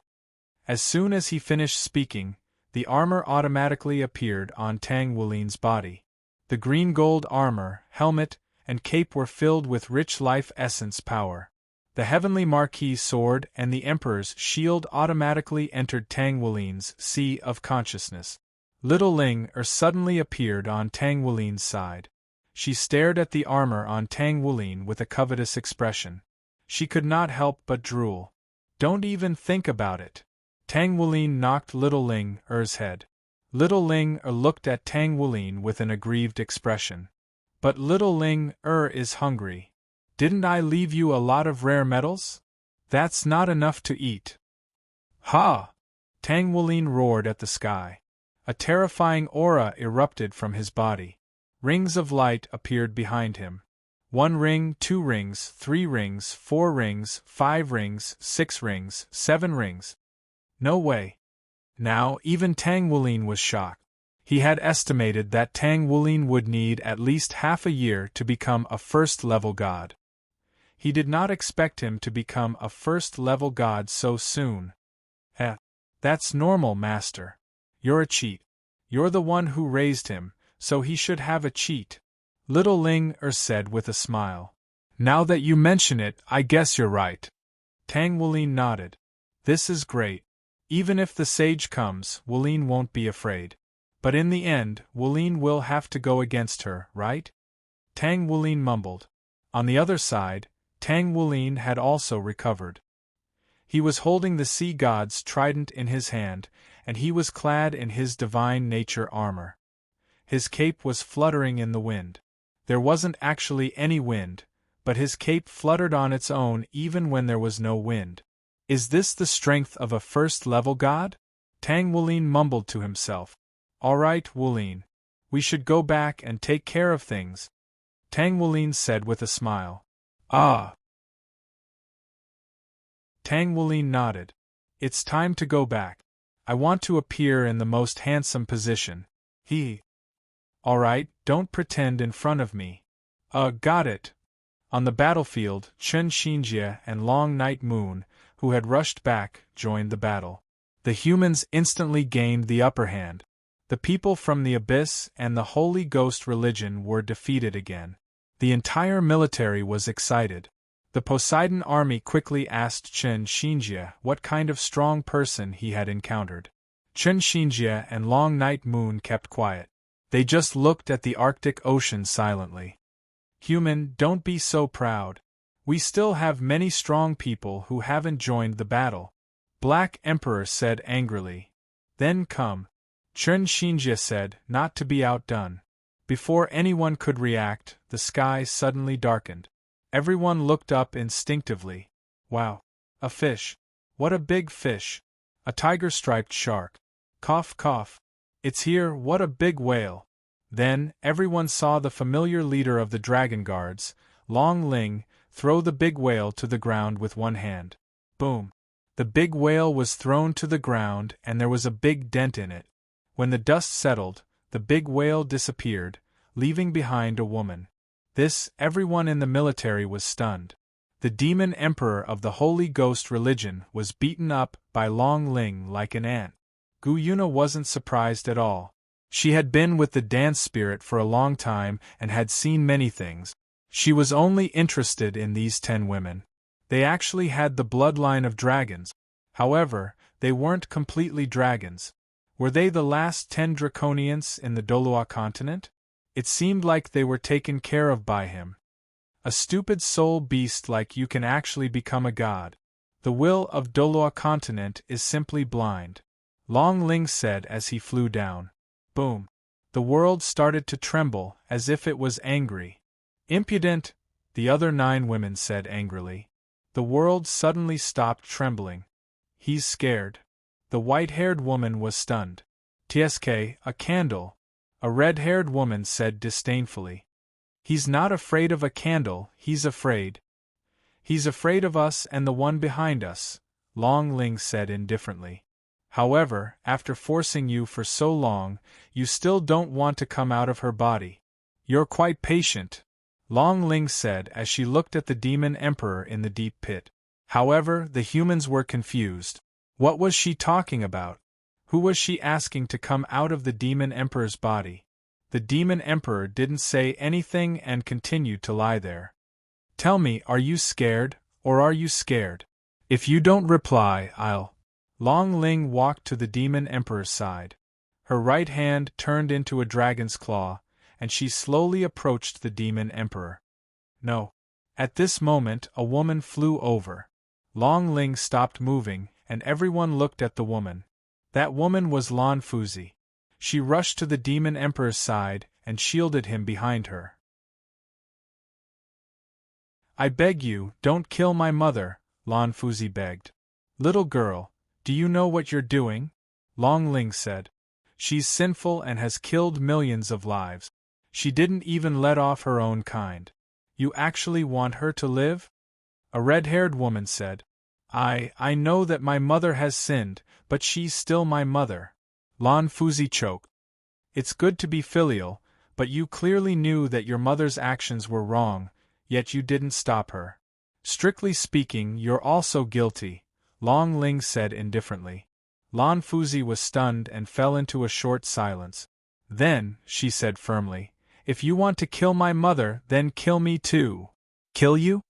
As soon as he finished speaking, the armor automatically appeared on Tang Wulin's body. The green-gold armor, helmet, and cape were filled with rich life essence power. The heavenly marquee sword and the Emperor's shield automatically entered Tang Wulin's sea of consciousness. Little Ling suddenly appeared on Tang Wulin's side. She stared at the armor on Tang Wulin with a covetous expression. She could not help but drool. Don't even think about it. Tang Wulin knocked Little Ling Er's head. Little Ling Er looked at Tang Wulin with an aggrieved expression. But Little Ling Er is hungry. Didn't I leave you a lot of rare metals? That's not enough to eat. Ha! Tang Wulin roared at the sky. A terrifying aura erupted from his body. Rings of light appeared behind him. 1 ring, 2 rings, 3 rings, 4 rings, 5 rings, 6 rings, 7 rings. No way. Now, even Tang Wulin was shocked. He had estimated that Tang Wulin would need at least half a year to become a first-level god. He did not expect him to become a first-level god so soon. That's normal, master. You're a cheat. You're the one who raised him, so he should have a cheat. Little Ling Er said with a smile. Now that you mention it, I guess you're right. Tang Wulin nodded. This is great. Even if the sage comes, Wulin won't be afraid. But in the end, Wulin will have to go against her, right? Tang Wulin mumbled. On the other side, Tang Wulin had also recovered. He was holding the sea god's trident in his hand, and he was clad in his divine nature armor. His cape was fluttering in the wind. There wasn't actually any wind, but his cape fluttered on its own even when there was no wind. Is this the strength of a first-level god? Tang Wulin mumbled to himself. All right, Wulin. We should go back and take care of things. Tang Wulin said with a smile. Ah! Tang Wulin nodded. It's time to go back. I want to appear in the most handsome position. All right, don't pretend in front of me. Got it. On the battlefield, Chen Xinjie and Long Night Moon, who had rushed back, joined the battle. The humans instantly gained the upper hand. The people from the Abyss and the Holy Ghost religion were defeated again. The entire military was excited. The Poseidon army quickly asked Chen Xinjie what kind of strong person he had encountered. Chen Xinjie and Long Night Moon kept quiet. They just looked at the Arctic Ocean silently. Human, don't be so proud. We still have many strong people who haven't joined the battle. Black Emperor said angrily. Then come. Chen Xinjie said, not to be outdone. Before anyone could react, the sky suddenly darkened. Everyone looked up instinctively. Wow. A fish. What a big fish. A tiger-striped shark. Cough, cough. It's here, what a big whale. Then, everyone saw the familiar leader of the Dragon Guards, Long Ling, throw the big whale to the ground with one hand. Boom. The big whale was thrown to the ground and there was a big dent in it. When the dust settled, the big whale disappeared, leaving behind a woman. Everyone in the military was stunned. The demon emperor of the Holy Ghost religion was beaten up by Long Ling like an ant. Gu Yuna wasn't surprised at all. She had been with the dance spirit for a long time and had seen many things. She was only interested in these 10 women. They actually had the bloodline of dragons. However, they weren't completely dragons. Were they the last 10 draconians in the Dolua continent? It seemed like they were taken care of by him. A stupid soul beast like you can actually become a god. The will of Dolua continent is simply blind. Long Ling said as he flew down. Boom. The world started to tremble, as if it was angry. Impudent, the other 9 women said angrily. The world suddenly stopped trembling. He's scared. The white-haired woman was stunned. Tsk, a candle. A red-haired woman said disdainfully. He's not afraid of a candle, he's afraid. He's afraid of us and the one behind us, Long Ling said indifferently. However, after forcing you for so long, you still don't want to come out of her body. You're quite patient, Long Ling said as she looked at the demon emperor in the deep pit. However, the humans were confused. What was she talking about? Who was she asking to come out of the demon emperor's body? The demon emperor didn't say anything and continued to lie there. Tell me, are you scared, or are you scared? If you don't reply, I'll... Long Ling walked to the demon emperor's side. Her right hand turned into a dragon's claw, and she slowly approached the demon emperor. No. At this moment, a woman flew over. Long Ling stopped moving, and everyone looked at the woman. That woman was Lan Fuzi. She rushed to the demon emperor's side and shielded him behind her. I beg you, don't kill my mother, Lan Fuzi begged. Little girl, do you know what you're doing? Long Ling said. She's sinful and has killed millions of lives. She didn't even let off her own kind. You actually want her to live? A red-haired woman said. I know that my mother has sinned, but she's still my mother. Lan Fuzi choked. It's good to be filial, but you clearly knew that your mother's actions were wrong, yet you didn't stop her. Strictly speaking, you're also guilty, Long Ling said indifferently. Lan Fuzi was stunned and fell into a short silence. Then, she said firmly, if you want to kill my mother, then kill me too. Kill you?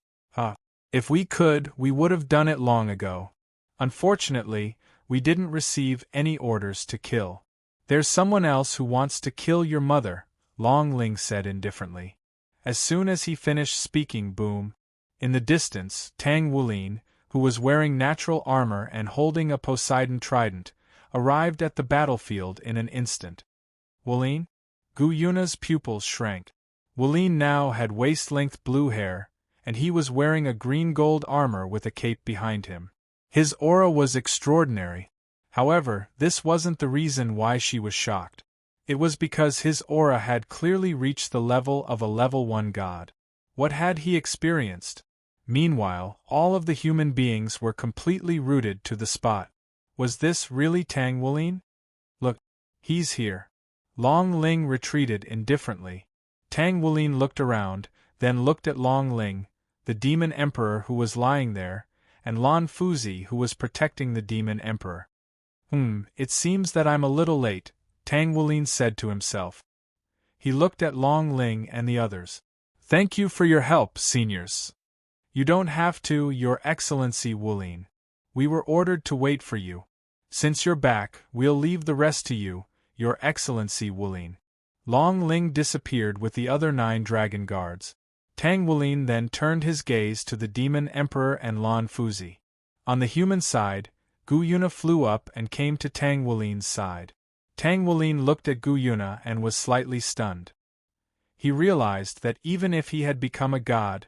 If we could, we would have done it long ago. Unfortunately, we didn't receive any orders to kill. There's someone else who wants to kill your mother, Long Ling said indifferently. As soon as he finished speaking, boom. In the distance, Tang Wulin, who was wearing natural armor and holding a Poseidon trident, arrived at the battlefield in an instant. Wulin? Gu Yuna's pupils shrank. Wulin now had waist-length blue hair, and he was wearing a green-gold armor with a cape behind him. His aura was extraordinary. However, this wasn't the reason why she was shocked. It was because his aura had clearly reached the level of a level 1 god. What had he experienced? Meanwhile, all of the human beings were completely rooted to the spot. Was this really Tang Wulin? Look, he's here. Long Ling retreated indifferently. Tang Wulin looked around, then looked at Long Ling, the demon emperor who was lying there, and Lan Fuzi who was protecting the demon emperor. It seems that I'm a little late, Tang Wulin said to himself. He looked at Long Ling and the others. Thank you for your help, seniors. You don't have to, Your Excellency Wulin. We were ordered to wait for you. Since you're back, we'll leave the rest to you, Your Excellency Wulin. Long Ling disappeared with the other 9 dragon guards. Tang Wulin then turned his gaze to the demon emperor and Lan Fuzi. On the human side, Gu Yuna flew up and came to Tang Wulin's side. Tang Wulin looked at Gu Yuna and was slightly stunned. He realized that even if he had become a god,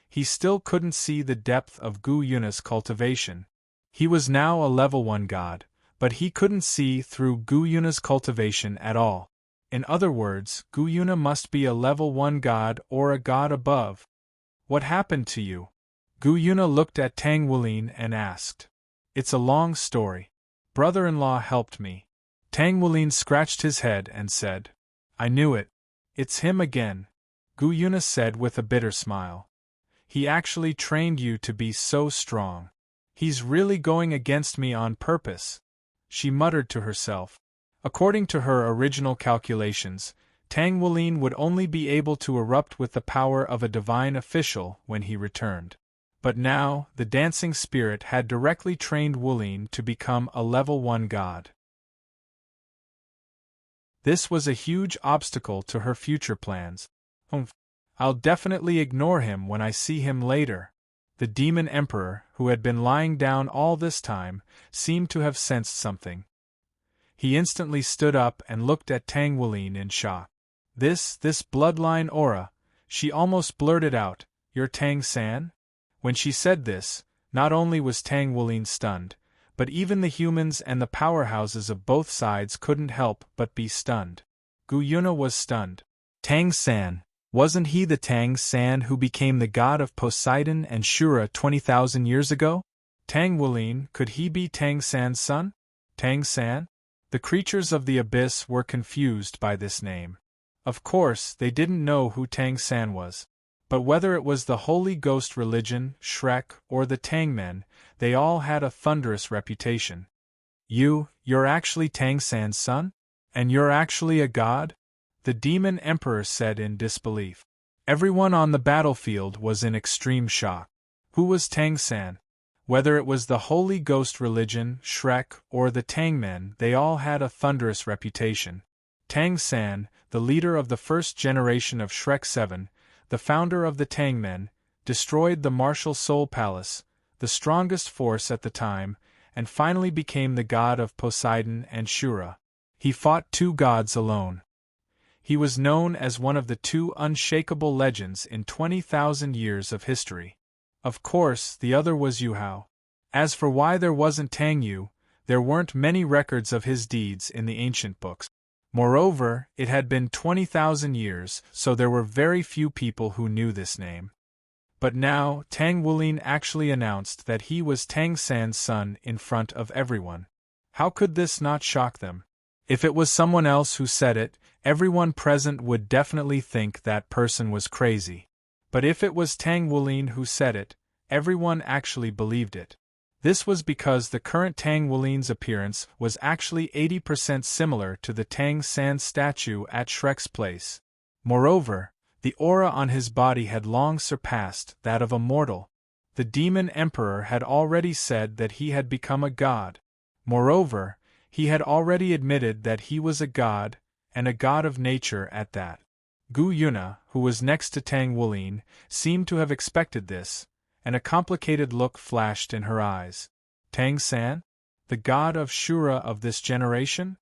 he still couldn't see the depth of Gu Yuna's cultivation. He was now a level 1 god, but he couldn't see through Gu Yuna's cultivation at all. In other words, Gu Yuna must be a level 1 god or a god above. What happened to you? Gu Yuna looked at Tang Wulin and asked. It's a long story. Brother-in-law helped me. Tang Wulin scratched his head and said. I knew it. It's him again, Gu Yuna said with a bitter smile. He actually trained you to be so strong. He's really going against me on purpose, she muttered to herself. According to her original calculations, Tang Wulin would only be able to erupt with the power of a divine official when he returned. But now, the dancing spirit had directly trained Wulin to become a level 1 god. This was a huge obstacle to her future plans. I'll definitely ignore him when I see him later. The demon emperor, who had been lying down all this time, seemed to have sensed something. He instantly stood up and looked at Tang Wulin in shock. This bloodline aura, she almost blurted out, You're Tang-san? When she said this, not only was Tang Wulin stunned, but even the humans and the powerhouses of both sides couldn't help but be stunned. Gu Yuna was stunned. Tang-san, wasn't he the Tang-san who became the god of Poseidon and Shura 20,000 years ago? Tang Wulin, could he be Tang-san's son? Tang-san? The creatures of the abyss were confused by this name. Of course, they didn't know who Tang-san was. But whether it was the Holy Ghost religion, Shrek, or the Tangmen, they all had a thunderous reputation. You're actually Tang-san's son? And you're actually a god? The demon emperor said in disbelief. Everyone on the battlefield was in extreme shock. Who was Tang-san? Whether it was the Holy Ghost religion, Shrek, or the Tangmen, they all had a thunderous reputation. Tang San, the leader of the first generation of Shrek 7, the founder of the Tang Men, destroyed the martial Soul Palace, the strongest force at the time, and finally became the god of Poseidon and Shura. He fought two gods alone. He was known as one of the two unshakable legends in 20,000 years of history. Of course, the other was Yuhao. As for why there wasn't Tang Yu, there weren't many records of his deeds in the ancient books. Moreover, it had been 20,000 years, so there were very few people who knew this name. But now, Tang Wulin actually announced that he was Tang San's son in front of everyone. How could this not shock them? If it was someone else who said it, everyone present would definitely think that person was crazy. But if it was Tang Wulin who said it, everyone actually believed it. This was because the current Tang Wulin's appearance was actually 80% similar to the Tang San statue at Shrek's place. Moreover, the aura on his body had long surpassed that of a mortal. The demon emperor had already said that he had become a god. Moreover, he had already admitted that he was a god, and a god of nature at that. Gu Yuna, who was next to Tang Wulin, seemed to have expected this, and a complicated look flashed in her eyes. Tang San? The god of Shura of this generation?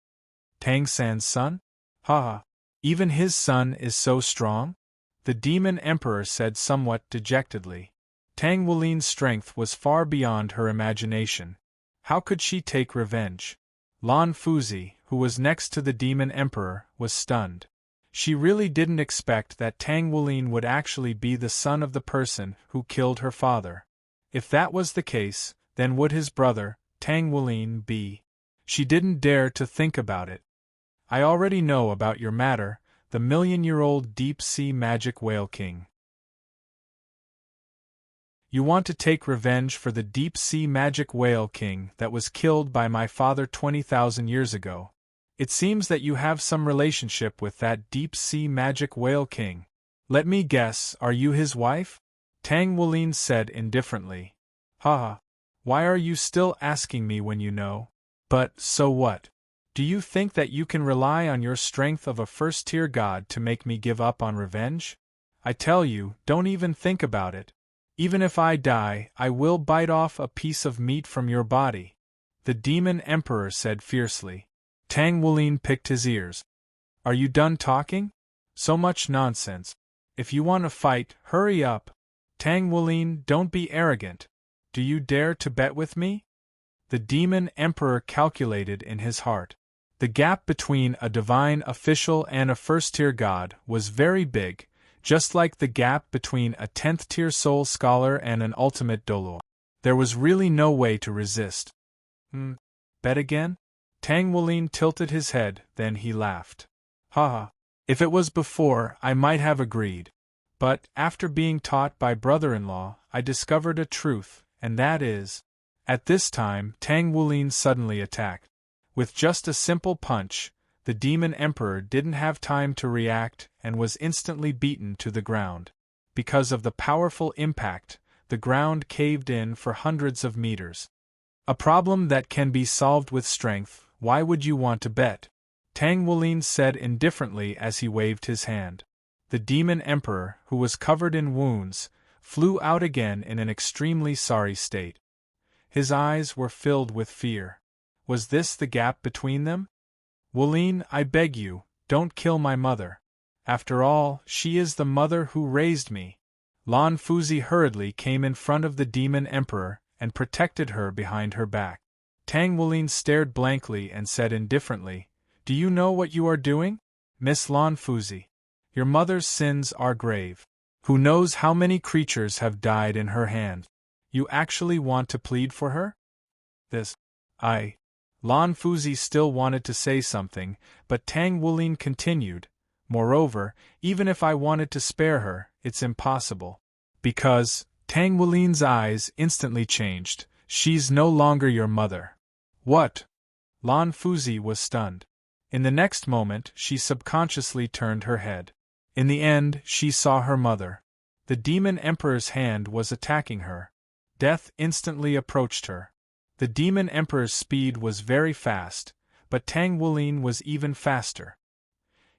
Tang San's son? Ha! Even his son is so strong? The demon emperor said somewhat dejectedly. Tang Wulin's strength was far beyond her imagination. How could she take revenge? Lan Fuzi, who was next to the demon emperor, was stunned. She really didn't expect that Tang Wulin would actually be the son of the person who killed her father. If that was the case, then would his brother, Tang Wulin, be? She didn't dare to think about it. I already know about your matter, the million-year-old deep-sea magic whale king. You want to take revenge for the deep-sea magic whale king that was killed by my father 20,000 years ago. It seems that you have some relationship with that deep-sea magic whale king. Let me guess, are you his wife? Tang Wulin said indifferently. Haha. Why are you still asking me when you know? But, so what? Do you think that you can rely on your strength of a first-tier god to make me give up on revenge? I tell you, don't even think about it. Even if I die, I will bite off a piece of meat from your body. The demon emperor said fiercely. Tang Wulin picked his ears. Are you done talking? So much nonsense. If you want to fight, hurry up. Tang Wulin, don't be arrogant. Do you dare to bet with me? The demon emperor calculated in his heart. The gap between a divine official and a first-tier god was very big, just like the gap between a 10th-tier soul scholar and an ultimate dolo. There was really no way to resist. Bet again? Tang Wulin tilted his head, then he laughed. Haha. If it was before, I might have agreed. But, after being taught by brother-in-law, I discovered a truth, and that is... At this time, Tang Wulin suddenly attacked. With just a simple punch, the demon emperor didn't have time to react and was instantly beaten to the ground. Because of the powerful impact, the ground caved in for hundreds of meters. A problem that can be solved with strength. Why would you want to bet? Tang Wulin said indifferently as he waved his hand. The demon emperor, who was covered in wounds, flew out again in an extremely sorry state. His eyes were filled with fear. Was this the gap between them? Wulin, I beg you, don't kill my mother. After all, she is the mother who raised me. Lan Fuzi hurriedly came in front of the demon emperor and protected her behind her back. Tang Wulin stared blankly and said indifferently, Do you know what you are doing? Miss Lan Fuzi. Your mother's sins are grave. Who knows how many creatures have died in her hand? You actually want to plead for her? Lan Fuzi still wanted to say something, but Tang Wulin continued, Moreover, even if I wanted to spare her, it's impossible. Because, Tang Wulin's eyes instantly changed, she's no longer your mother. What? Lan Fuzi was stunned. In the next moment, she subconsciously turned her head. In the end, she saw her mother. The demon emperor's hand was attacking her. Death instantly approached her. The demon emperor's speed was very fast, but Tang Wulin was even faster.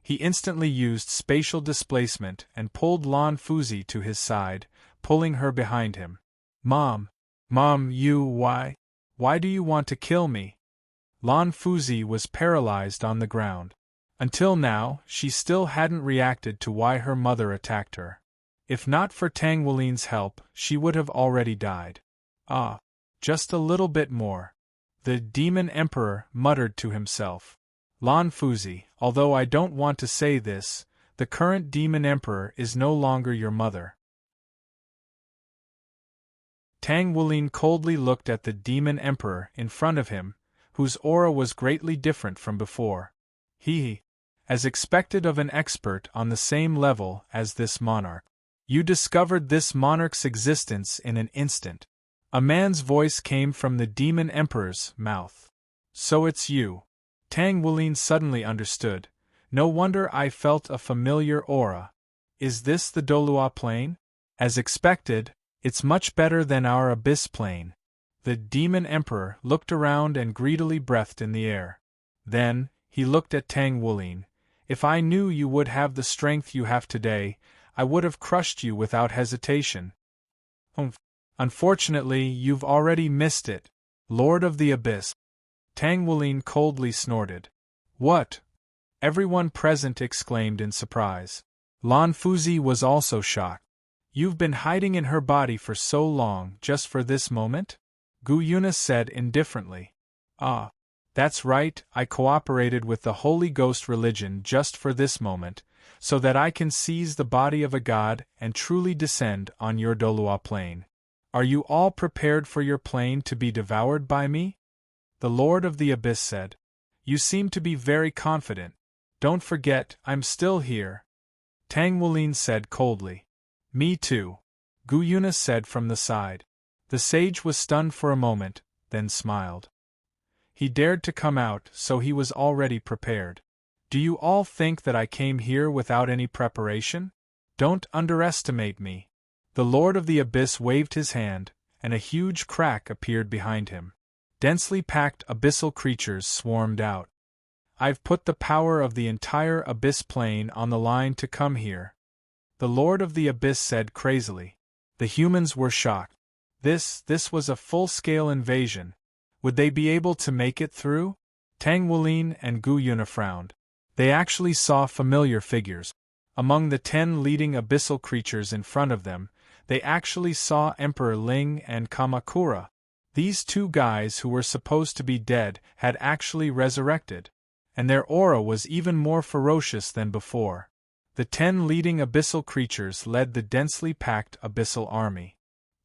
He instantly used spatial displacement and pulled Lan Fuzi to his side, pulling her behind him. Mom, why do you want to kill me? Lan Fuzi was paralyzed on the ground. Until now, she still hadn't reacted to why her mother attacked her. If not for Tang Wulin's help, she would have already died. Ah, just a little bit more. The Demon Emperor muttered to himself. Lan Fuzi, although I don't want to say this, the current Demon Emperor is no longer your mother. Tang Wulin coldly looked at the Demon Emperor in front of him, whose aura was greatly different from before. He, as expected of an expert on the same level as this monarch. You discovered this monarch's existence in an instant. A man's voice came from the Demon Emperor's mouth. So it's you. Tang Wulin suddenly understood. No wonder I felt a familiar aura. Is this the Dolua plane? As expected, it's much better than our abyss plane. The Demon Emperor looked around and greedily breathed in the air. Then, he looked at Tang Wulin. If I knew you would have the strength you have today, I would have crushed you without hesitation. Unfortunately, you've already missed it, Lord of the Abyss. Tang Wulin coldly snorted. What? Everyone present exclaimed in surprise. Lan Fuzi was also shocked. You've been hiding in her body for so long, just for this moment? Gu Yuna said indifferently. Ah, that's right, I cooperated with the Holy Ghost religion just for this moment, so that I can seize the body of a god and truly descend on your Dolua plane. Are you all prepared for your plane to be devoured by me? The Lord of the Abyss said. You seem to be very confident. Don't forget, I'm still here. Tang Wulin said coldly. Me too, Gu Yuna said from the side. The sage was stunned for a moment, then smiled. He dared to come out, so he was already prepared. Do you all think that I came here without any preparation? Don't underestimate me. The Lord of the Abyss waved his hand, and a huge crack appeared behind him. Densely packed abyssal creatures swarmed out. I've put the power of the entire abyss plane on the line to come here. The Lord of the Abyss said crazily. The humans were shocked. This was a full-scale invasion. Would they be able to make it through? Tang Wulin and Gu Yuna frowned. They actually saw familiar figures. Among the 10 leading abyssal creatures in front of them, they actually saw Emperor Ling and Kamakura. These two guys who were supposed to be dead had actually resurrected, and their aura was even more ferocious than before. The 10 leading abyssal creatures led the densely packed abyssal army.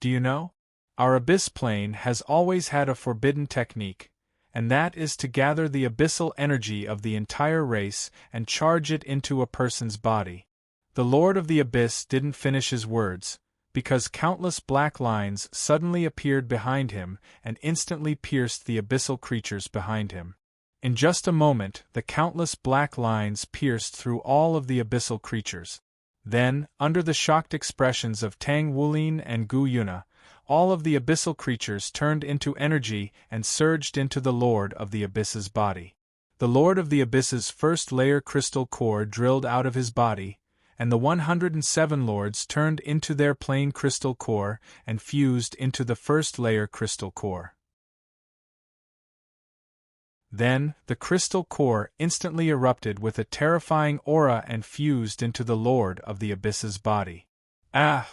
Do you know? Our abyss plane has always had a forbidden technique, and that is to gather the abyssal energy of the entire race and charge it into a person's body. The Lord of the Abyss didn't finish his words, because countless black lines suddenly appeared behind him and instantly pierced the abyssal creatures behind him. In just a moment, the countless black lines pierced through all of the abyssal creatures. Then, under the shocked expressions of Tang Wulin and Gu Yuna, all of the abyssal creatures turned into energy and surged into the Lord of the Abyss's body. The Lord of the Abyss's first-layer crystal core drilled out of his body, and the 107 lords turned into their plain crystal core and fused into the first-layer crystal core. Then, the crystal core instantly erupted with a terrifying aura and fused into the Lord of the Abyss's body. Ah!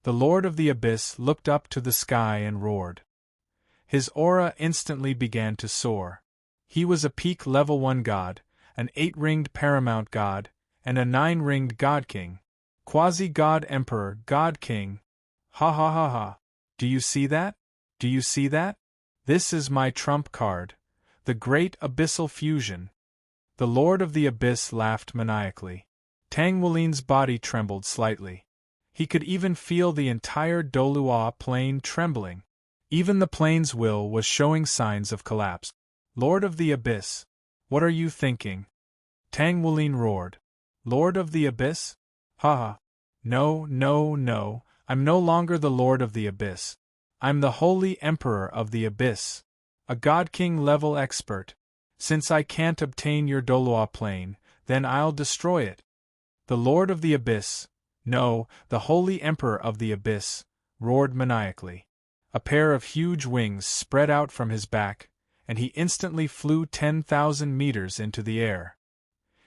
The Lord of the Abyss looked up to the sky and roared. His aura instantly began to soar. He was a peak level 1 god, an 8-ringed paramount god, and a 9-ringed god king. Quasi-god emperor, god king. Ha ha ha ha. Do you see that? Do you see that? This is my trump card. The Great Abyssal Fusion. The Lord of the Abyss laughed maniacally. Tang Wulin's body trembled slightly. He could even feel the entire Dolua plane trembling. Even the plane's will was showing signs of collapse. Lord of the Abyss, what are you thinking? Tang Wulin roared. Lord of the Abyss? Ha ha. No, no, no, I'm no longer the Lord of the Abyss. I'm the Holy Emperor of the Abyss. A God King level expert. Since I can't obtain your Dolua plane, then I'll destroy it. The Lord of the Abyss, no, the Holy Emperor of the Abyss, roared maniacally. A pair of huge wings spread out from his back, and he instantly flew 10,000 meters into the air.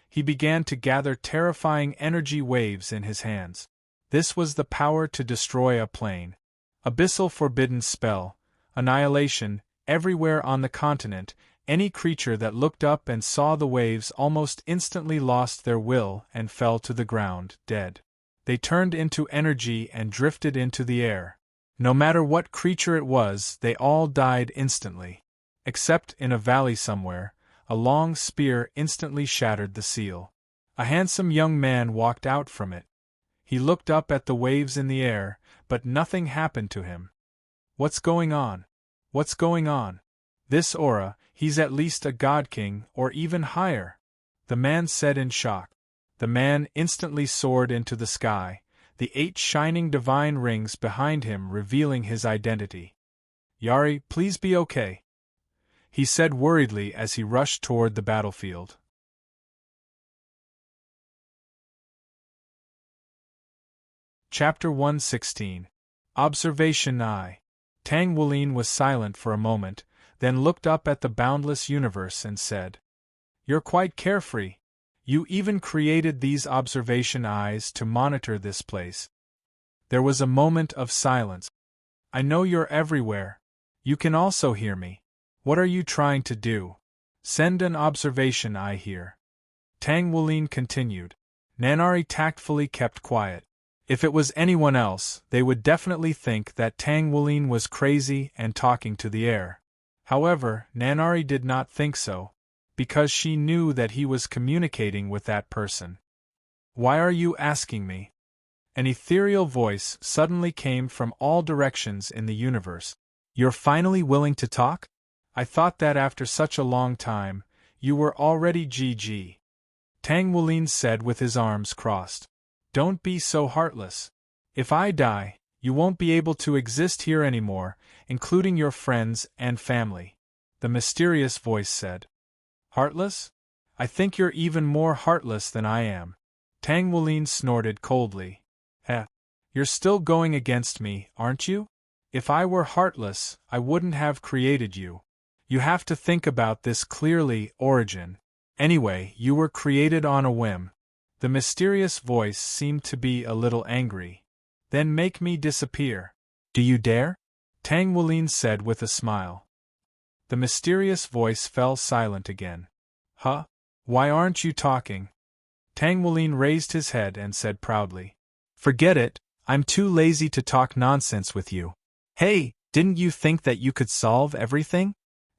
He began to gather terrifying energy waves in his hands. This was the power to destroy a plane. Abyssal forbidden spell, annihilation, everywhere on the continent. Any creature that looked up and saw the waves almost instantly lost their will and fell to the ground, dead. They turned into energy and drifted into the air. No matter what creature it was, they all died instantly. Except in a valley somewhere, a long spear instantly shattered the seal. A handsome young man walked out from it. He looked up at the waves in the air, but nothing happened to him. What's going on? What's going on? This aura, he's at least a god king, or even higher, the man said in shock. The man instantly soared into the sky, the 8 shining divine rings behind him revealing his identity. Yari, please be okay, he said worriedly as he rushed toward the battlefield. Chapter 116. Observation I. Tang Wulin was silent for a moment, then looked up at the boundless universe and said, "You're quite carefree. You even created these observation eyes to monitor this place." There was a moment of silence. "I know you're everywhere. You can also hear me. What are you trying to do? Send an observation eye here." Tang Wulin continued. Nanari tactfully kept quiet. If it was anyone else, they would definitely think that Tang Wulin was crazy and talking to the air. However, Nanari did not think so, because she knew that he was communicating with that person. "Why are you asking me?" An ethereal voice suddenly came from all directions in the universe. "You're finally willing to talk? I thought that after such a long time, you were already GG. Tang Wulin said with his arms crossed. "Don't be so heartless. If I die, you won't be able to exist here anymore, including your friends and family," the mysterious voice said. "Heartless? I think you're even more heartless than I am." Tang Wulin snorted coldly. You're still going against me, aren't you? If I were heartless, I wouldn't have created you. You have to think about this clearly, Origin. Anyway, you were created on a whim." The mysterious voice seemed to be a little angry. "Then make me disappear. Do you dare?" Tang Wulin said with a smile. The mysterious voice fell silent again. "Huh? Why aren't you talking?" Tang Wulin raised his head and said proudly. "Forget it, I'm too lazy to talk nonsense with you. Hey, didn't you think that you could solve everything?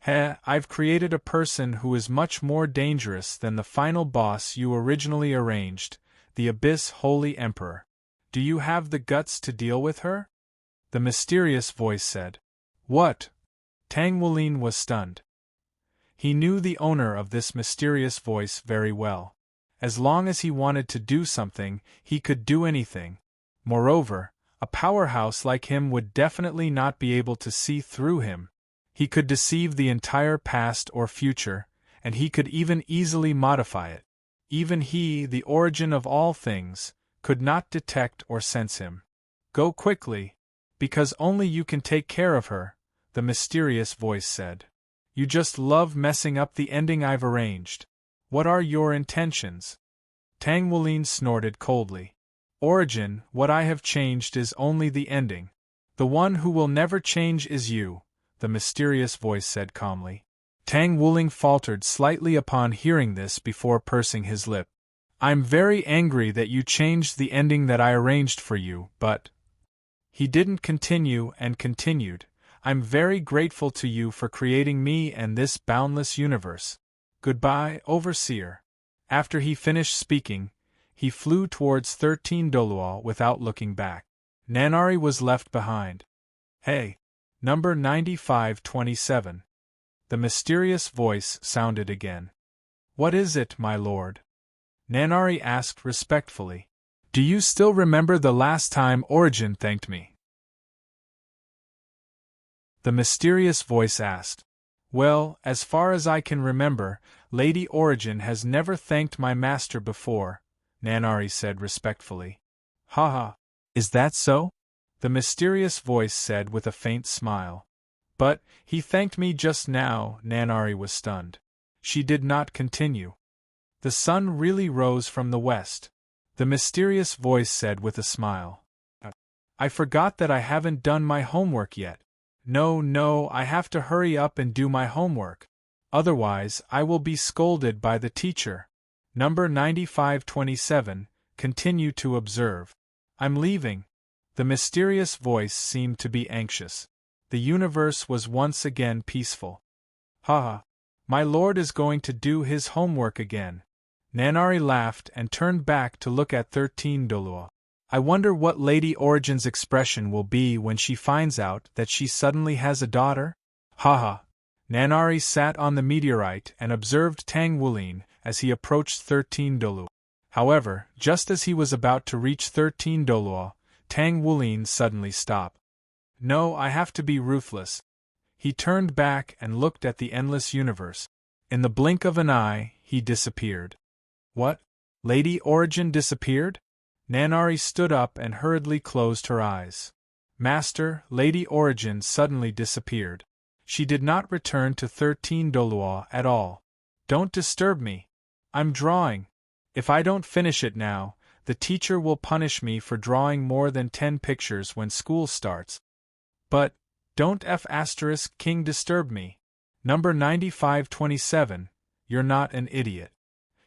I've created a person who is much more dangerous than the final boss you originally arranged, the Abyss Holy Emperor. Do you have the guts to deal with her?" The mysterious voice said. "What?" Tang Wulin was stunned. He knew the owner of this mysterious voice very well. As long as he wanted to do something, he could do anything. Moreover, a powerhouse like him would definitely not be able to see through him. He could deceive the entire past or future, and he could even easily modify it. Even he, the origin of all things, could not detect or sense him. "Go quickly, because only you can take care of her," the mysterious voice said. "You just love messing up the ending I've arranged. What are your intentions?" Tang Wulin snorted coldly. "Origin, what I have changed is only the ending. The one who will never change is you," the mysterious voice said calmly. Tang Wulin faltered slightly upon hearing this before pursing his lip. "I'm very angry that you changed the ending that I arranged for you, but..." He didn't continue and continued. "I'm very grateful to you for creating me and this boundless universe. Goodbye, Overseer." After he finished speaking, he flew towards 13 Dolual without looking back. Nanari was left behind. "Hey! Number 9527. The mysterious voice sounded again. "What is it, my lord?" Nanari asked respectfully. "Do you still remember the last time Origin thanked me?" The mysterious voice asked. Well, as far as I can remember, Lady Origin has never thanked my master before, Nanari said respectfully. Ha ha. Is that so? The mysterious voice said with a faint smile. But, he thanked me just now, Nanari was stunned. She did not continue. The sun really rose from the west. The mysterious voice said with a smile. I forgot that I haven't done my homework yet. No, I have to hurry up and do my homework. Otherwise, I will be scolded by the teacher. Number 9527, continue to observe. I'm leaving. The mysterious voice seemed to be anxious. The universe was once again peaceful. Ha! My lord is going to do his homework again. Nanari laughed and turned back to look at 13 Dolua. I wonder what Lady Origin's expression will be when she finds out that she suddenly has a daughter? Ha! Nanari sat on the meteorite and observed Tang Wulin as he approached 13 Dolua. However, just as he was about to reach 13 Dolua, Tang Wulin suddenly stopped. No, I have to be ruthless. He turned back and looked at the endless universe. In the blink of an eye, he disappeared. What? Lady Origin disappeared? Nanari stood up and hurriedly closed her eyes. Master, Lady Origin suddenly disappeared. She did not return to 13 Dolua at all. Don't disturb me. I'm drawing. If I don't finish it now, the teacher will punish me for drawing more than 10 pictures when school starts. But, don't King disturb me. Number 9527, you're not an idiot.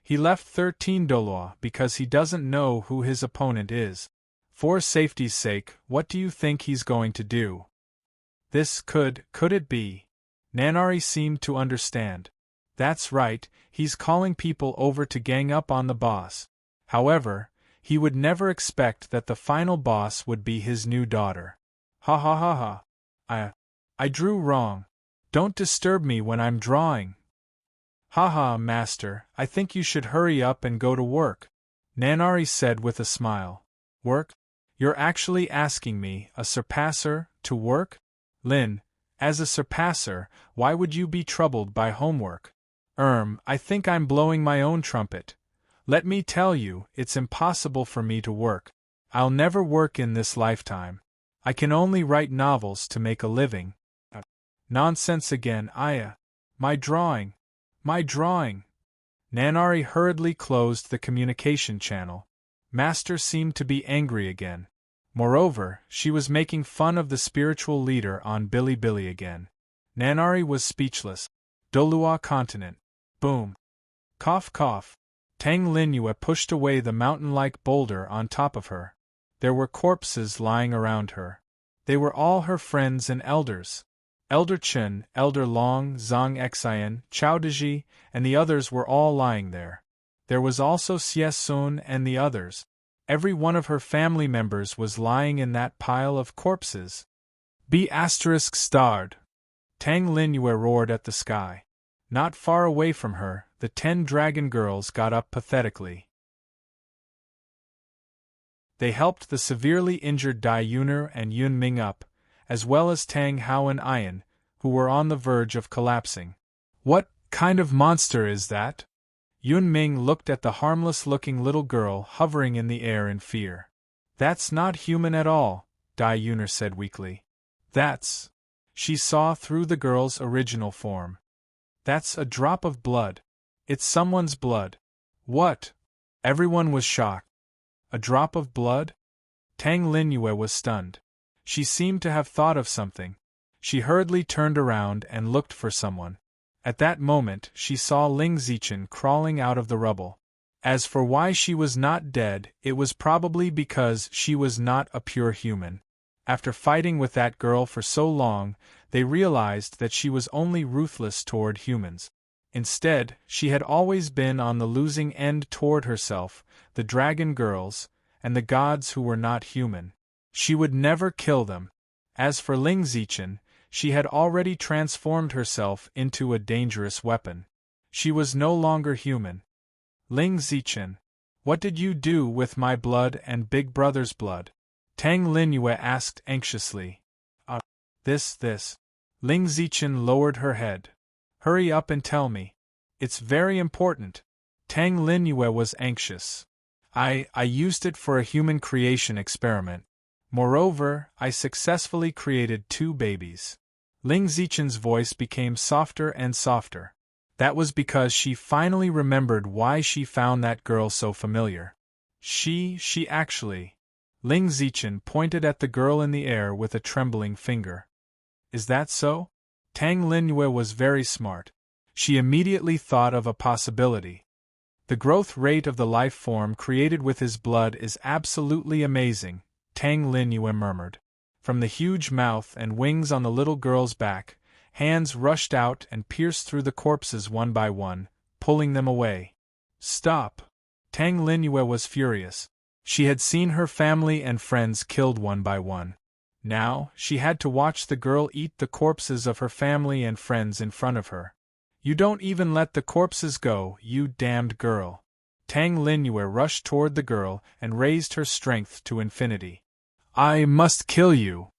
He left 13 Dolua because he doesn't know who his opponent is. For safety's sake, what do you think he's going to do? This could it be? Nanari seemed to understand. That's right, he's calling people over to gang up on the boss. However, he would never expect that the final boss would be his new daughter. Ha. I drew wrong. Don't disturb me when I'm drawing. Ha, master, I think you should hurry up and go to work, Nanari said with a smile. Work? You're actually asking me, a surpasser, to work? Lin, as a surpasser, why would you be troubled by homework? I think I'm blowing my own trumpet. Let me tell you, it's impossible for me to work. I'll never work in this lifetime. I can only write novels to make a living. Nonsense again, Aya. My drawing. Nanari hurriedly closed the communication channel. Master seemed to be angry again. Moreover, she was making fun of the spiritual leader on Bilibili again. Nanari was speechless. Dolua continent. Boom. Cough. Tang Linyue pushed away the mountain-like boulder on top of her. There were corpses lying around her. They were all her friends and elders. Elder Chen, Elder Long, Zhang Xian, Chao Deji, and the others were all lying there. There was also Xie Sun and the others. Every one of her family members was lying in that pile of corpses. Be starred. Tang Linyue roared at the sky. Not far away from her, the 10 dragon girls got up pathetically. They helped the severely injured Dai Yuner and Yun Ming up, as well as Tang Hao and Ian, who were on the verge of collapsing. What kind of monster is that? Yun Ming looked at the harmless-looking little girl hovering in the air in fear. That's not human at all, Dai Yuner said weakly. That's... She saw through the girl's original form. That's a drop of blood. It's someone's blood. What? Everyone was shocked. A drop of blood? Tang Linyue was stunned. She seemed to have thought of something. She hurriedly turned around and looked for someone. At that moment, she saw Ling Zichen crawling out of the rubble. As for why she was not dead, it was probably because she was not a pure human. After fighting with that girl for so long, they realized that she was only ruthless toward humans. Instead, she had always been on the losing end toward herself, the dragon girls, and the gods who were not human. She would never kill them. As for Ling Zichen, she had already transformed herself into a dangerous weapon. She was no longer human. Ling Zichen, what did you do with my blood and Big Brother's blood? Tang Linyue asked anxiously. This. Ling Zichen lowered her head. Hurry up and tell me. It's very important. Tang Linyue was anxious. I used it for a human creation experiment. Moreover, I successfully created 2 babies. Ling Zichen's voice became softer and softer. That was because she finally remembered why she found that girl so familiar. She actually. Ling Zichen pointed at the girl in the air with a trembling finger. Is that so? Tang Linyue was very smart. She immediately thought of a possibility. The growth rate of the life form created with his blood is absolutely amazing, Tang Linyue murmured. From the huge mouth and wings on the little girl's back, hands rushed out and pierced through the corpses one by one, pulling them away. Stop! Tang Linyue was furious. She had seen her family and friends killed one by one. Now, she had to watch the girl eat the corpses of her family and friends in front of her. You don't even let the corpses go, you damned girl. Tang Linyue rushed toward the girl and raised her strength to infinity. I must kill you.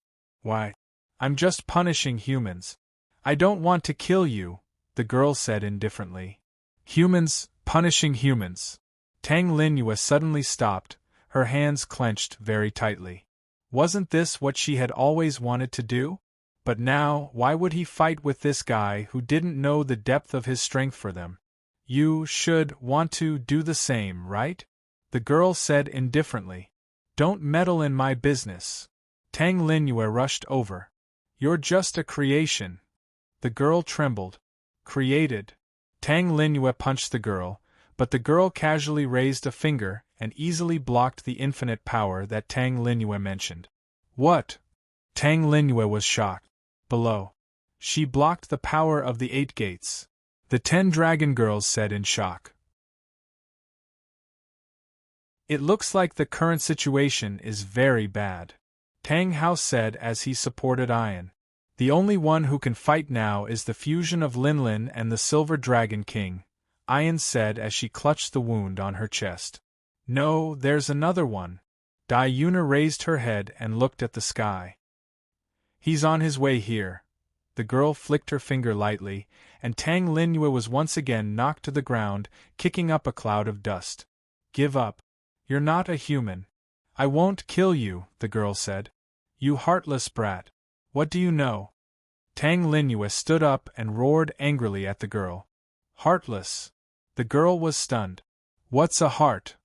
Why? I'm just punishing humans. I don't want to kill you, the girl said indifferently. Humans, punishing humans. Tang Linyue suddenly stopped, her hands clenched very tightly. Wasn't this what she had always wanted to do? But now, why would he fight with this guy who didn't know the depth of his strength for them? You should want to do the same, right? The girl said indifferently. Don't meddle in my business. Tang Linyue rushed over. You're just a creation. The girl trembled. Created. Tang Linyue punched the girl, but the girl casually raised a finger and easily blocked the infinite power that Tang Linyue mentioned. What? Tang Linyue was shocked. Below. She blocked the power of the 8 gates. The 10 dragon girls said in shock. It looks like the current situation is very bad. Tang Hao said as he supported Ian. The only one who can fight now is the fusion of Linlin and the Silver Dragon King, Ian said as she clutched the wound on her chest. No, there's another one. Dai Yuna raised her head and looked at the sky. He's on his way here. The girl flicked her finger lightly, and Tang Linyue was once again knocked to the ground, kicking up a cloud of dust. Give up. You're not a human. I won't kill you, the girl said. You heartless brat. What do you know? Tang Linyue stood up and roared angrily at the girl. Heartless. The girl was stunned. What's a heart?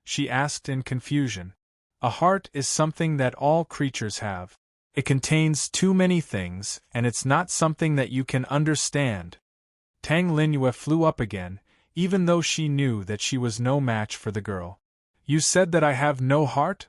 She asked in confusion. A heart is something that all creatures have. It contains too many things, and it's not something that you can understand. Tang Linyue flew up again, even though she knew that she was no match for the girl. You said that I have no heart?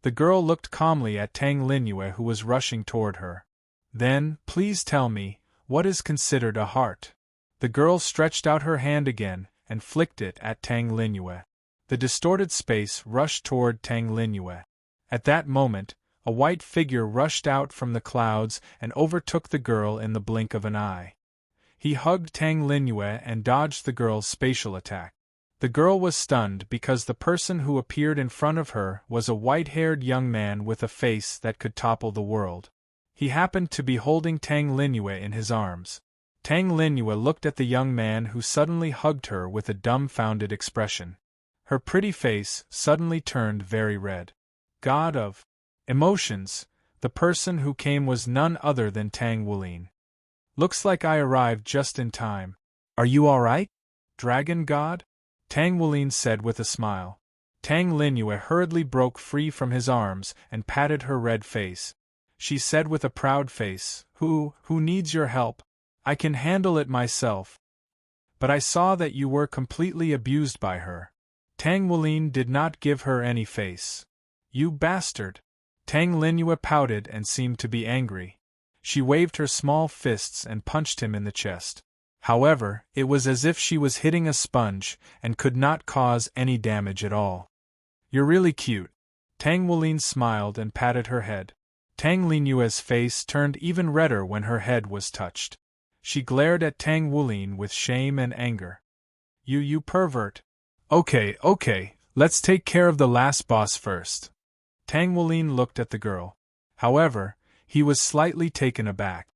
The girl looked calmly at Tang Linyue, who was rushing toward her. Then, please tell me, what is considered a heart? The girl stretched out her hand again, and flicked it at Tang Linyue. The distorted space rushed toward Tang Linyue. At that moment, a white figure rushed out from the clouds and overtook the girl in the blink of an eye. He hugged Tang Linyue and dodged the girl's spatial attack. The girl was stunned because the person who appeared in front of her was a white-haired young man with a face that could topple the world. He happened to be holding Tang Linyue in his arms. Tang Linyue looked at the young man who suddenly hugged her with a dumbfounded expression. Her pretty face suddenly turned very red. God of emotions, the person who came was none other than Tang Wulin. Looks like I arrived just in time. Are you all right, Dragon God? Tang Wulin said with a smile. Tang Linyue hurriedly broke free from his arms and patted her red face. She said with a proud face, Who needs your help? I can handle it myself. But I saw that you were completely abused by her. Tang Wulin did not give her any face. You bastard! Tang Linyue pouted and seemed to be angry. She waved her small fists and punched him in the chest. However, it was as if she was hitting a sponge and could not cause any damage at all. You're really cute. Tang Wulin smiled and patted her head. Tang Linyue's face turned even redder when her head was touched. She glared at Tang Wulin with shame and anger. You pervert. Okay, let's take care of the last boss first. Tang Wulin looked at the girl. However, he was slightly taken aback.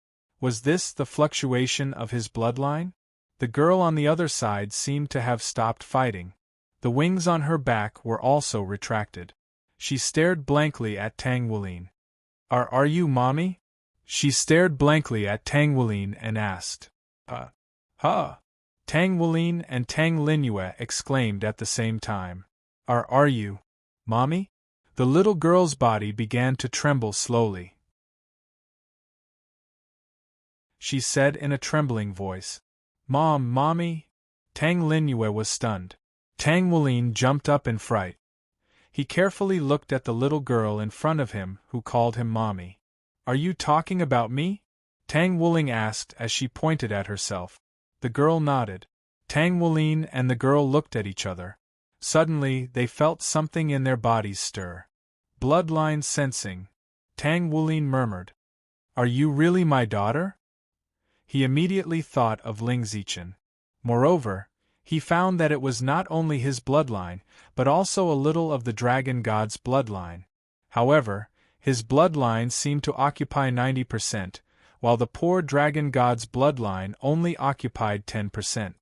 Was this the fluctuation of his bloodline? The girl on the other side seemed to have stopped fighting. The wings on her back were also retracted. She stared blankly at Tang Wulin. Are you mommy? She stared blankly at Tang Wulin and asked. Huh. Tang Wulin and Tang Linyue exclaimed at the same time. Are you, mommy? The little girl's body began to tremble slowly. She said in a trembling voice. Mommy? Tang Linyue was stunned. Tang Wulin jumped up in fright. He carefully looked at the little girl in front of him who called him mommy. Are you talking about me? Tang Wulin asked as she pointed at herself. The girl nodded. Tang Wulin and the girl looked at each other. Suddenly, they felt something in their bodies stir. Bloodline sensing. Tang Wulin murmured. Are you really my daughter? He immediately thought of Ling Zichen. Moreover, he found that it was not only his bloodline, but also a little of the dragon god's bloodline. However, his bloodline seemed to occupy 90%, while the poor dragon god's bloodline only occupied 10%.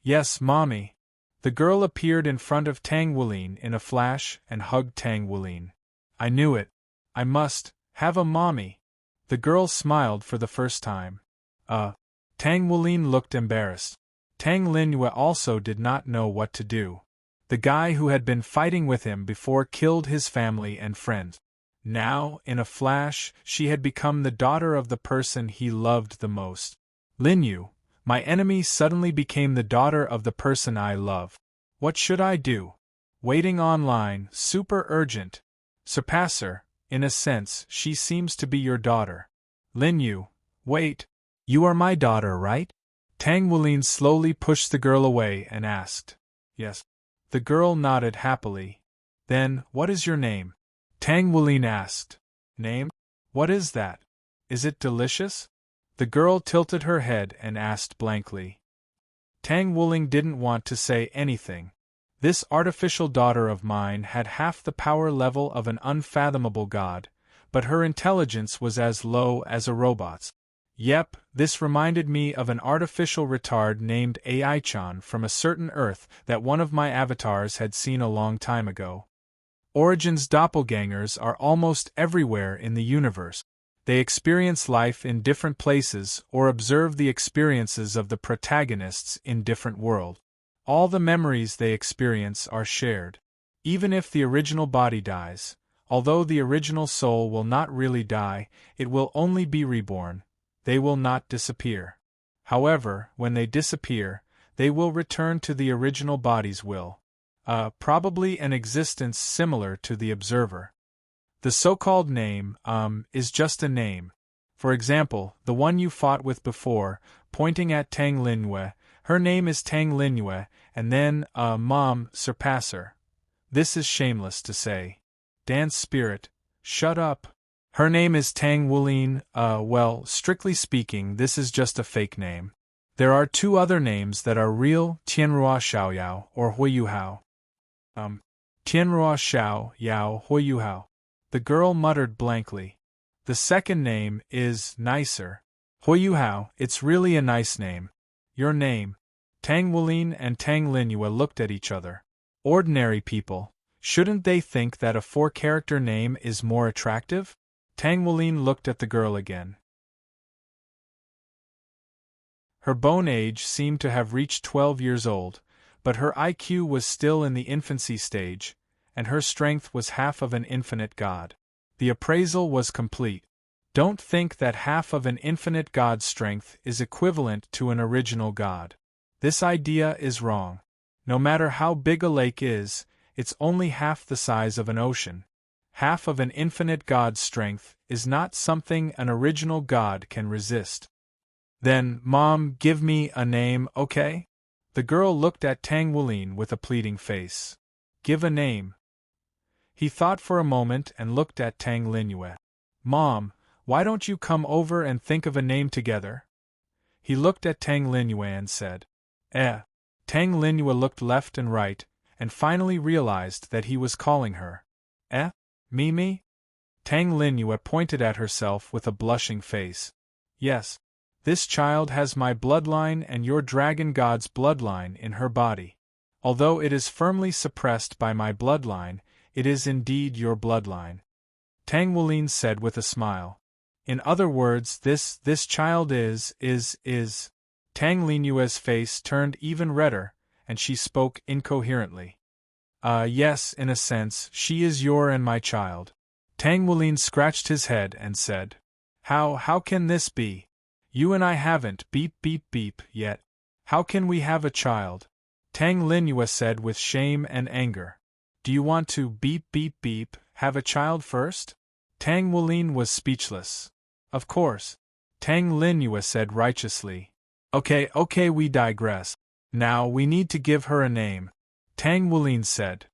Yes, mommy. The girl appeared in front of Tang Wulin in a flash and hugged Tang Wulin. I knew it. I must have a mommy. The girl smiled for the first time. Tang Wulin looked embarrassed. Tang Linyue also did not know what to do. The guy who had been fighting with him before killed his family and friends. Now, in a flash, she had become the daughter of the person he loved the most. Linyue, my enemy, suddenly became the daughter of the person I love. What should I do? Waiting online, super urgent. Surpasser, in a sense, she seems to be your daughter. Linyue, wait. You are my daughter, right? Tang Wulin slowly pushed the girl away and asked. Yes. The girl nodded happily. Then, what is your name? Tang Wulin asked. Name? What is that? Is it delicious? The girl tilted her head and asked blankly. Tang Wulin didn't want to say anything. This artificial daughter of mine had half the power level of an unfathomable god, but her intelligence was as low as a robot's. Yep, this reminded me of an artificial retard named AI-chan from a certain Earth that one of my avatars had seen a long time ago. Origin's doppelgangers are almost everywhere in the universe. They experience life in different places or observe the experiences of the protagonists in different worlds. All the memories they experience are shared. Even if the original body dies, although the original soul will not really die, it will only be reborn. They will not disappear. However, when they disappear, they will return to the original body's will. Probably an existence similar to the observer. The so-called name, is just a name. For example, the one you fought with before, pointing at Tang Linyue, her name is Tang Linyue, and then, Mom, Surpasser. This is shameless to say. Dance Spirit, shut up. Her name is Tang Wulin. Well, strictly speaking, this is just a fake name. There are two other names that are real, Tianrua Xiaoyao or Huiyuhao. Tianrua Xiao Yao Huiyuhao. The girl muttered blankly. The second name is nicer. Huiyuhao, it's really a nice name. Your name. Tang Wulin and Tang Linyue looked at each other. Ordinary people, shouldn't they think that a 4-character name is more attractive? Tang Wulin looked at the girl again. Her bone age seemed to have reached 12 years old, but her IQ was still in the infancy stage, and her strength was half of an infinite god. The appraisal was complete. Don't think that half of an infinite god's strength is equivalent to an original god. This idea is wrong. No matter how big a lake is, it's only half the size of an ocean. Half of an infinite god's strength is not something an original god can resist. Then, Mom, give me a name, okay? The girl looked at Tang Wulin with a pleading face. Give a name. He thought for a moment and looked at Tang Linyue. Mom, why don't you come over and think of a name together? He looked at Tang Linyue and said, Eh. Tang Linyue looked left and right, and finally realized that he was calling her. Eh? Mimi? Tang Linyue pointed at herself with a blushing face. Yes. This child has my bloodline and your dragon god's bloodline in her body. Although it is firmly suppressed by my bloodline, it is indeed your bloodline. Tang Wulin said with a smile. In other words, this child is. Tang Linyue's face turned even redder, and she spoke incoherently. Yes, in a sense, she is your and my child. Tang Wulin scratched his head and said, How can this be? You and I haven't beep yet. How can we have a child? Tang Linyue said with shame and anger. Do you want to beep, have a child first? Tang Wulin was speechless. Of course. Tang Linyue said righteously. Okay, we digress. Now we need to give her a name. Tang Wulin said.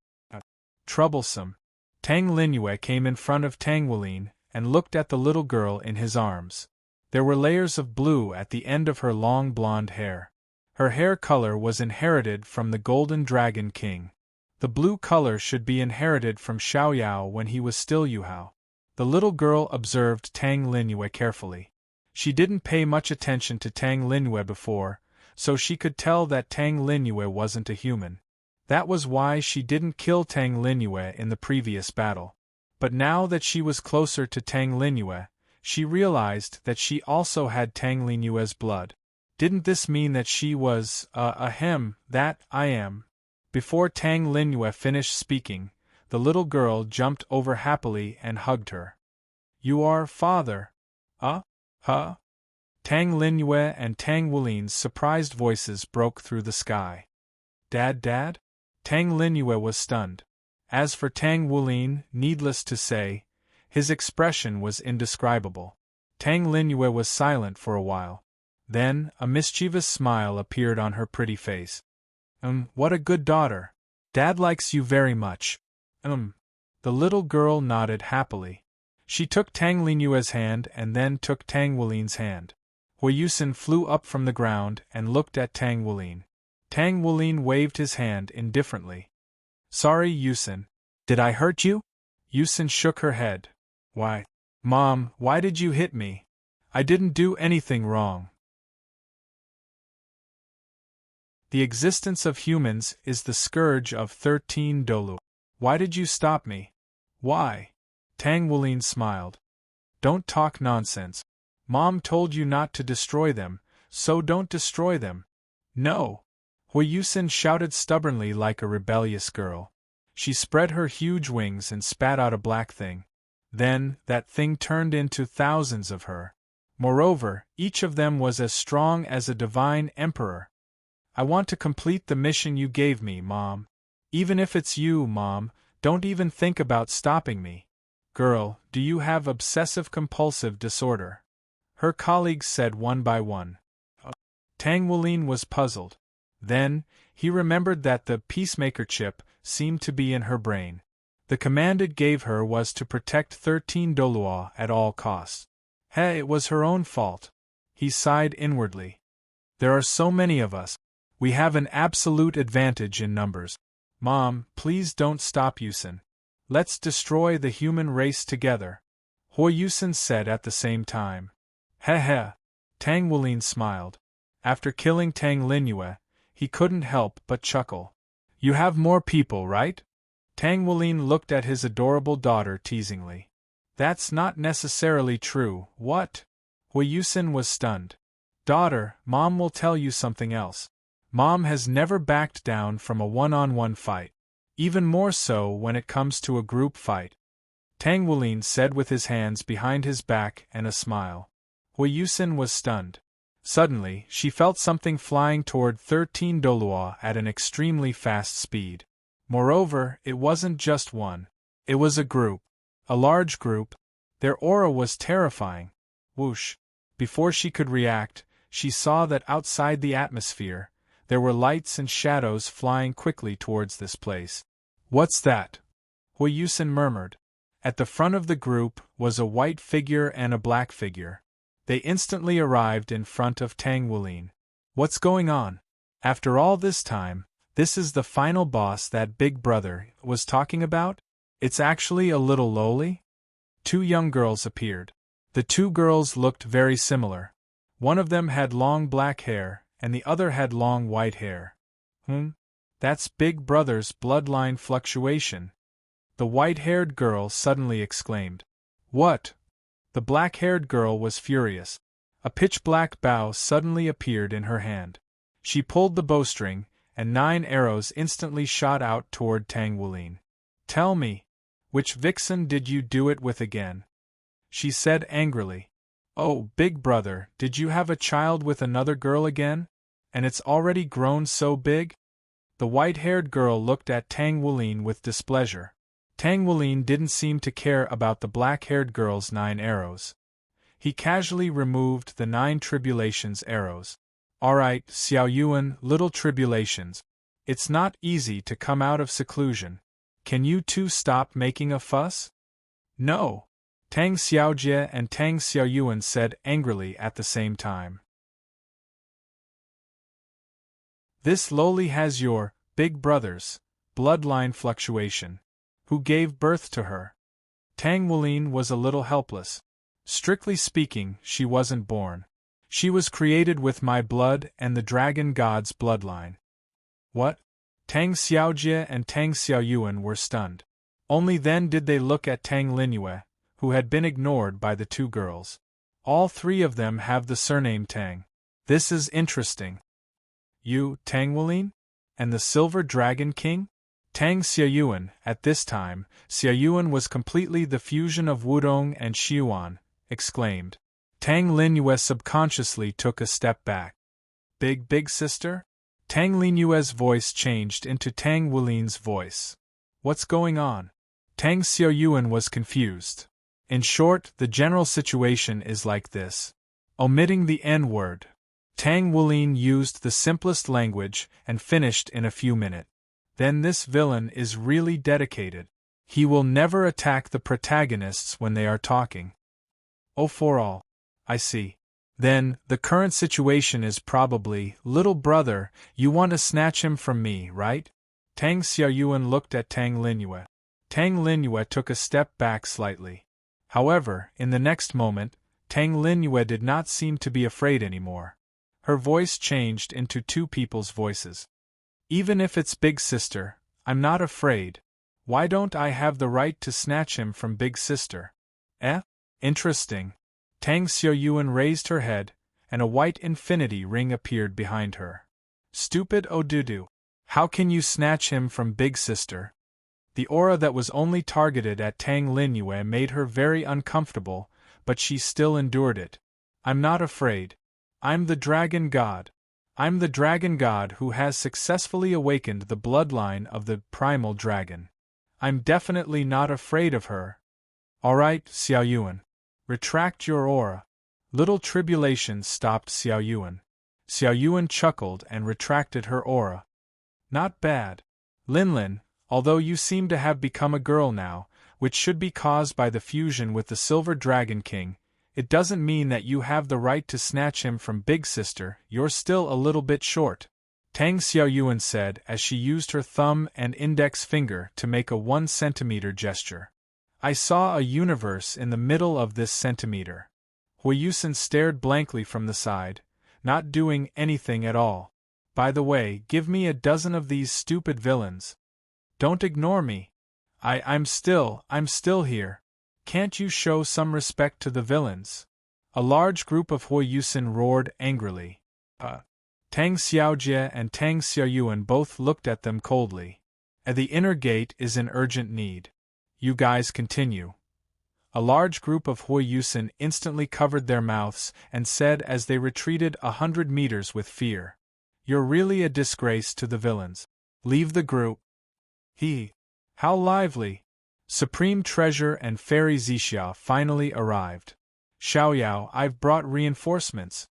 Troublesome. Tang Linyue came in front of Tang Wulin and looked at the little girl in his arms. There were layers of blue at the end of her long blonde hair. Her hair color was inherited from the Golden Dragon King. The blue color should be inherited from Xiaoyao when he was still Yuhao. The little girl observed Tang Linyue carefully. She didn't pay much attention to Tang Linyue before, so she could tell that Tang Linyue wasn't a human. That was why she didn't kill Tang Linyue in the previous battle. But now that she was closer to Tang Linyue, she realized that she also had Tang Linyue's blood. Didn't this mean that she was, that I am? Before Tang Linyue finished speaking, the little girl jumped over happily and hugged her. You are father? Huh? Tang Linyue and Tang Wulin's surprised voices broke through the sky. Dad? Tang Linyue was stunned. As for Tang Wulin, needless to say, his expression was indescribable. Tang Linyue was silent for a while. Then, a mischievous smile appeared on her pretty face. What a good daughter. Dad likes you very much. The little girl nodded happily. She took Tang Linyue's hand and then took Tang Wulin's hand. Huiyusen flew up from the ground and looked at Tang Wulin. Tang Wulin waved his hand indifferently. Sorry, Yusen. Did I hurt you? Yusen shook her head. Why, Mom, why did you hit me? I didn't do anything wrong. The existence of humans is the scourge of 13 Dolu. Why did you stop me? Why? Tang Wulin smiled. Don't talk nonsense. Mom told you not to destroy them, so don't destroy them. No. Huiyusen shouted stubbornly like a rebellious girl. She spread her huge wings and spat out a black thing. Then, that thing turned into thousands of her. Moreover, each of them was as strong as a divine emperor. I want to complete the mission you gave me, Mom. Even if it's you, Mom, don't even think about stopping me. Girl, do you have obsessive-compulsive disorder? Her colleagues said one by one. Tang Wulin was puzzled. Then, he remembered that the peacemaker chip seemed to be in her brain. The command it gave her was to protect 13 Dolua at all costs. It was her own fault. He sighed inwardly. There are so many of us. We have an absolute advantage in numbers. Mom, please don't stop Yusen. Let's destroy the human race together. Huiyusen said at the same time. Tang Wulin smiled. After killing Tang Linyue, he couldn't help but chuckle. You have more people, right? Tang Wulin looked at his adorable daughter teasingly. That's not necessarily true, what? Huiyusen was stunned. Daughter, Mom will tell you something else. Mom has never backed down from a one-on-one fight. Even more so when it comes to a group fight. Tang Wulin said with his hands behind his back and a smile. Huiyusen was stunned. Suddenly, she felt something flying toward 13 Dolua at an extremely fast speed. Moreover, it wasn't just one. It was a group. A large group. Their aura was terrifying. Whoosh. Before she could react, she saw that outside the atmosphere, there were lights and shadows flying quickly towards this place. What's that? Huiyusen murmured. At the front of the group was a white figure and a black figure. They instantly arrived in front of Tang Wulin. What's going on? After all this time, this is the final boss that Big Brother was talking about? It's actually a little lowly? Two young girls appeared. The two girls looked very similar. One of them had long black hair, and the other had long white hair. That's Big Brother's bloodline fluctuation, the white-haired girl suddenly exclaimed. What? The black-haired girl was furious. A pitch-black bow suddenly appeared in her hand. She pulled the bowstring, and 9 arrows instantly shot out toward Tang Wulin. Tell me, which vixen did you do it with again? She said angrily. Oh, Big Brother, did you have a child with another girl again? And it's already grown so big? The white-haired girl looked at Tang Wulin with displeasure. Tang Wulin didn't seem to care about the black-haired girl's 9 arrows. He casually removed the 9 tribulations arrows. Alright, Xiao Yuan, little tribulations. It's not easy to come out of seclusion. Can you two stop making a fuss? No! Tang Xiaojie and Tang Xiaoyuan said angrily at the same time. This lowly has your, Big Brother's, bloodline fluctuation. Who gave birth to her? Tang Wulin was a little helpless. Strictly speaking, she wasn't born. She was created with my blood and the dragon god's bloodline. What? Tang Xiaojie and Tang Xiaoyuan were stunned. Only then did they look at Tang Linyue, who had been ignored by the 2 girls. All 3 of them have the surname Tang. This is interesting. You, Tang Wulin? And the Silver Dragon King? Tang Xiaoyuan, at this time, Xiaoyuan was completely the fusion of Wudong and Xiuan, exclaimed. Tang Linyue subconsciously took a step back. Big sister? Tang Linyue's voice changed into Tang Wulin's voice. What's going on? Tang Xiaoyuan was confused. In short, the general situation is like this. Omitting the N-word. Tang Wulin used the simplest language and finished in a few minutes. Then this villain is really dedicated. He will never attack the protagonists when they are talking. Oh, for all. I see. Then, the current situation is probably, little brother, you want to snatch him from me, right? Tang Xiaoyuan looked at Tang Linyue. Tang Linyue took a step back slightly. However, in the next moment, Tang Linyue did not seem to be afraid anymore. Her voice changed into 2 people's voices. Even if it's Big Sister, I'm not afraid. Why don't I have the right to snatch him from Big Sister? Interesting. Tang Xiaoyuan raised her head, and a white infinity ring appeared behind her. Stupid Odudu. How can you snatch him from Big Sister? The aura that was only targeted at Tang Linyue made her very uncomfortable, but she still endured it. I'm not afraid. I'm the Dragon God. I'm the Dragon God who has successfully awakened the bloodline of the primal dragon. I'm definitely not afraid of her. Alright, Xiaoyuan. Retract your aura. Little tribulation stopped Xiaoyuan. Xiaoyuan chuckled and retracted her aura. Not bad. Linlin, although you seem to have become a girl now, which should be caused by the fusion with the Silver Dragon King, it doesn't mean that you have the right to snatch him from Big Sister. You're still a little bit short. Tang Xiaoyuan said as she used her thumb and index finger to make a 1 centimeter gesture. I saw a universe in the middle of this centimeter. Huiyusen stared blankly from the side, not doing anything at all. By the way, give me a dozen of these stupid villains. Don't ignore me. I'm still here. Can't you show some respect to the villains? A large group of Huiyusen roared angrily. Tang Xiaojie and Tang Xiaoyuan both looked at them coldly. The inner gate is in urgent need. You guys continue. A large group of Huiyusen instantly covered their mouths and said as they retreated 100 meters with fear. You're really a disgrace to the villains. Leave the group. How lively! Supreme Treasure and Fairy Zixia finally arrived. Xiaoyao, I've brought reinforcements.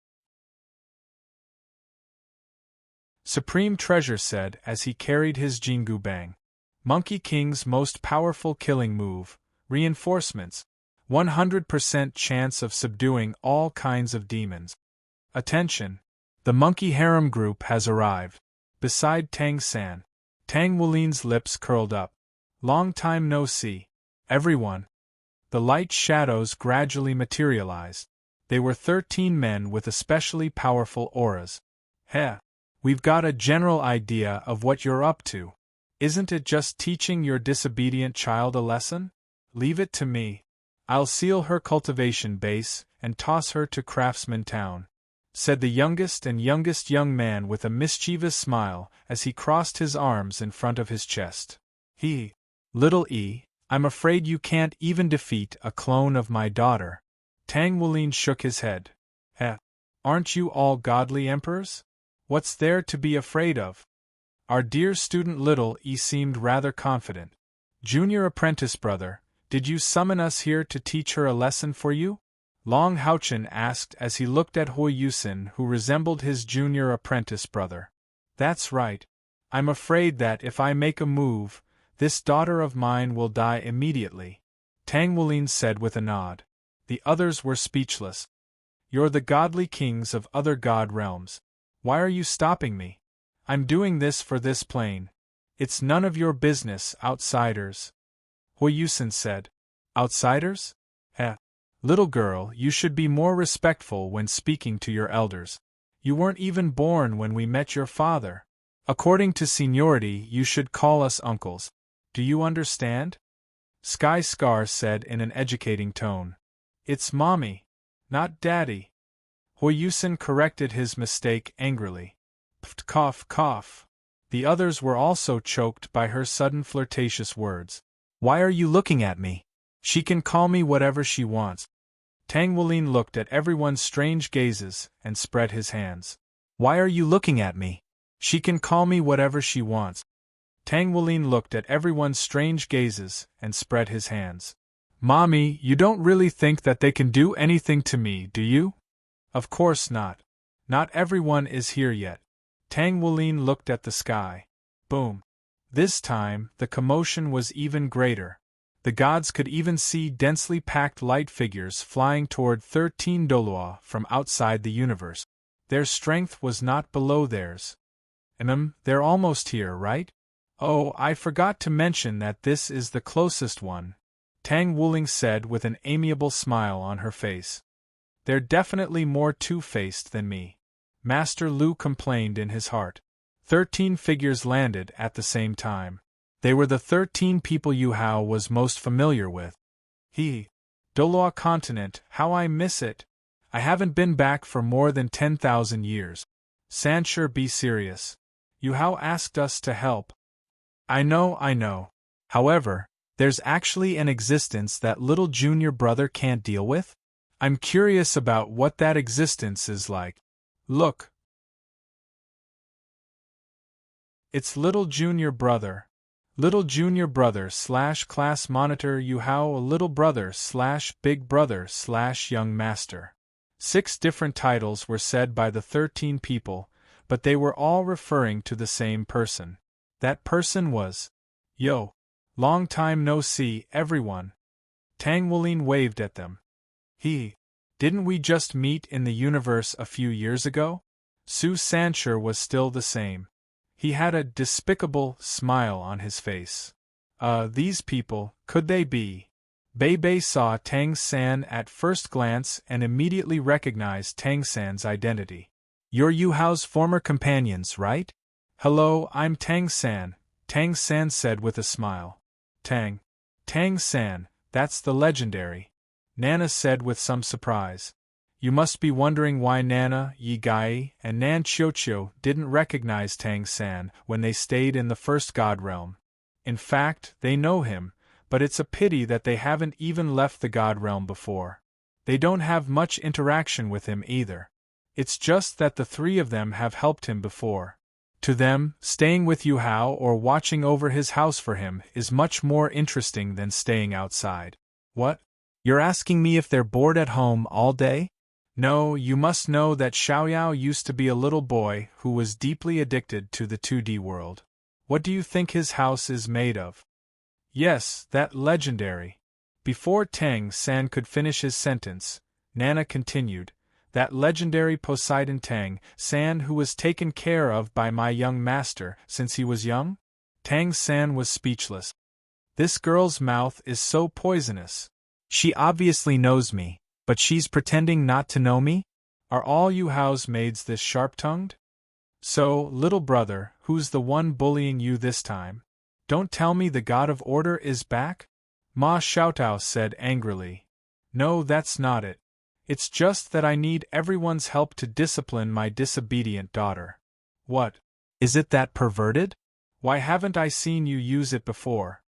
Supreme Treasure said as he carried his Jingu Bang. Monkey King's most powerful killing move, reinforcements. 100% chance of subduing all kinds of demons. Attention! The Monkey Harem group has arrived. Beside Tang San. Tang Wulin's lips curled up. Long time no see. Everyone. The light shadows gradually materialized. They were 13 men with especially powerful auras. Heh. We've got a general idea of what you're up to. Isn't it just teaching your disobedient child a lesson? Leave it to me. I'll seal her cultivation base and toss her to Craftsman Town," said the youngest young man with a mischievous smile as he crossed his arms in front of his chest. Little E, I'm afraid you can't even defeat a clone of my daughter." Tang Wulin shook his head. Aren't you all godly emperors? What's there to be afraid of? Our dear student Little E seemed rather confident. "Junior apprentice brother, did you summon us here to teach her a lesson for you?" Long Haochen asked as he looked at Hui Yusin, who resembled his junior apprentice brother. "That's right. I'm afraid that if I make a move, this daughter of mine will die immediately," Tang Wulin said with a nod. The others were speechless. "You're the godly kings of other god realms. Why are you stopping me? I'm doing this for this plane. It's none of your business, outsiders," Hui Yusin said. "Outsiders? Little girl, you should be more respectful when speaking to your elders. You weren't even born when we met your father. According to seniority, you should call us uncles. Do you understand?" Sky Scar said in an educating tone. "It's mommy, not daddy." Hui Yusin corrected his mistake angrily. Pft, cough, cough. The others were also choked by her sudden flirtatious words. "Why are you looking at me? She can call me whatever she wants." Tang Wulin looked at everyone's strange gazes and spread his hands. "Why are you looking at me? She can call me whatever she wants." Tang Wulin looked at everyone's strange gazes and spread his hands. "Mommy, you don't really think that they can do anything to me, do you?" "Of course not. Not everyone is here yet." Tang Wulin looked at the sky. Boom. This time, the commotion was even greater. The gods could even see densely packed light figures flying toward 13 Dolua from outside the universe. Their strength was not below theirs. They're almost here, right? Oh, I forgot to mention that this is the closest one, Tang Wuling said with an amiable smile on her face. "They're definitely more two-faced than me," Master Lu complained in his heart. 13 figures landed at the same time. They were the 13 people Yuhao was most familiar with. Dolua continent, how I miss it. I haven't been back for more than 10,000 years. Sanshur, be serious. Yuhao asked us to help. I know. However, there's actually an existence that little junior brother can't deal with? I'm curious about what that existence is like. Look. It's little junior brother. Little junior brother / class monitor Yuhao, little brother / big brother / young master. 6 different titles were said by the 13 people, but they were all referring to the same person. That person was, "Yo. Long time no see, everyone." Tang Wulin waved at them. Didn't we just meet in the universe a few years ago?" Su Sanshur was still the same. He had a despicable smile on his face. These people, could they be? Bei Bei saw Tang San at first glance and immediately recognized Tang San's identity. "You're Yuhao's former companions, right?" "Hello, I'm Tang San," Tang San said with a smile. Tang San, that's the legendary," Nana said with some surprise. "You must be wondering why Nana, Yi Gai, and Nan Qiuqiu didn't recognize Tang San when they stayed in the first god realm. In fact, they know him, but it's a pity that they haven't even left the god realm before. They don't have much interaction with him either. It's just that the 3 of them have helped him before. To them, staying with Yuhao or watching over his house for him is much more interesting than staying outside." "What? You're asking me if they're bored at home all day?" "No, you must know that Xiaoyao used to be a little boy who was deeply addicted to the 2D world. What do you think his house is made of?" "Yes, that legendary." Before Tang San could finish his sentence, Nana continued, "That legendary Poseidon Tang San who was taken care of by my young master since he was young?" Tang San was speechless. "This girl's mouth is so poisonous. She obviously knows me, But she's pretending not to know me? Are all Yuhao's maids this sharp-tongued? So, little brother, who's the one bullying you this time? Don't tell me the god of order is back? Ma Xiaotao said angrily. No, that's not it. It's just that I need everyone's help to discipline my disobedient daughter. What? Is it that perverted? Why haven't I seen you use it before?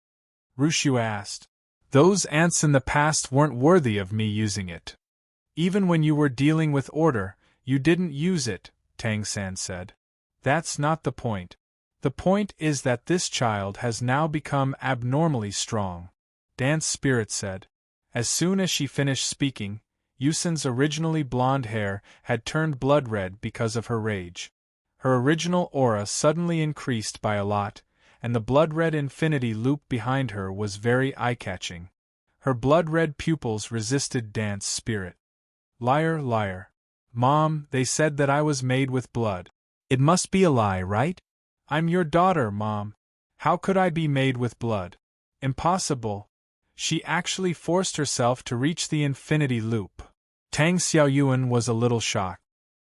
Rushu asked. Those ants in the past weren't worthy of me using it. Even when you were dealing with order, you didn't use it, Tang San said. That's not the point. The point is that this child has now become abnormally strong, Dance Spirit said. As soon as she finished speaking, Yusin's originally blonde hair had turned blood red because of her rage. Her original aura suddenly increased by a lot, and the blood-red infinity loop behind her was very eye-catching. Her blood-red pupils resisted Dance Spirit. Liar, liar. Mom, they said that I was made with blood. It must be a lie, right? I'm your daughter, Mom. How could I be made with blood? Impossible. She actually forced herself to reach the infinity loop. Tang Xiaoyuan was a little shocked.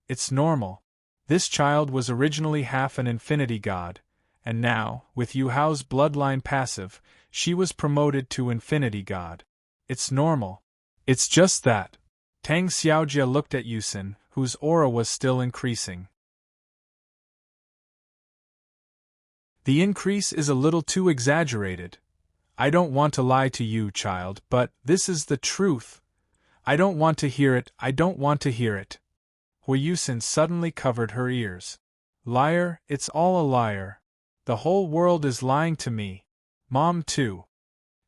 It's normal. This child was originally half an infinity god, and now, with Yuhao's bloodline passive, she was promoted to infinity god. It's normal. It's just that. Tang Xiaojia looked at Yusin, whose aura was still increasing. The increase is a little too exaggerated. I don't want to lie to you, child, but this is the truth. I don't want to hear it, I don't want to hear it. Hui Yusin suddenly covered her ears. Liar, it's all a liar. The whole world is lying to me. Mom too.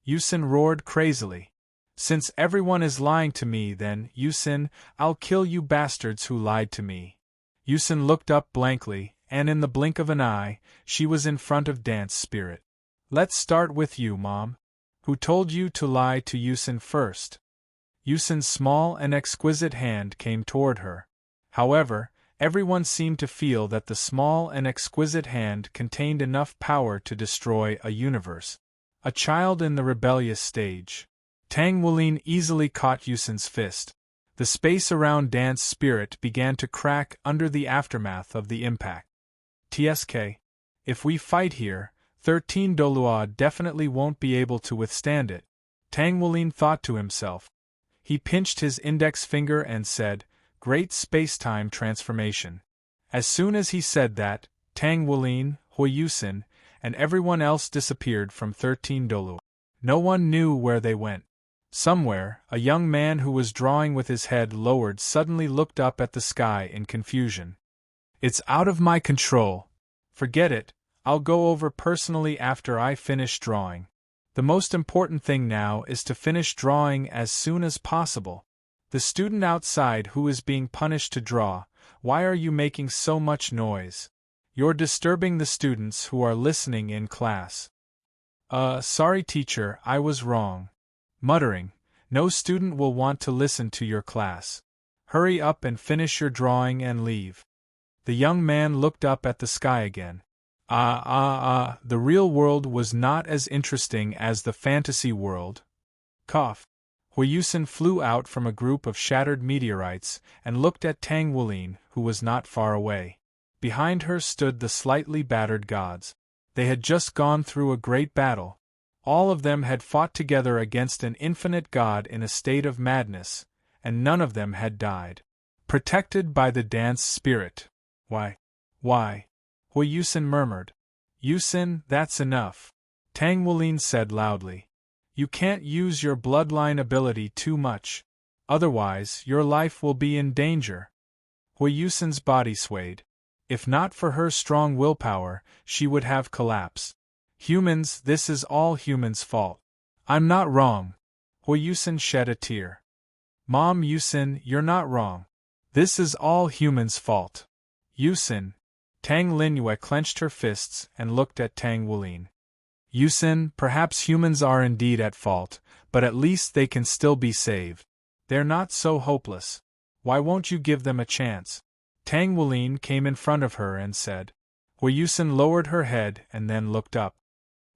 Yusin roared crazily. Since everyone is lying to me then, Yusin, I'll kill you bastards who lied to me. Yusin looked up blankly, and in the blink of an eye, she was in front of Dance Spirit. Let's start with you, Mom. Who told you to lie to Yusin first? Yusin's small and exquisite hand came toward her. However, everyone seemed to feel that the small and exquisite hand contained enough power to destroy a universe. A child in the rebellious stage. Tang Wulin easily caught Yusin's fist. The space around Dance Spirit began to crack under the aftermath of the impact. TSK. If we fight here, 13 Dolua definitely won't be able to withstand it, Tang Wulin thought to himself. He pinched his index finger and said, Great space-time transformation. As soon as he said that, Tang Wulin, Hui Yusin, and everyone else disappeared from 13 Dolua. No one knew where they went. Somewhere, a young man who was drawing with his head lowered suddenly looked up at the sky in confusion. It's out of my control. Forget it, I'll go over personally after I finish drawing. The most important thing now is to finish drawing as soon as possible. The student outside who is being punished to draw, why are you making so much noise? You're disturbing the students who are listening in class. Sorry teacher, I was wrong. Muttering, no student will want to listen to your class. Hurry up and finish your drawing and leave. The young man looked up at the sky again. The real world was not as interesting as the fantasy world. Cough. Hui Yusin flew out from a group of shattered meteorites and looked at Tang Wulin, who was not far away. Behind her stood the slightly battered gods. They had just gone through a great battle. All of them had fought together against an infinite god in a state of madness, and none of them had died. Protected by the Dance Spirit. Why? Hui Yusin murmured. Yusin, that's enough. Tang Wulin said loudly. You can't use your bloodline ability too much. Otherwise, your life will be in danger. Hui Yusin's body swayed. If not for her strong willpower, she would have collapsed. Humans, this is all humans' fault. I'm not wrong. Hui Yusin shed a tear. Mom Yusin, you're not wrong. This is all humans' fault. Yusin. Tang Linyue clenched her fists and looked at Tang Wulin. Yusin, perhaps humans are indeed at fault, but at least they can still be saved. They're not so hopeless. Why won't you give them a chance? Tang Wulin came in front of her and said. Hui Yusin lowered her head and then looked up.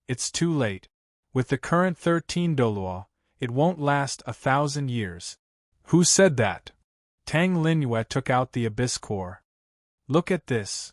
It's too late. With the current 13 Dolua, it won't last 1,000 years. Who said that? Tang Linue took out the abyss core. Look at this.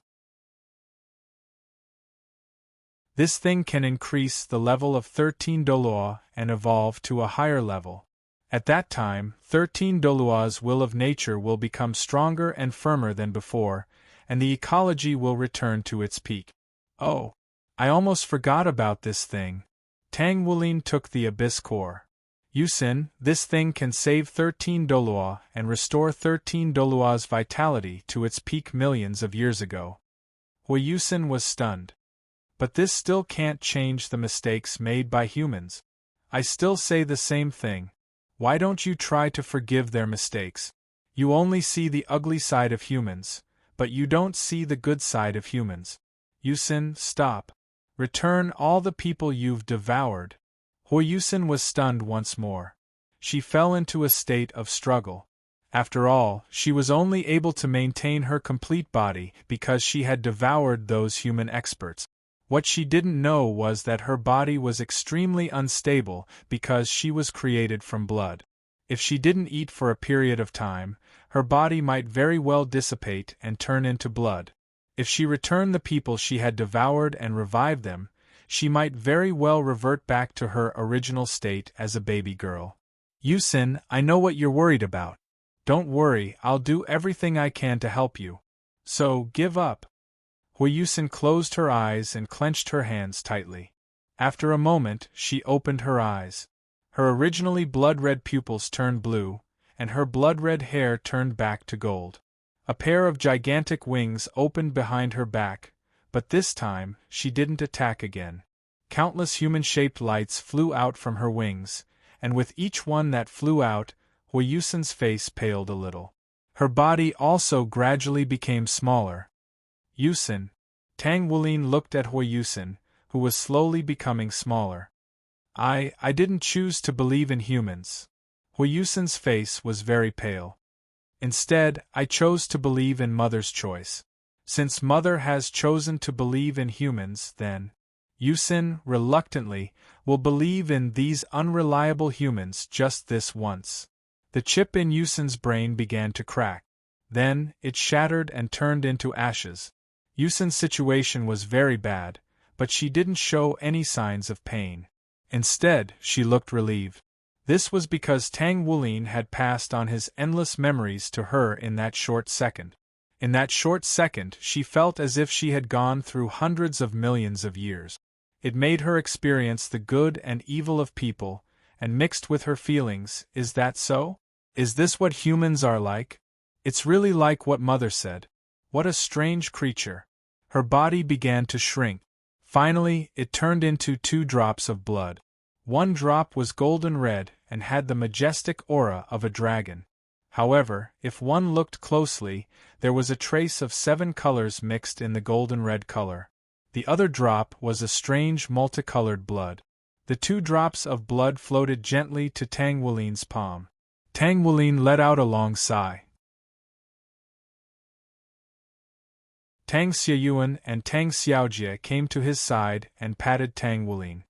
This thing can increase the level of 13 Dolua and evolve to a higher level. At that time, 13 Dolua's will of nature will become stronger and firmer than before, and the ecology will return to its peak. Oh, I almost forgot about this thing. Tang Wulin took the abyss core. Yusin, this thing can save 13 Dolua and restore 13 Dolua's vitality to its peak millions of years ago. Hui Yusin was stunned. But this still can't change the mistakes made by humans. I still say the same thing. Why don't you try to forgive their mistakes? You only see the ugly side of humans, but you don't see the good side of humans. Yusin, stop. Return all the people you've devoured. Hui Yusin was stunned once more. She fell into a state of struggle. After all, she was only able to maintain her complete body because she had devoured those human experts. What she didn't know was that her body was extremely unstable because she was created from blood. If she didn't eat for a period of time, her body might very well dissipate and turn into blood. If she returned the people she had devoured and revived them, she might very well revert back to her original state as a baby girl. Yusin, I know what you're worried about. Don't worry, I'll do everything I can to help you. So, give up. Hui Yusin closed her eyes and clenched her hands tightly. After a moment, she opened her eyes. Her originally blood-red pupils turned blue, and her blood-red hair turned back to gold. A pair of gigantic wings opened behind her back, but this time, she didn't attack again. Countless human-shaped lights flew out from her wings, and with each one that flew out, Hui Yusin's face paled a little. Her body also gradually became smaller. Yusin. Tang Wulin looked at Hui Yusin, who was slowly becoming smaller. I didn't choose to believe in humans. Hui Yusin's face was very pale. Instead, I chose to believe in Mother's choice. Since Mother has chosen to believe in humans, then Yusin, reluctantly, will believe in these unreliable humans just this once. The chip in Yusin's brain began to crack. Then, it shattered and turned into ashes. Yusin's situation was very bad, but she didn't show any signs of pain. Instead, she looked relieved. This was because Tang Wulin had passed on his endless memories to her in that short second. In that short second, she felt as if she had gone through hundreds of millions of years. It made her experience the good and evil of people, and mixed with her feelings, is that so? Is this what humans are like? It's really like what Mother said. What a strange creature. Her body began to shrink. Finally, it turned into 2 drops of blood. One drop was golden red and had the majestic aura of a dragon. However, if one looked closely, there was a trace of 7 colors mixed in the golden red color. The other drop was a strange multicolored blood. The 2 drops of blood floated gently to Tang Wulin's palm. Tang Wulin let out a long sigh. Tang Xiaoyuan and Tang Xiaojie came to his side and patted Tang Wulin.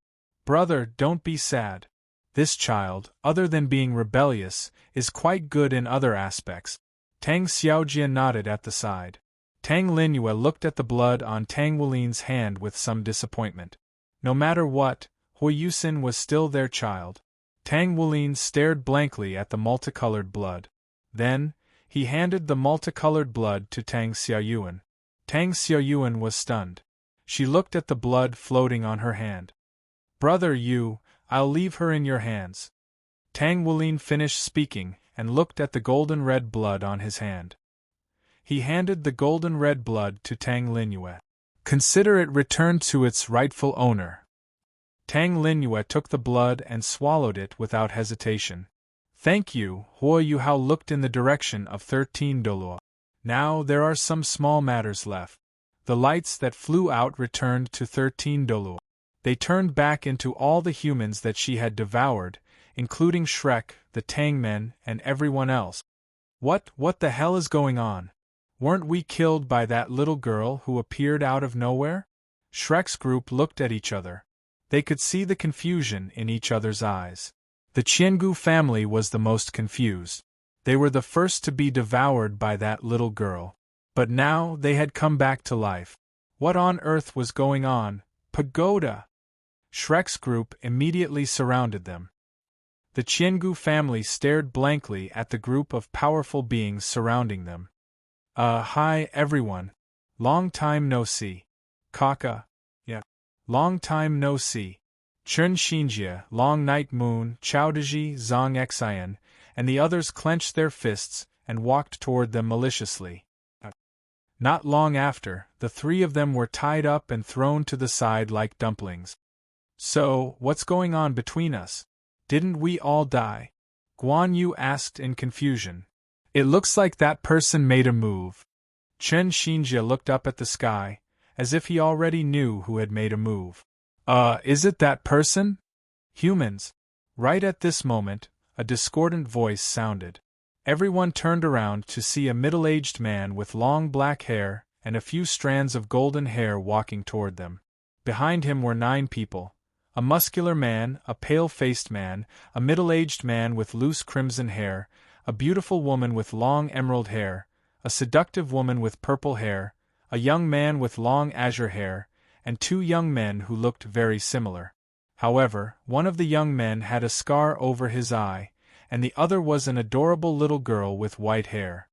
Brother, don't be sad. This child, other than being rebellious, is quite good in other aspects. Tang Xiaojie nodded at the side. Tang Linue looked at the blood on Tang Wulin's hand with some disappointment. No matter what, Hui Yusin was still their child. Tang Wulin stared blankly at the multicolored blood. Then, he handed the multicolored blood to Tang Xiaoyuan. Tang Xiaoyuan was stunned. She looked at the blood floating on her hand. Brother Yu, I'll leave her in your hands. Tang Wulin finished speaking and looked at the golden red blood on his hand. He handed the golden red blood to Tang Linue. Consider it returned to its rightful owner. Tang Linue took the blood and swallowed it without hesitation. Thank you. Hui Yuhao looked in the direction of 13 Dolua. Now there are some small matters left. The lights that flew out returned to 13 Dolua. They turned back into all the humans that she had devoured, including Shrek, the Tang men, and everyone else. What the hell is going on? Weren't we killed by that little girl who appeared out of nowhere? Shrek's group looked at each other. They could see the confusion in each other's eyes. The Qiangu family was the most confused. They were the first to be devoured by that little girl. But now they had come back to life. What on earth was going on? Pagoda! Shrek's group immediately surrounded them. The Qiangu family stared blankly at the group of powerful beings surrounding them. Hi everyone. Long time no see. Kaka. Yeah. Long time no see. Chun Xinjie, Long Night Moon, Chowdaji, Zhang Xian, and the others clenched their fists and walked toward them maliciously. Not long after, the three of them were tied up and thrown to the side like dumplings. So, what's going on between us? Didn't we all die? Guan Yu asked in confusion. It looks like that person made a move. Chen Xinjie looked up at the sky, as if he already knew who had made a move. Is it that person? Humans. Right at this moment, a discordant voice sounded. Everyone turned around to see a middle-aged man with long black hair and a few strands of golden hair walking toward them. Behind him were 9 people. A muscular man, a pale-faced man, a middle-aged man with loose crimson hair, a beautiful woman with long emerald hair, a seductive woman with purple hair, a young man with long azure hair, and 2 young men who looked very similar. However, one of the young men had a scar over his eye, and the other was an adorable little girl with white hair.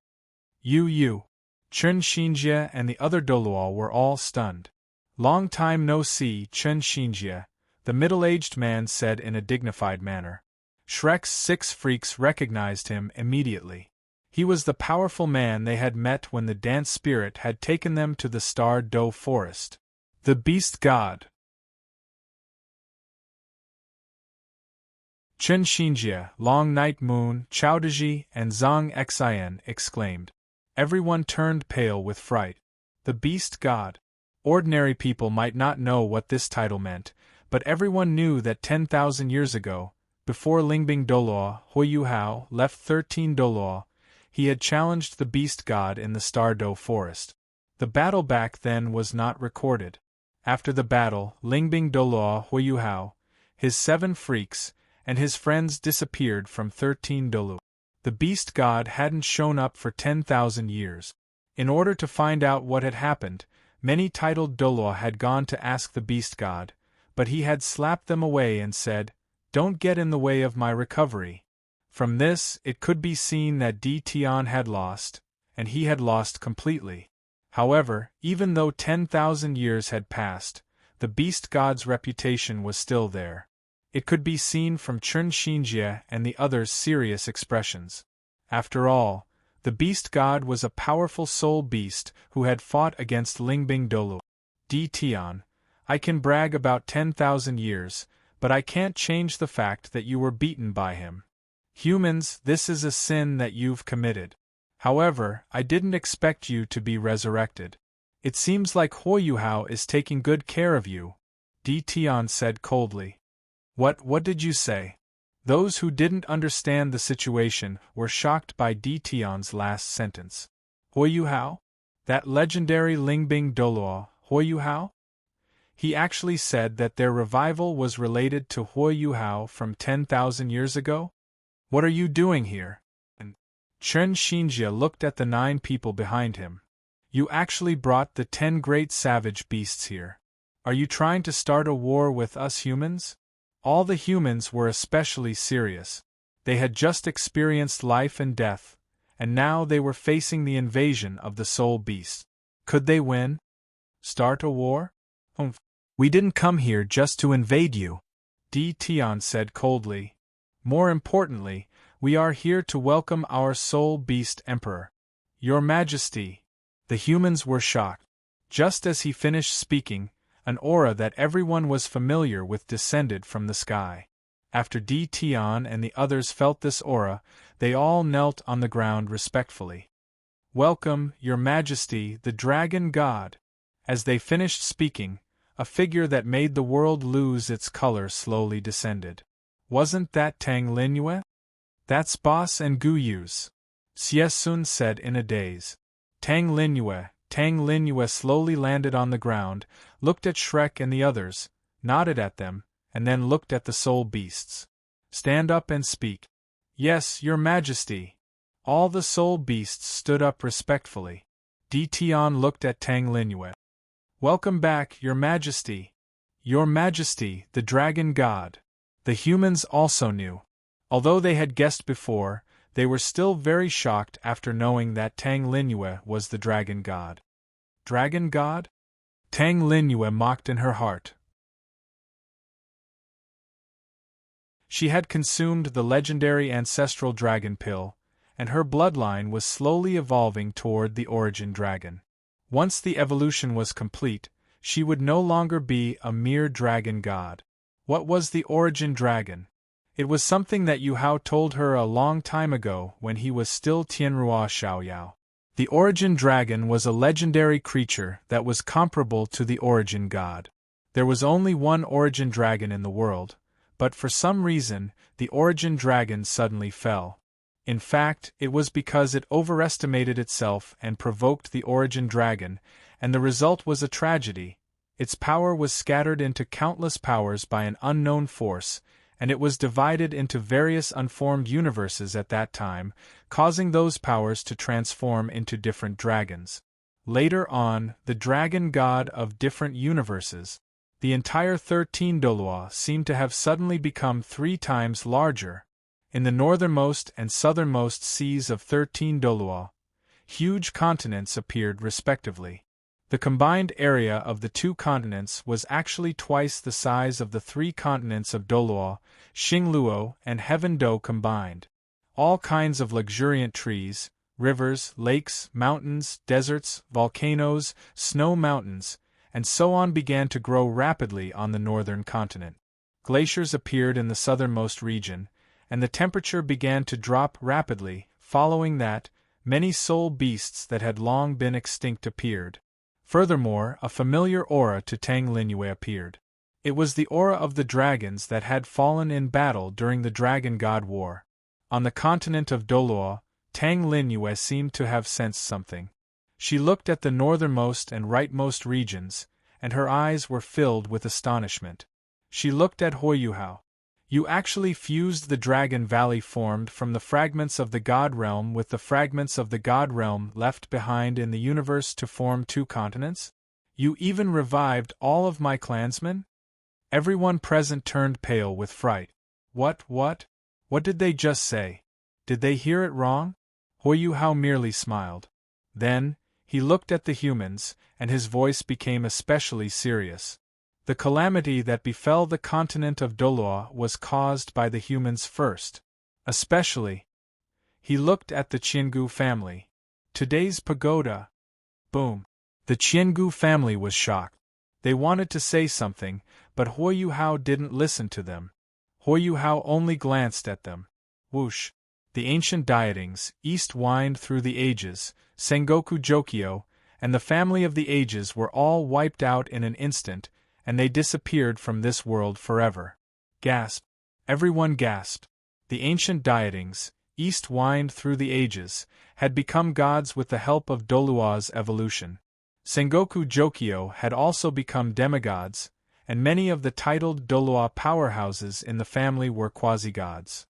Yu, Chun Xinjie and the other Doluo were all stunned. Long time no see, Chun Xinjie, the middle-aged man said in a dignified manner. Shrek's 6 freaks recognized him immediately. He was the powerful man they had met when the dance spirit had taken them to the Star Do Forest. The Beast God. Chun Xinjie, Long Night Moon, Chowdaji, and Zhang Xian exclaimed. Everyone turned pale with fright. The Beast God. Ordinary people might not know what this title meant, but everyone knew that 10,000 years ago, before Lingbing Doluo, Yuhao, left 13 Doluo, he had challenged the Beast God in the Star Do Forest. The battle back then was not recorded. After the battle, Lingbing Doluo, Yuhao, his 7 freaks, and his friends disappeared from 13 Dolu. The Beast God hadn't shown up for 10,000 years. In order to find out what had happened, many titled Doluo had gone to ask the Beast God, but he had slapped them away and said, "Don't get in the way of my recovery." From this, it could be seen that Di Tian had lost, and he had lost completely. However, even though 10,000 years had passed, the Beast God's reputation was still there. It could be seen from Chun Xinjie and the others' serious expressions. After all, the Beast God was a powerful soul beast who had fought against Lingbing Dolu. Di Tian, I can brag about 10,000 years, but I can't change the fact that you were beaten by him. Humans, this is a sin that you've committed. However, I didn't expect you to be resurrected. It seems like Yuhao is taking good care of you, Di Tian said coldly. What did you say? Those who didn't understand the situation were shocked by Di Tian's last sentence. Yuhao? That legendary Lingbing Doluo, Yuhao? He actually said that their revival was related to Yuhao from 10,000 years ago? What are you doing here? Chun Xinjie looked at the 9 people behind him. You actually brought the 10 great savage beasts here. Are you trying to start a war with us humans? All the humans were especially serious. They had just experienced life and death, and now they were facing the invasion of the soul beast. Could they win? Start a war? We didn't come here just to invade you, Di Tian said coldly. More importantly, we are here to welcome our soul beast emperor. Your Majesty. The humans were shocked. Just as he finished speaking, an aura that everyone was familiar with descended from the sky. After Di Tian and the others felt this aura, they all knelt on the ground respectfully. Welcome, Your Majesty, the Dragon God. As they finished speaking, a figure that made the world lose its color slowly descended. Wasn't that Tang Linyue? That's Boss and Guyu's, Xie Sun said in a daze. Tang Linyue slowly landed on the ground, looked at Shrek and the others, nodded at them, and then looked at the soul beasts. Stand up and speak. Yes, Your Majesty. All the soul beasts stood up respectfully. Di Tian looked at Tang Linue. "Welcome back, Your Majesty." "Your Majesty, the Dragon God." The humans also knew. Although they had guessed before, they were still very shocked after knowing that Tang Linue was the Dragon God. Dragon God? Tang Linue mocked in her heart. She had consumed the legendary ancestral dragon pill, and her bloodline was slowly evolving toward the origin dragon. Once the evolution was complete, she would no longer be a mere dragon god. What was the origin dragon? It was something that Yuhao told her a long time ago when he was still Tianrua Xiaoyao. The origin dragon was a legendary creature that was comparable to the origin god. There was only one origin dragon in the world, but for some reason, the origin dragon suddenly fell. In fact, it was because it overestimated itself and provoked the origin dragon, and the result was a tragedy. Its power was scattered into countless powers by an unknown force, and it was divided into various unformed universes at that time, causing those powers to transform into different dragons. Later on, the dragon god of different universes, the entire 13 Dolua seemed to have suddenly become 3 times larger. In the northernmost and southernmost seas of 13 Dolua, huge continents appeared respectively. The combined area of the 2 continents was actually twice the size of the 3 continents of Dolua, Xingluo, and Heaven Do combined. All kinds of luxuriant trees, rivers, lakes, mountains, deserts, volcanoes, snow mountains, and so on began to grow rapidly on the northern continent. Glaciers appeared in the southernmost region, and the temperature began to drop rapidly. Following that, many soul beasts that had long been extinct appeared. Furthermore, a familiar aura to Tang Linue appeared. It was the aura of the dragons that had fallen in battle during the Dragon God War. On the continent of Dolua, Tang Linue seemed to have sensed something. She looked at the northernmost and rightmost regions, and her eyes were filled with astonishment. She looked at Yuhao. "You actually fused the Dragon Valley formed from the fragments of the God Realm with the fragments of the God Realm left behind in the universe to form 2 continents? You even revived all of my clansmen?" Everyone present turned pale with fright. What did they just say? Did they hear it wrong? Yuhao merely smiled. Then, he looked at the humans, and his voice became especially serious. The calamity that befell the continent of Dolua was caused by the humans first. Especially. He looked at the Qiangu family. Today's pagoda. Boom. The Qiangu family was shocked. They wanted to say something, but Yuhao didn't listen to them. Yuhao only glanced at them. Whoosh. The ancient dietings, east wind through the ages, Sengoku Jokyo, and the family of the ages were all wiped out in an instant, and they disappeared from this world forever. Gasp. Everyone gasped. The ancient dietings, east wind through the ages, had become gods with the help of Dolua's evolution. Sengoku Jokyo had also become demigods, and many of the titled Dolua powerhouses in the family were quasi-gods.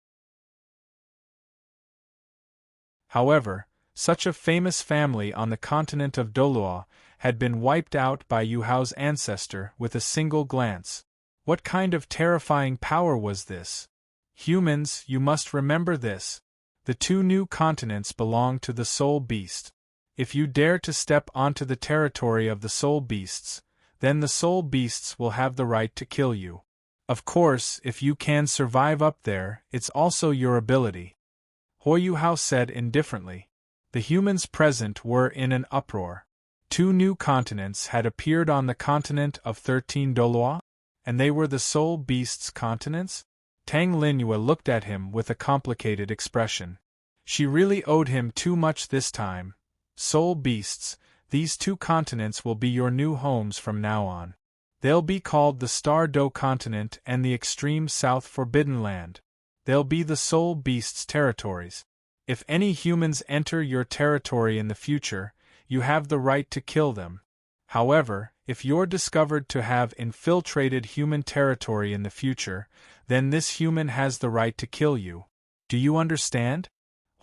However, such a famous family on the continent of Dolua had been wiped out by Yuhao's ancestor with a single glance. What kind of terrifying power was this? Humans, you must remember this. The 2 new continents belong to the soul beast. If you dare to step onto the territory of the soul beasts, then the soul beasts will have the right to kill you. Of course, if you can survive up there, it's also your ability. Yuhao said indifferently. The humans present were in an uproar. 2 new continents had appeared on the continent of 13 Dolua, and they were the soul beasts' continents? Tang Linue looked at him with a complicated expression. She really owed him too much this time. Soul beasts, these 2 continents will be your new homes from now on. They'll be called the Star Do continent and the extreme South Forbidden Land. They'll be the soul beasts' territories. If any humans enter your territory in the future, you have the right to kill them. However, if you're discovered to have infiltrated human territory in the future, then this human has the right to kill you. Do you understand?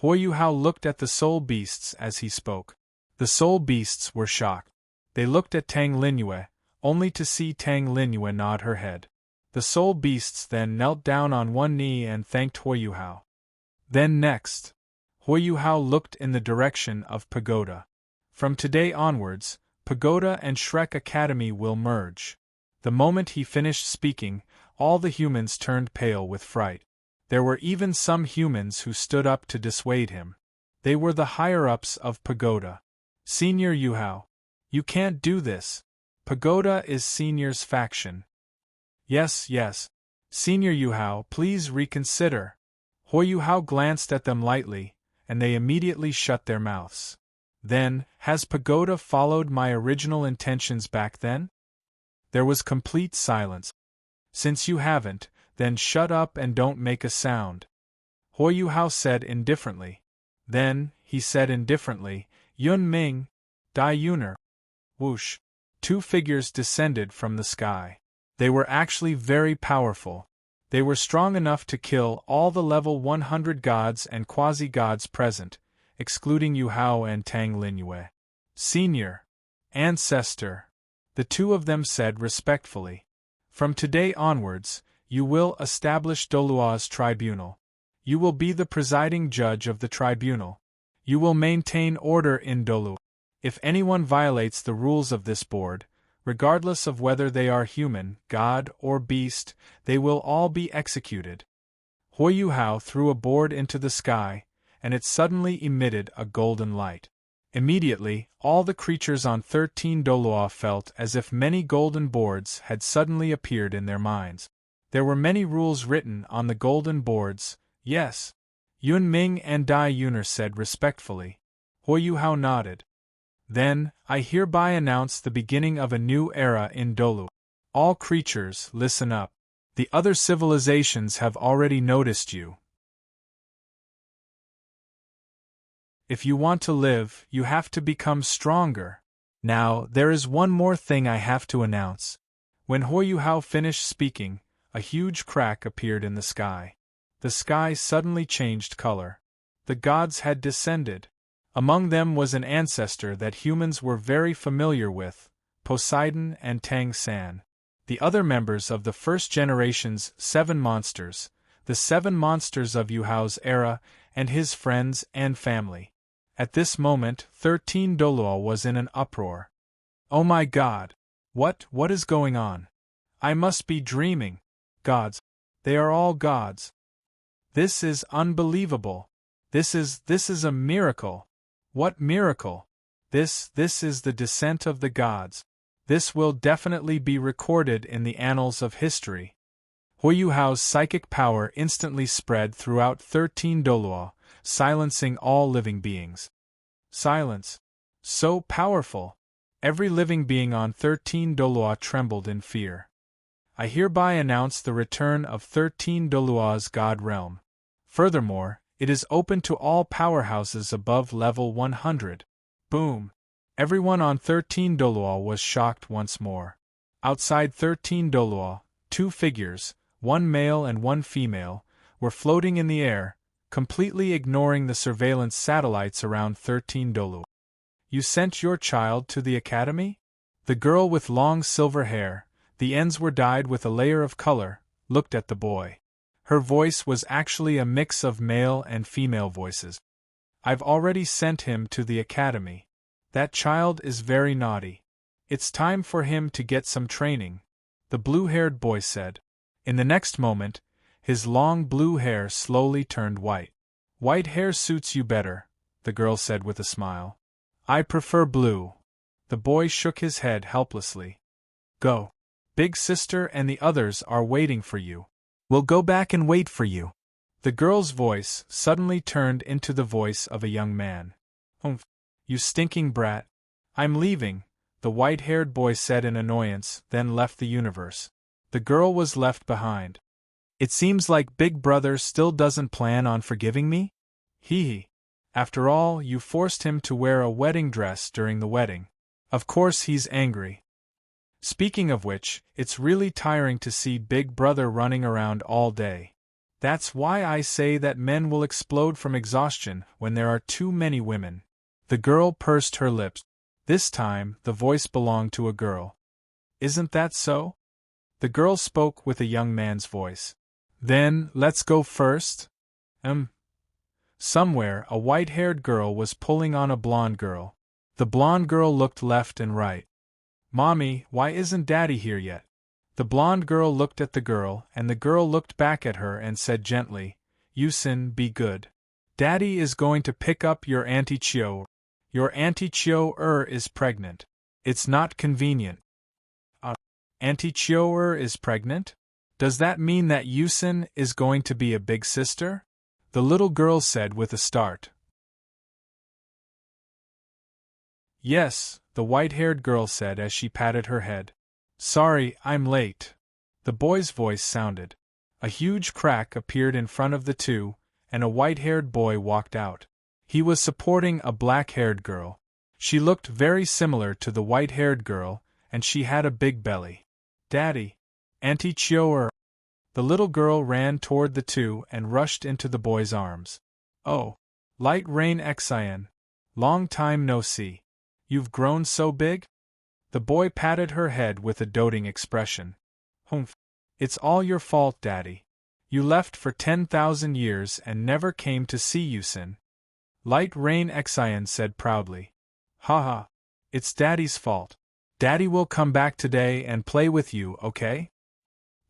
Yuhao looked at the soul beasts as he spoke. The soul beasts were shocked. They looked at Tang Lingyue, only to see Tang Lingyue nod her head. The soul beasts then knelt down on one knee and thanked Yuhao. Then next, Yuhao looked in the direction of Pagoda. From today onwards, Pagoda and Shrek Academy will merge. The moment he finished speaking, all the humans turned pale with fright. There were even some humans who stood up to dissuade him. They were the higher-ups of Pagoda. Senior Yuhao, you can't do this. Pagoda is Senior's faction. Yes, Senior Yuhao, please reconsider. Yuhao glanced at them lightly, and they immediately shut their mouths. Then, has Pagoda followed my original intentions back then? There was complete silence. Since you haven't, then shut up and don't make a sound. Yuhao said indifferently. Then, he said indifferently, Yun Ming, Dai Yuner. Whoosh. 2 figures descended from the sky. They were actually very powerful. They were strong enough to kill all the level 100 gods and quasi-gods present, excluding Yuhao and Tang Lingyue. Senior. Ancestor. The 2 of them said respectfully. From today onwards, you will establish Dolua's tribunal. You will be the presiding judge of the tribunal. You will maintain order in Dolu. If anyone violates the rules of this board, regardless of whether they are human, god, or beast, they will all be executed. Yuhao threw a board into the sky, and it suddenly emitted a golden light. Immediately, all the creatures on 13 Dolua felt as if many golden boards had suddenly appeared in their minds. There were many rules written on the golden boards, yes. Yun Ming and Dai Yuner said respectfully. Yuhao nodded. Then, I hereby announce the beginning of a new era in Dolu. All creatures, listen up. The other civilizations have already noticed you. If you want to live, you have to become stronger. Now, there is one more thing I have to announce. When Yuhao finished speaking, a huge crack appeared in the sky. The sky suddenly changed color. The gods had descended. Among them was an ancestor that humans were very familiar with, Poseidon and Tang San. The other members of the first generation's 7 monsters, the 7 monsters of Yuhao's era, and his friends and family. At this moment, 13 Dolua was in an uproar. Oh my god! What is going on? I must be dreaming. Gods. They are all gods. This is unbelievable. This is a miracle. What miracle? This is the descent of the gods. This will definitely be recorded in the annals of history. Yuhao's psychic power instantly spread throughout 13 Dolua, silencing all living beings. Silence. So powerful. Every living being on 13 Dolua trembled in fear. I hereby announce the return of 13 Dolua's God Realm. Furthermore, it is open to all powerhouses above level 100. Boom! Everyone on 13 Dolua was shocked once more. Outside 13 Dolua, 2 figures, 1 male and 1 female, were floating in the air, completely ignoring the surveillance satellites around 13 Dolu. You sent your child to the academy? The girl with long silver hair, the ends were dyed with a layer of color, looked at the boy. Her voice was actually a mix of male and female voices. I've already sent him to the academy. That child is very naughty. It's time for him to get some training, the blue-haired boy said. In the next moment, his long blue hair slowly turned white. White hair suits you better, the girl said with a smile. I prefer blue. The boy shook his head helplessly. Go. Big sister and the others are waiting for you. We'll go back and wait for you. The girl's voice suddenly turned into the voice of a young man. Humph, you stinking brat. I'm leaving, the white-haired boy said in annoyance, then left the universe. The girl was left behind. It seems like Big Brother still doesn't plan on forgiving me? Hee. After all, you forced him to wear a wedding dress during the wedding. Of course he's angry. Speaking of which, it's really tiring to see Big Brother running around all day. That's why I say that men will explode from exhaustion when there are too many women. The girl pursed her lips. This time, the voice belonged to a girl. Isn't that so? The girl spoke with a young man's voice. Then, let's go first? Somewhere, a white-haired girl was pulling on a blonde girl. The blonde girl looked left and right. Mommy, why isn't Daddy here yet? The blonde girl looked at the girl, and the girl looked back at her and said gently, Yusin, be good. Daddy is going to pick up your Auntie Chio. Your Auntie Chio is pregnant. It's not convenient. Auntie Chio is pregnant? Does that mean that Yusin is going to be a big sister? The little girl said with a start. Yes, the white-haired girl said as she patted her head. Sorry, I'm late. The boy's voice sounded. A huge crack appeared in front of the two, and a white-haired boy walked out. He was supporting a black-haired girl. She looked very similar to the white-haired girl, and she had a big belly. Daddy! Auntie Chio. The little girl ran toward the two and rushed into the boy's arms. Oh! Light Rain Xian. Long time no see. You've grown so big? The boy patted her head with a doting expression. Humph. It's all your fault, Daddy. You left for 10,000 years and never came to see Yusin. Light Rain Xian said proudly. Haha. It's Daddy's fault. Daddy will come back today and play with you, okay?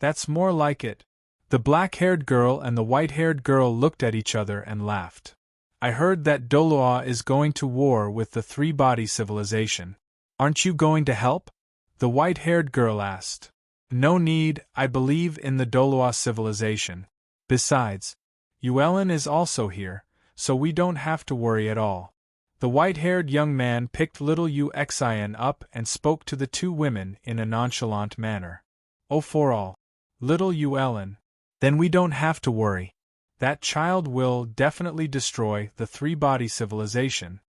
That's more like it. The black-haired girl and the white-haired girl looked at each other and laughed. I heard that Doloa is going to war with the three-body civilization. Aren't you going to help? The white-haired girl asked. No need, I believe in the Doloa civilization. Besides, Yuelin is also here, so we don't have to worry at all. The white-haired young man picked little Xian up and spoke to the two women in a nonchalant manner. Oh, for all. Little Yuelin. Then we don't have to worry. That child will definitely destroy the three-body civilization,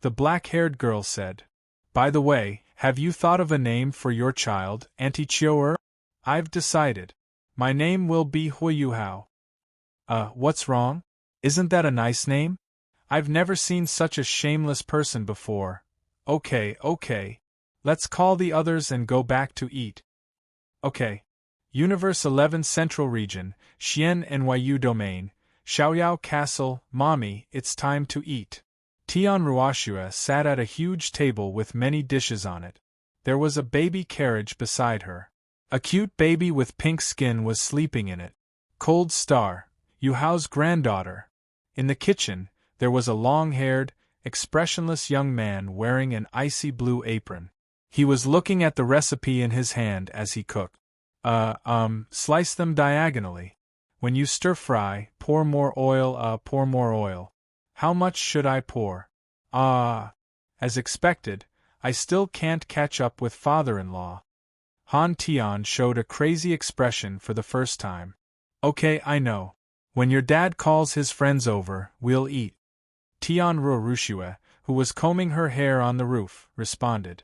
the black-haired girl said. By the way, have you thought of a name for your child, Auntie Chio? I've decided. My name will be Yuhao. What's wrong? Isn't that a nice name? I've never seen such a shameless person before. Okay. Let's call the others and go back to eat. Okay. Universe 11 Central Region, Xian NYU Domain, Xiaoyao Castle, Mommy, it's time to eat. Tian Ruoxue sat at a huge table with many dishes on it. There was a baby carriage beside her. A cute baby with pink skin was sleeping in it. Cold Star, Yuhao's granddaughter. In the kitchen, there was a long-haired, expressionless young man wearing an icy blue apron. He was looking at the recipe in his hand as he cooked. Slice them diagonally. When you stir-fry, pour more oil, pour more oil. How much should I pour? As expected, I still can't catch up with father-in-law. Han Tian showed a crazy expression for the first time. Okay, I know. When your dad calls his friends over, we'll eat. Tian Ruoxue, who was combing her hair on the roof, responded.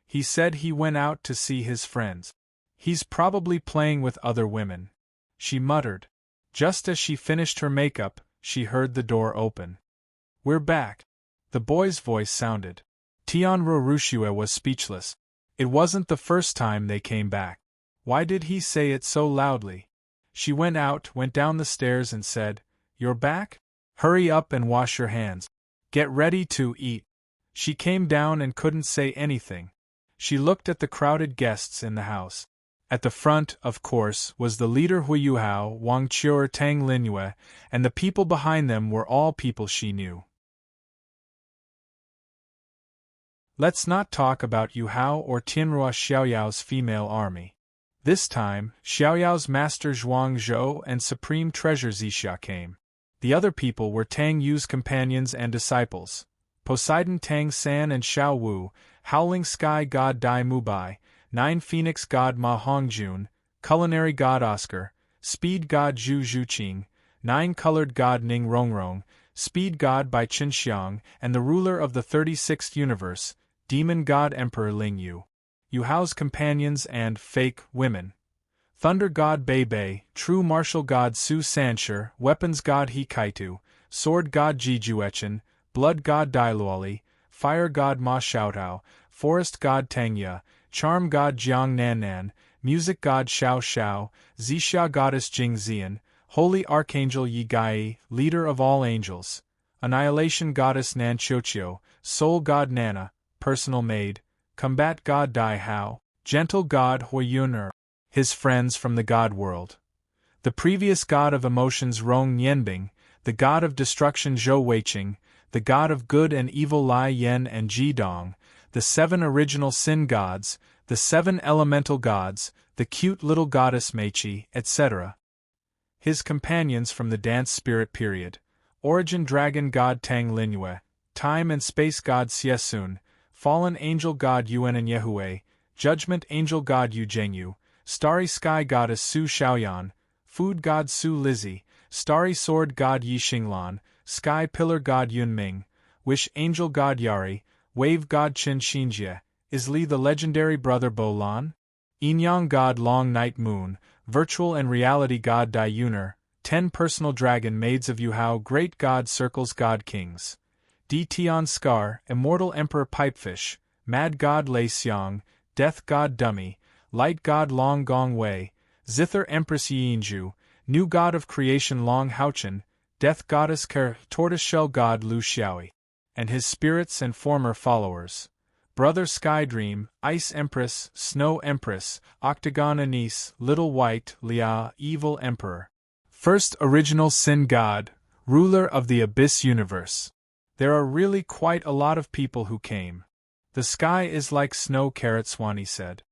He said he went out to see his friends. He's probably playing with other women. She muttered. Just as she finished her makeup, she heard the door open. We're back. The boy's voice sounded. Tian Ruoxue was speechless. It wasn't the first time they came back. Why did he say it so loudly? She went down the stairs and said, You're back? Hurry up and wash your hands. Get ready to eat. She came down and couldn't say anything. She looked at the crowded guests in the house. At the front, of course, was the leader Yuhao, Wang Qiu, Tang Linyue, and the people behind them were all people she knew. Let's not talk about Yuhao or Tianrua Xiaoyao's female army. This time, Xiaoyao's master Zhuang Zhou and supreme treasure Zixia came. The other people were Tang Yu's companions and disciples, Poseidon Tang San and Xiao Wu, Howling Sky God Dai Mubai, Nine Phoenix God Ma Hongjun, Culinary God Oscar, Speed God Zhu Zhuqing, Nine Colored God Ning Rongrong, Speed God Bai Qinxiang, and the ruler of the 36th universe, Demon God Emperor Ling Yu. Yuhao's companions and fake women. Thunder god Bei, true martial god Su Sanshur, weapons god He Kaitu, sword god Jijuechen, blood god Dailuoli, fire god Ma Xiaotao, forest god Tangya, charm god Jiang Nannan, music god Xiao Xiao, Zixia goddess Jing Zian, holy archangel Yi Gai, leader of all angels, annihilation goddess Nan Chochio, soul god Nana, personal maid, combat god Dai Hao, gentle god Hui Yun'er, his friends from the god world. The previous god of emotions Rong Nianbing, the god of destruction Zhou Weiqing, the god of good and evil Lai Yen and Ji Dong, the 7 original sin gods, the 7 elemental gods, the cute little goddess Meiqi, etc. His companions from the dance spirit period, origin dragon god Tang Linyue, time and space god Xiesun, fallen angel god Yuan and Yehue, judgment angel god Yu Zhengyu, starry sky goddess Su Xiaoyan, food god Su Lizzie, starry sword god Yi Xinglan, sky pillar god Yun Ming, wish angel god Yari, wave god Qin Xinjie, is Li the legendary brother Bo Lan? Yin-yang god Long Night Moon, virtual and reality god Dai Yuner, 10 personal dragon maids of Yuhao great god circles god kings. Di Tian Scar, immortal emperor Pipefish, mad god Lei Xiang, death god Dummy, light god Long Gong Wei, zither empress Yinju, new god of creation Long Haochen, death goddess Ker, tortoiseshell god Lu Xiaoi, and his spirits and former followers. Brother Skydream, Ice Empress, Snow Empress, Octagon Anise, Little White, Lia, Evil Emperor. First original sin god, ruler of the Abyss universe. There are really quite a lot of people who came. The sky is like snow, Swanee said.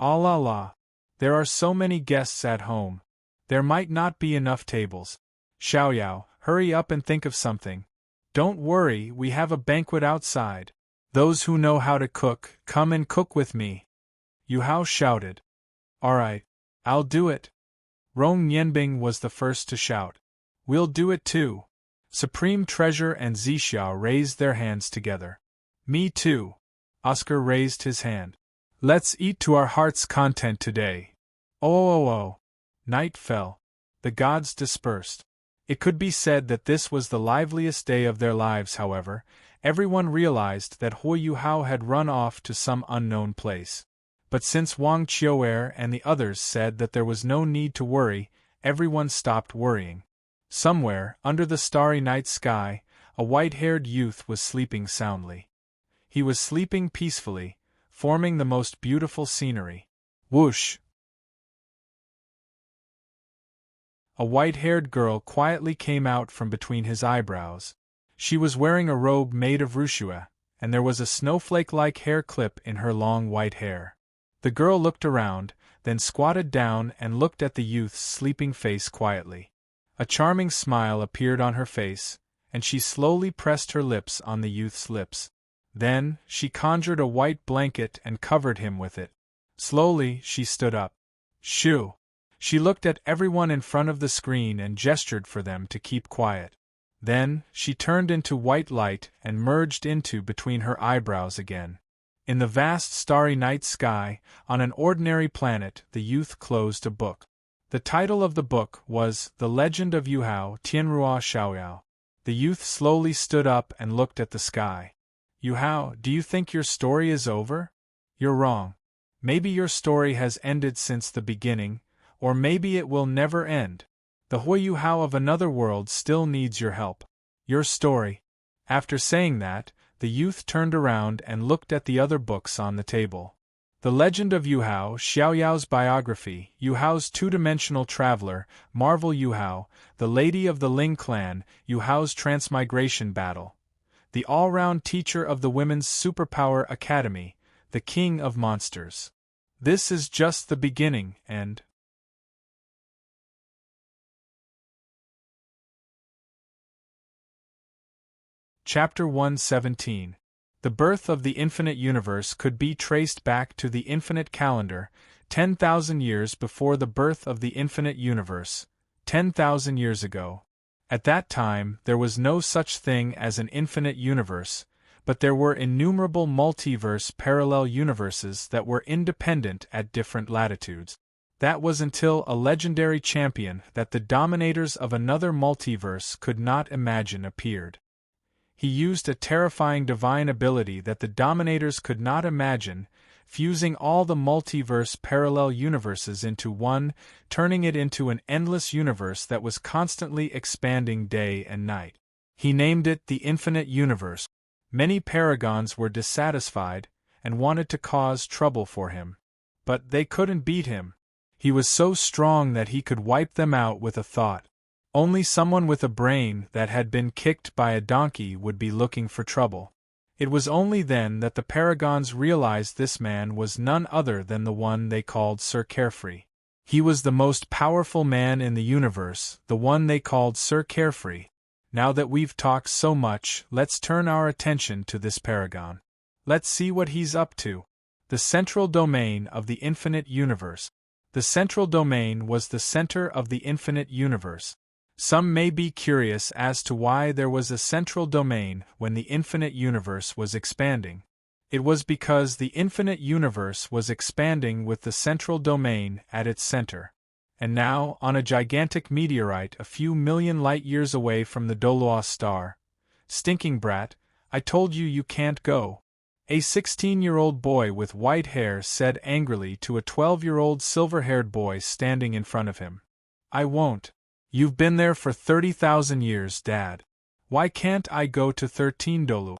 Ah la la. There are so many guests at home. There might not be enough tables. Xiaoyao, hurry up and think of something. Don't worry, we have a banquet outside. Those who know how to cook, come and cook with me. Yuhao shouted. Alright, I'll do it. Rong Nianbing was the first to shout. We'll do it too. Supreme Treasure and Zixia raised their hands together. Me too. Oscar raised his hand. Let's eat to our heart's content today. Oh. Night fell. The gods dispersed. It could be said that this was the liveliest day of their lives, however. Everyone realized that Hui Yuhao had run off to some unknown place. But since Wang Qiuer and the others said that there was no need to worry, everyone stopped worrying. Somewhere, under the starry night sky, a white-haired youth was sleeping soundly. He was sleeping peacefully, forming the most beautiful scenery. Whoosh! A white-haired girl quietly came out from between his eyebrows. She was wearing a robe made of ruchua, and there was a snowflake-like hair clip in her long white hair. The girl looked around, then squatted down and looked at the youth's sleeping face quietly. A charming smile appeared on her face, and she slowly pressed her lips on the youth's lips. Then, she conjured a white blanket and covered him with it. Slowly, she stood up. Shoo! She looked at everyone in front of the screen and gestured for them to keep quiet. Then, she turned into white light and merged into between her eyebrows again. In the vast starry night sky, on an ordinary planet, the youth closed a book. The title of the book was The Legend of Yuhao Tianrua Xiaoyao. The youth slowly stood up and looked at the sky. Yuhao, do you think your story is over? You're wrong. Maybe your story has ended since the beginning, or maybe it will never end. The Hui Yuhao of another world still needs your help. Your story. After saying that, the youth turned around and looked at the other books on the table. The Legend of Yuhao, Xiaoyao's biography, Yuhao's two-dimensional traveler, Marvel Yuhao, the Lady of the Ling clan, Yuhao's transmigration battle. The all-round teacher of the Women's Superpower Academy, the King of Monsters. This is just the beginning, and Chapter 117. The birth of the infinite universe could be traced back to the infinite calendar, 10,000 years before the birth of the infinite universe, 10,000 years ago. At that time, there was no such thing as an infinite universe, but there were innumerable multiverse parallel universes that were independent at different latitudes. That was until a legendary champion that the dominators of another multiverse could not imagine appeared. He used a terrifying divine ability that the dominators could not imagine, fusing all the multiverse parallel universes into one, turning it into an endless universe that was constantly expanding day and night. He named it the Infinite Universe. Many paragons were dissatisfied and wanted to cause trouble for him. But they couldn't beat him. He was so strong that he could wipe them out with a thought. Only someone with a brain that had been kicked by a donkey would be looking for trouble. It was only then that the paragons realized this man was none other than the one they called Sir Carefree. He was the most powerful man in the universe, the one they called Sir Carefree. Now that we've talked so much, let's turn our attention to this paragon. Let's see what he's up to. The central domain of the infinite universe. The central domain was the center of the infinite universe. Some may be curious as to why there was a central domain when the infinite universe was expanding. It was because the infinite universe was expanding with the central domain at its center. And now, on a gigantic meteorite a few million light-years away from the Doloa star, "Stinking brat, I told you you can't go," a 16-year-old boy with white hair said angrily to a 12-year-old silver-haired boy standing in front of him. "I won't. You've been there for 30,000 years, Dad. Why can't I go to 13 Dolu?"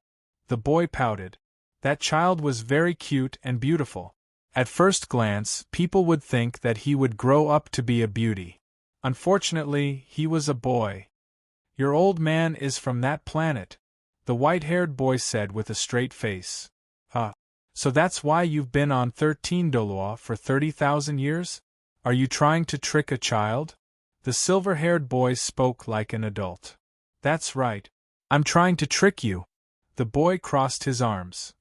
The boy pouted. That child was very cute and beautiful. At first glance, people would think that he would grow up to be a beauty. Unfortunately, he was a boy. "Your old man is from that planet," the white-haired boy said with a straight face. So that's why you've been on 13 Doloa for 30,000 years? Are you trying to trick a child? The silver-haired boy spoke like an adult. "That's right. I'm trying to trick you." The boy crossed his arms.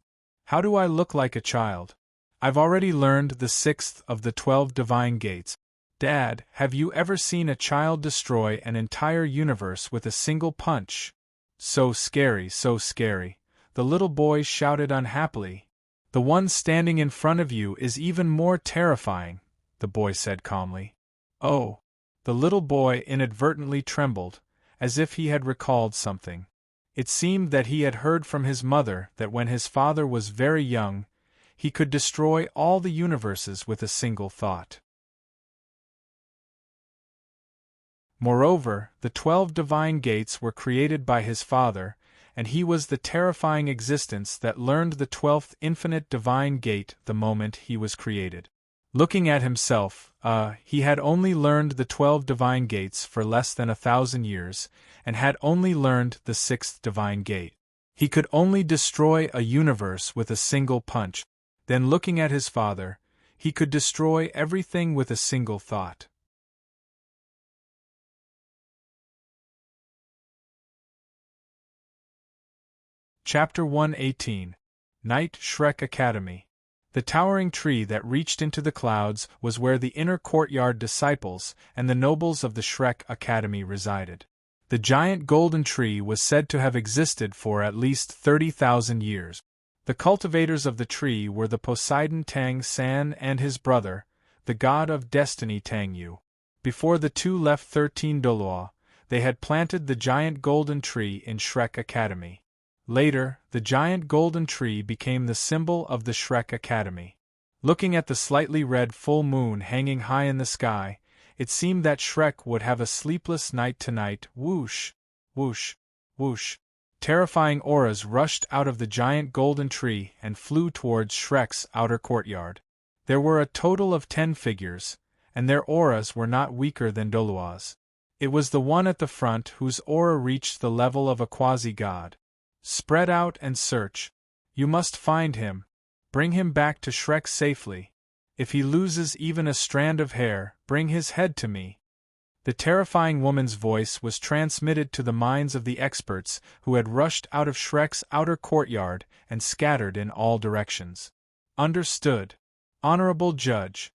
"How do I look like a child? I've already learned the 6th of the 12 divine gates. Dad, have you ever seen a child destroy an entire universe with a single punch?" "So scary, so scary," the little boy shouted unhappily. "The one standing in front of you is even more terrifying," the boy said calmly. "Oh." The little boy inadvertently trembled, as if he had recalled something. It seemed that he had heard from his mother that when his father was very young, he could destroy all the universes with a single thought. Moreover, the 12 divine gates were created by his father, and he was the terrifying existence that learned the 12th infinite divine gate the moment he was created. Looking at himself, he had only learned the 12 divine gates for less than 1,000 years, and had only learned the 6th divine gate. He could only destroy a universe with a single punch. Then looking at his father, he could destroy everything with a single thought. Chapter 118. Night Shrek Academy. The towering tree that reached into the clouds was where the inner courtyard disciples and the nobles of the Shrek Academy resided. The giant golden tree was said to have existed for at least 30,000 years. The cultivators of the tree were the Poseidon Tang San and his brother, the god of destiny Tang Yu. Before the two left 13 Doloa, they had planted the giant golden tree in Shrek Academy. Later, the giant golden tree became the symbol of the Shrek Academy. Looking at the slightly red full moon hanging high in the sky, it seemed that Shrek would have a sleepless night tonight. Whoosh! Whoosh! Whoosh! Terrifying auras rushed out of the giant golden tree and flew towards Shrek's outer courtyard. There were a total of 10 figures, and their auras were not weaker than Doloa's. It was the one at the front whose aura reached the level of a quasi-god. "Spread out and search. You must find him. Bring him back to Shrek safely. If he loses even a strand of hair, bring his head to me." The terrifying woman's voice was transmitted to the minds of the experts who had rushed out of Shrek's outer courtyard and scattered in all directions. "Understood, Honorable Judge."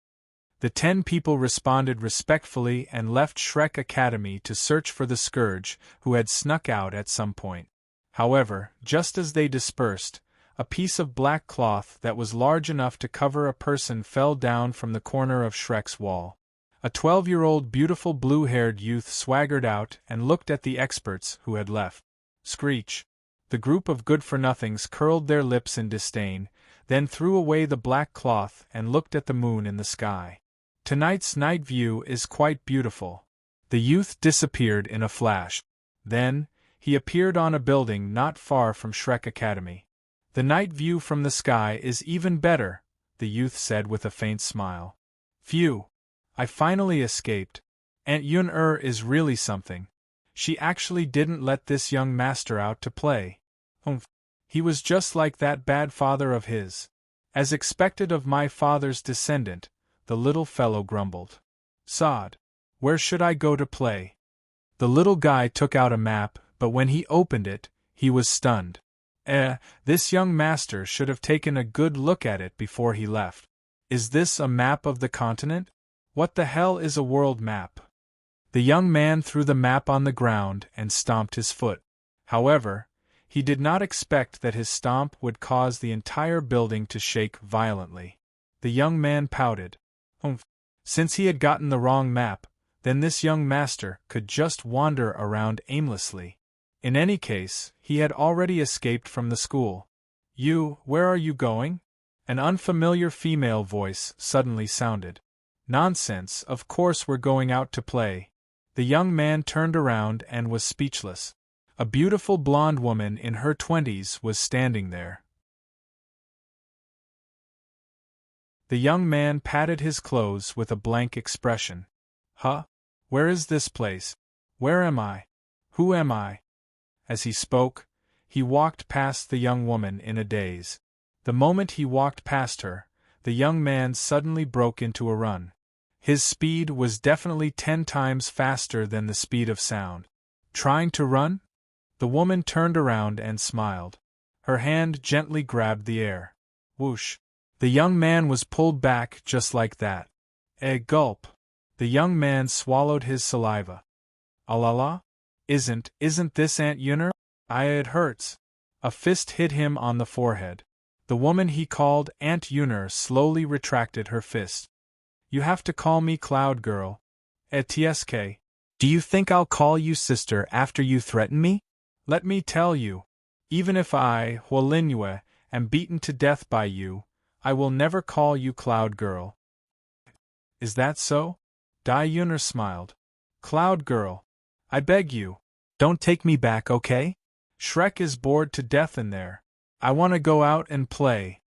The 10 people responded respectfully and left Shrek Academy to search for the Scourge, who had snuck out at some point. However, just as they dispersed, A piece of black cloth that was large enough to cover a person fell down from the corner of Shrek's wall. A 12-year-old beautiful blue-haired youth swaggered out and looked at the experts who had left. Screech! The group of good-for-nothings curled their lips in disdain, then threw away the black cloth and looked at the moon in the sky. Tonight's night view is quite beautiful. The youth disappeared in a flash. Then, he appeared on a building not far from Shrek Academy. The night view from the sky is even better, the youth said with a faint smile. Phew! I finally escaped. Aunt Yun is really something. She actually didn't let this young master out to play. Humph. He was just like that bad father of his. As expected of my father's descendant, the little fellow grumbled. Sod. Where should I go to play? The little guy took out a map, but when he opened it, he was stunned. This young master should have taken a good look at it before he left. Is this a map of the continent? What the hell is a world map? The young man threw the map on the ground and stomped his foot. However, he did not expect that his stomp would cause the entire building to shake violently. The young man pouted. Humph. Since he had gotten the wrong map, then this young master could just wander around aimlessly. In any case, he had already escaped from the school. Where are you going? An unfamiliar female voice suddenly sounded. Nonsense, of course we're going out to play. The young man turned around and was speechless. A beautiful blonde woman in her 20s was standing there. The young man patted his clothes with a blank expression. Huh? Where is this place? Where am I? Who am I? As he spoke, he walked past the young woman in a daze. The moment he walked past her, the young man suddenly broke into a run. His speed was definitely 10 times faster than the speed of sound. Trying to run? The woman turned around and smiled. Her hand gently grabbed the air. Whoosh! The young man was pulled back just like that. A gulp! The young man swallowed his saliva. Alala? Isn't this Aunt Yun? It hurts. A fist hit him on the forehead. The woman he called Aunt Yun slowly retracted her fist. You have to call me Cloud Girl. Tsk. Do you think I'll call you sister after you threaten me? Let me tell you. Even if I, Huolinue, am beaten to death by you, I will never call you Cloud Girl. Is that so? Dai Yun smiled. Cloud Girl. I beg you. Don't take me back, okay? Shrek is bored to death in there. I want to go out and play.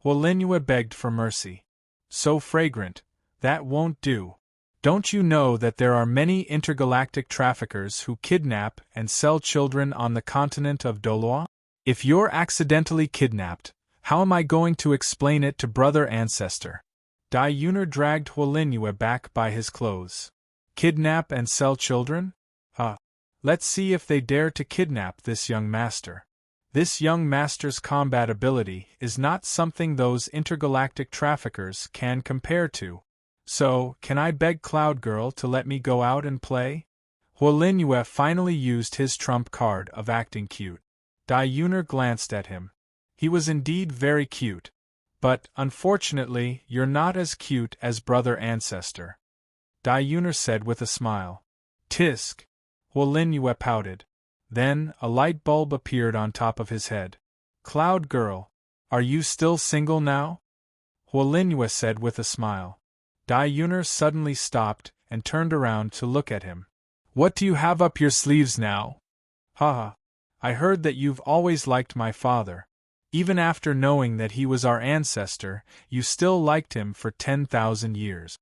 Huolinue begged for mercy. So fragrant. That won't do. Don't you know that there are many intergalactic traffickers who kidnap and sell children on the continent of Doloa? If you're accidentally kidnapped, how am I going to explain it to brother ancestor? Dai Yun dragged Huolinue back by his clothes. Kidnap and sell children? Let's see if they dare to kidnap this young master. This young master's combat ability is not something those intergalactic traffickers can compare to. So, can I beg Cloud Girl to let me go out and play? Huolinue finally used his trump card of acting cute. Dai Yun glanced at him. He was indeed very cute. But, unfortunately, you're not as cute as brother ancestor. Dai Yun said with a smile. Tisk. Huolinue pouted. Then, a light bulb appeared on top of his head. Cloud Girl, are you still single now? Huolinue said with a smile. Dai Yun suddenly stopped and turned around to look at him. What do you have up your sleeves now? Haha. I heard that you've always liked my father. Even after knowing that he was our ancestor, you still liked him for 10,000 years.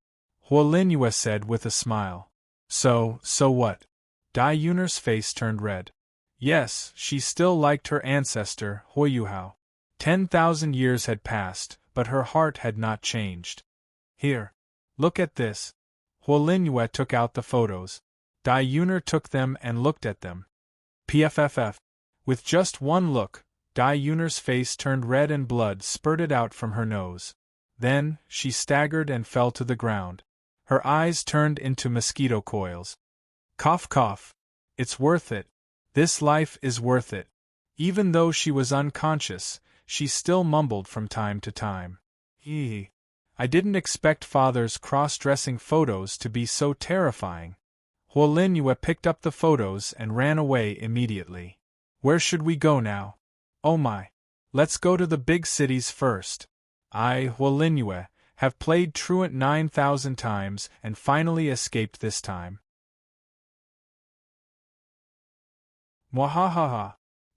Huolinue said with a smile. So what? Dai Yun's face turned red. Yes, she still liked her ancestor, Yuhao. 10,000 years had passed, but her heart had not changed. Here. Look at this. Huolinue took out the photos. Dai Yun took them and looked at them. Pfff. With just one look, Dai Yun's face turned red and blood spurted out from her nose. Then, she staggered and fell to the ground. Her eyes turned into mosquito coils. Cough cough. It's worth it. This life is worth it. Even though she was unconscious, she still mumbled from time to time. I didn't expect Father's cross-dressing photos to be so terrifying. Huolinyue picked up the photos and ran away immediately. Where should we go now? Oh my! Let's go to the big cities first. I, Huolinyue, have played truant 9,000 times and finally escaped this time. Mwahaha!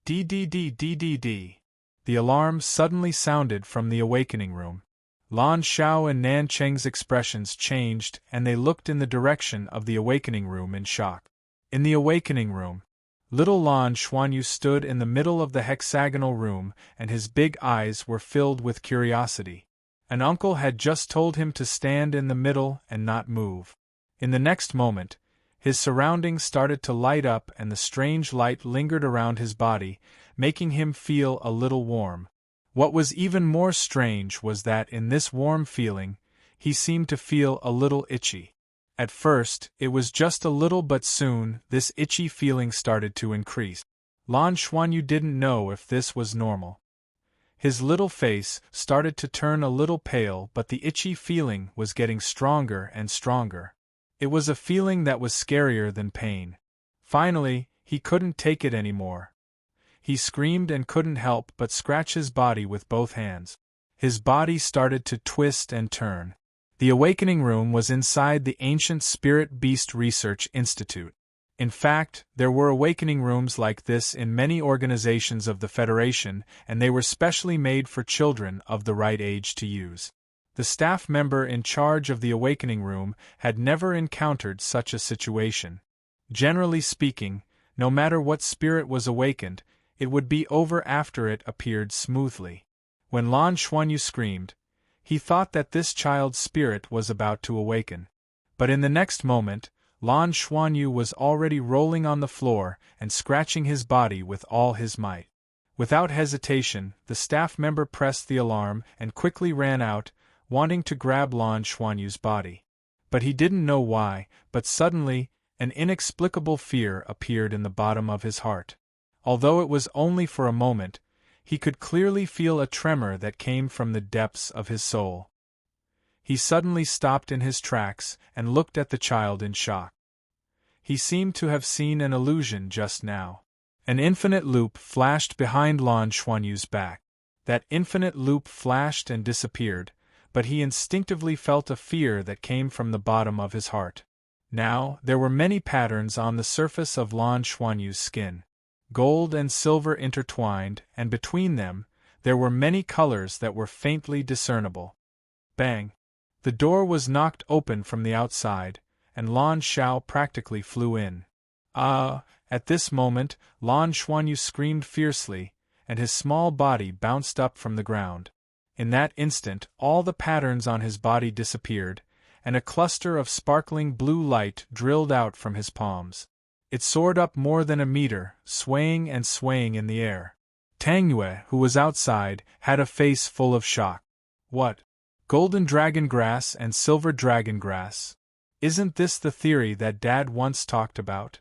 Ddd. The alarm suddenly sounded from the awakening room. Lan Xiao and Nan Cheng's expressions changed and they looked in the direction of the awakening room in shock. In the awakening room, little Lan Xuanyu stood in the middle of the hexagonal room and his big eyes were filled with curiosity. An uncle had just told him to stand in the middle and not move. In the next moment, his surroundings started to light up and the strange light lingered around his body, making him feel a little warm. What was even more strange was that in this warm feeling, he seemed to feel a little itchy. At first, it was just a little, but soon, this itchy feeling started to increase. Lan Xuanyu didn't know if this was normal. His little face started to turn a little pale, but the itchy feeling was getting stronger and stronger. It was a feeling that was scarier than pain. Finally, he couldn't take it anymore. He screamed and couldn't help but scratch his body with both hands. His body started to twist and turn. The awakening room was inside the Ancient Spirit Beast Research Institute. In fact, there were awakening rooms like this in many organizations of the Federation, and they were specially made for children of the right age to use. The staff member in charge of the awakening room had never encountered such a situation. Generally speaking, no matter what spirit was awakened, it would be over after it appeared smoothly. When Lan Xuanyu screamed, he thought that this child's spirit was about to awaken. But in the next moment, Lan Xuanyu was already rolling on the floor and scratching his body with all his might. Without hesitation, the staff member pressed the alarm and quickly ran out, wanting to grab Lan Xuanyu's body. But he didn't know why, but suddenly, an inexplicable fear appeared in the bottom of his heart. Although it was only for a moment, he could clearly feel a tremor that came from the depths of his soul. He suddenly stopped in his tracks and looked at the child in shock. He seemed to have seen an illusion just now. An infinite loop flashed behind Lan Xuanyu's back. That infinite loop flashed and disappeared, but he instinctively felt a fear that came from the bottom of his heart. Now, there were many patterns on the surface of Lan Xuanyu's skin. Gold and silver intertwined, and between them, there were many colors that were faintly discernible. Bang! The door was knocked open from the outside, and Lan Xiao practically flew in. At this moment, Lan Xuanyu screamed fiercely, and his small body bounced up from the ground. In that instant, all the patterns on his body disappeared, and a cluster of sparkling blue light drilled out from his palms. It soared up more than a meter, swaying and swaying in the air. Tangyue, who was outside, had a face full of shock. What? Golden dragon grass and silver dragon grass? Isn't this the theory that Dad once talked about?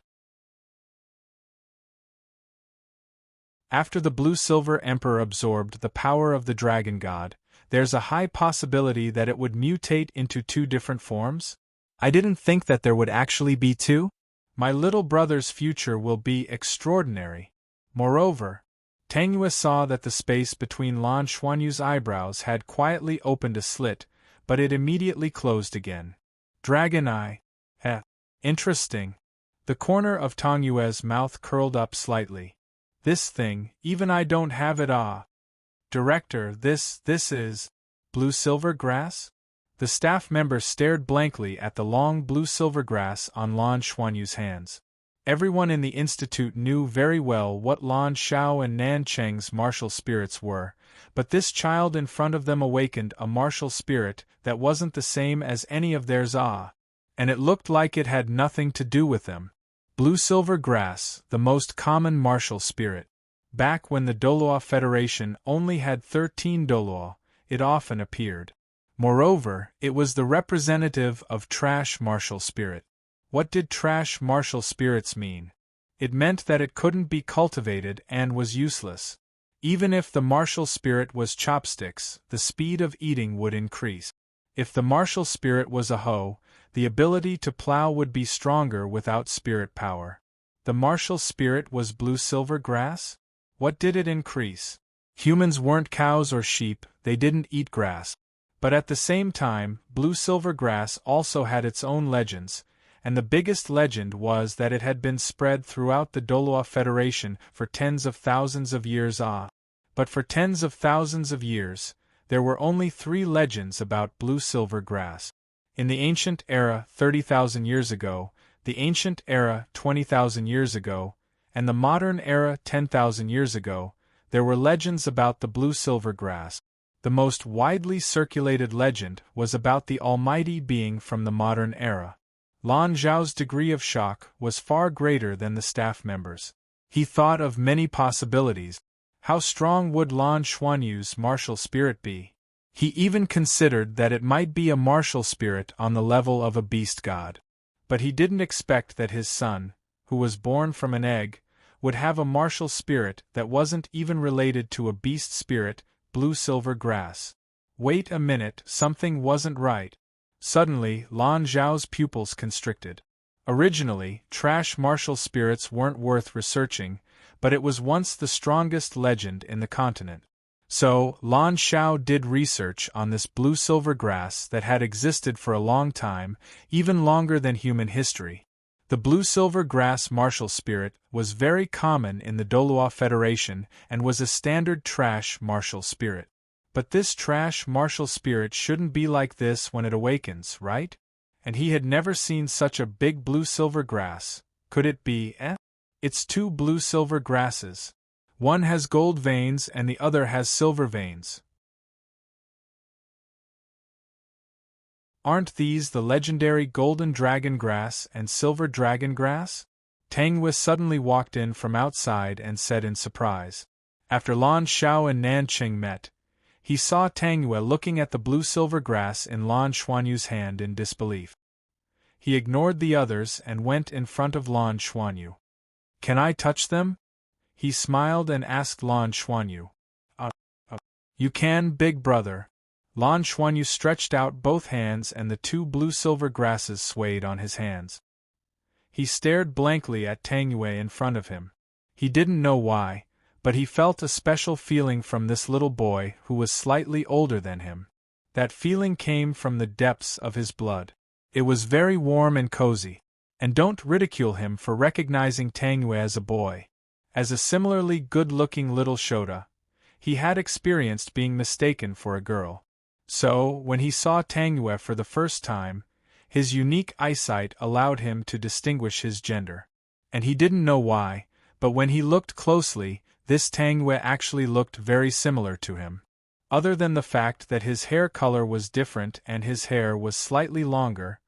After the blue-silver emperor absorbed the power of the dragon god, there's a high possibility that it would mutate into two different forms? I didn't think that there would actually be two. My little brother's future will be extraordinary. Moreover, Tangyue saw that the space between Lan Xuanyu's eyebrows had quietly opened a slit, but it immediately closed again. Dragon eye. Interesting. The corner of Tangyue's mouth curled up slightly. This thing, even I don't have it. Director, this is blue-silver grass? The staff member stared blankly at the long blue-silver grass on Lan Xuanyu's hands. Everyone in the institute knew very well what Lan Xiao and Nan Cheng's martial spirits were, but this child in front of them awakened a martial spirit that wasn't the same as any of theirs. And it looked like it had nothing to do with them. Blue-silver grass, the most common martial spirit. Back when the Doloa Federation only had 13 Doloa, it often appeared. Moreover, it was the representative of trash martial spirit. What did trash martial spirits mean? It meant that it couldn't be cultivated and was useless. Even if the martial spirit was chopsticks, the speed of eating would increase. If the martial spirit was a hoe, the ability to plow would be stronger without spirit power. The martial spirit was blue-silver grass? What did it increase? Humans weren't cows or sheep, they didn't eat grass. But at the same time, blue-silver grass also had its own legends, and the biggest legend was that it had been spread throughout the Doloa Federation for tens of thousands of years. But for tens of thousands of years, there were only 3 legends about blue-silver grass. In the ancient era 30,000 years ago, the ancient era 20,000 years ago, and the modern era 10,000 years ago, there were legends about the blue-silver grass. The most widely circulated legend was about the almighty being from the modern era. Lan Zhao's degree of shock was far greater than the staff members. He thought of many possibilities. How strong would Lan Xuanyu's martial spirit be? He even considered that it might be a martial spirit on the level of a beast god. But he didn't expect that his son, who was born from an egg, would have a martial spirit that wasn't even related to a beast spirit, blue-silver grass. Wait a minute, something wasn't right. Suddenly, Lan Zhao's pupils constricted. Originally, trash martial spirits weren't worth researching, but it was once the strongest legend in the continent. So, Lan Zhao did research on this blue-silver grass that had existed for a long time, even longer than human history. The blue-silver grass martial spirit was very common in the Doloa Federation and was a standard trash martial spirit. But this trash martial spirit shouldn't be like this when it awakens, right? And he had never seen such a big blue-silver grass. Could it be, It's 2 blue-silver grasses. One has gold veins and the other has silver veins. Aren't these the legendary golden dragon grass and silver dragon grass? Tang Wei suddenly walked in from outside and said in surprise. After Lan Xiao and Nanqing met, he saw Tang Wei looking at the blue-silver grass in Lan Xuanyu's hand in disbelief. He ignored the others and went in front of Lan Xuanyu. Can I touch them? He smiled and asked Lan Xuanyu. You can, big brother. Lan Xuanyu stretched out both hands and the 2 blue-silver grasses swayed on his hands. He stared blankly at Tang Yue in front of him. He didn't know why, but he felt a special feeling from this little boy who was slightly older than him. That feeling came from the depths of his blood. It was very warm and cozy. And don't ridicule him for recognizing Tang Yue as a boy. As a similarly good-looking little Shota, he had experienced being mistaken for a girl. So, when he saw Tang Yue for the first time, his unique eyesight allowed him to distinguish his gender. And he didn't know why, but when he looked closely, this Tang Yue actually looked very similar to him. Other than the fact that his hair color was different and his hair was slightly longer,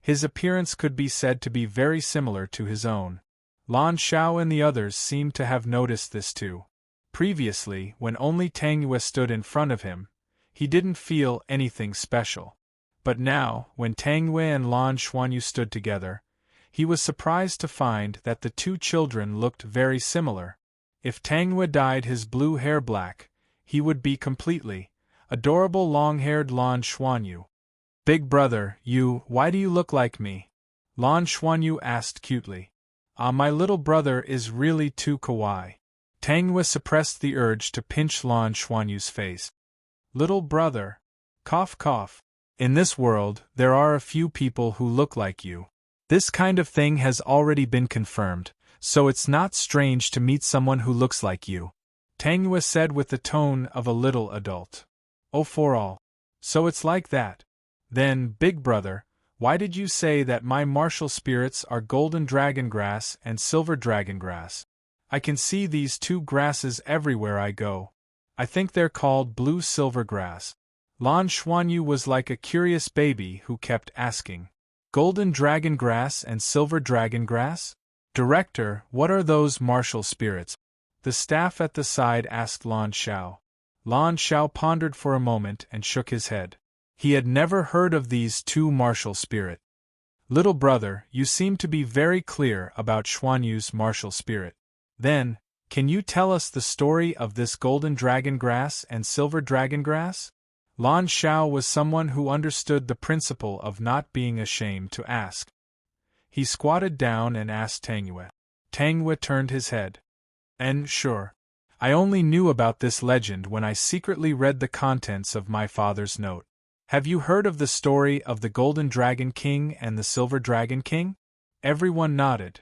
his appearance could be said to be very similar to his own. Lan Xiao and the others seemed to have noticed this too. Previously, when only Tang Yue stood in front of him, he didn't feel anything special. But now, when Tang Yue and Lan Xuanyu stood together, he was surprised to find that the 2 children looked very similar. If Tang Yue dyed his blue hair black, he would be completely adorable long-haired Lan Xuanyu. Big brother, why do you look like me? Lan Xuanyu asked cutely. My little brother is really too kawaii. Tang Yue suppressed the urge to pinch Lan Xuanyu's face. Little brother. Cough cough. In this world, there are a few people who look like you. This kind of thing has already been confirmed, so it's not strange to meet someone who looks like you. Tang Yue said with the tone of a little adult. Oh, for all. So it's like that. Then, big brother, why did you say that my martial spirits are golden dragon grass and silver dragon grass? I can see these 2 grasses everywhere I go. I think they're called blue-silver grass. Lan Xuanyu was like a curious baby who kept asking. Golden dragon grass and silver dragon grass? Director, what are those martial spirits? The staff at the side asked Lan Xiao. Lan Xiao pondered for a moment and shook his head. He had never heard of these 2 martial spirits. Little brother, you seem to be very clear about Xuanyu's martial spirit. Then, Can you tell us the story of this golden dragon grass and silver dragon grass? Lan Xiao was someone who understood the principle of not being ashamed to ask. He squatted down and asked Tangyue. Tangyue turned his head. Sure. I only knew about this legend when I secretly read the contents of my father's note. Have you heard of the story of the Golden Dragon King and the Silver Dragon King? Everyone nodded.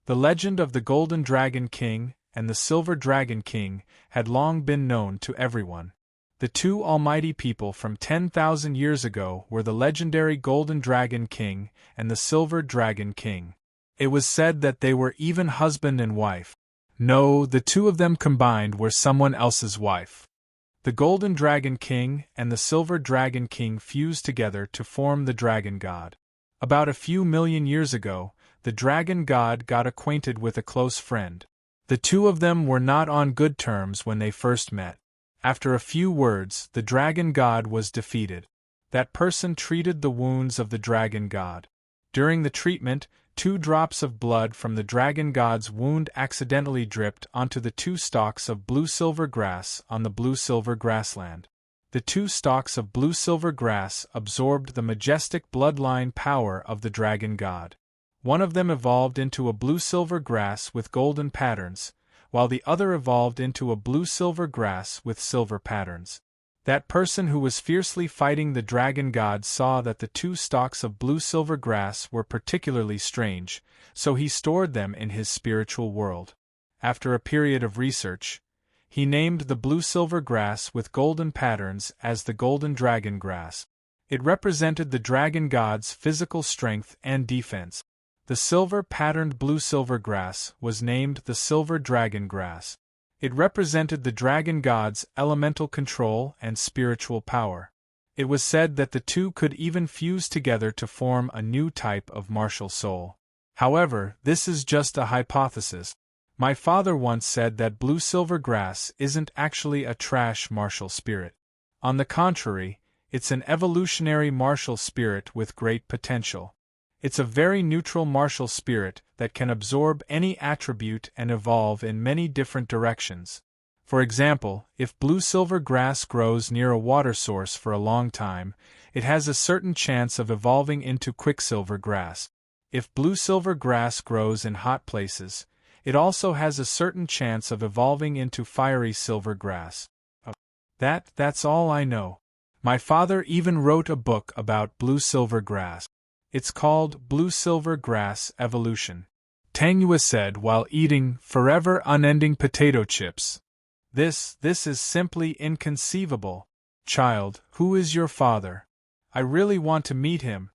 The legend of the Golden Dragon King and the Silver Dragon King had long been known to everyone. The two almighty people from 10,000 years ago were the legendary Golden Dragon King and the Silver Dragon King. It was said that they were even husband and wife. No, the two of them combined were someone else's wife. The Golden Dragon King and the Silver Dragon King fused together to form the Dragon God. About a few million years ago, the Dragon God got acquainted with a close friend. The two of them were not on good terms when they first met. After a few words, the Dragon God was defeated. That person treated the wounds of the Dragon God. During the treatment, 2 drops of blood from the Dragon God's wound accidentally dripped onto the 2 stalks of blue-silver grass on the blue-silver grassland. The 2 stalks of blue-silver grass absorbed the majestic bloodline power of the Dragon God. One of them evolved into a blue-silver grass with golden patterns, while the other evolved into a blue-silver grass with silver patterns. That person who was fiercely fighting the Dragon God saw that the 2 stalks of blue-silver grass were particularly strange, so he stored them in his spiritual world. After a period of research, he named the blue-silver grass with golden patterns as the Golden Dragon Grass. It represented the Dragon God's physical strength and defense. The silver-patterned blue-silver grass was named the Silver Dragon Grass. It represented the Dragon God's elemental control and spiritual power. It was said that the two could even fuse together to form a new type of martial soul. However, this is just a hypothesis. My father once said that blue-silver grass isn't actually a trash martial spirit. On the contrary, it's an evolutionary martial spirit with great potential. It's a very neutral martial spirit that can absorb any attribute and evolve in many different directions. For example, if blue-silver grass grows near a water source for a long time, it has a certain chance of evolving into quicksilver grass. If blue-silver grass grows in hot places, it also has a certain chance of evolving into fiery silver grass. That's all I know. My father even wrote a book about blue-silver grass. It's called Blue-Silver Grass Evolution. Tangyue said while eating forever unending potato chips. This is simply inconceivable. Child, who is your father? I really want to meet him.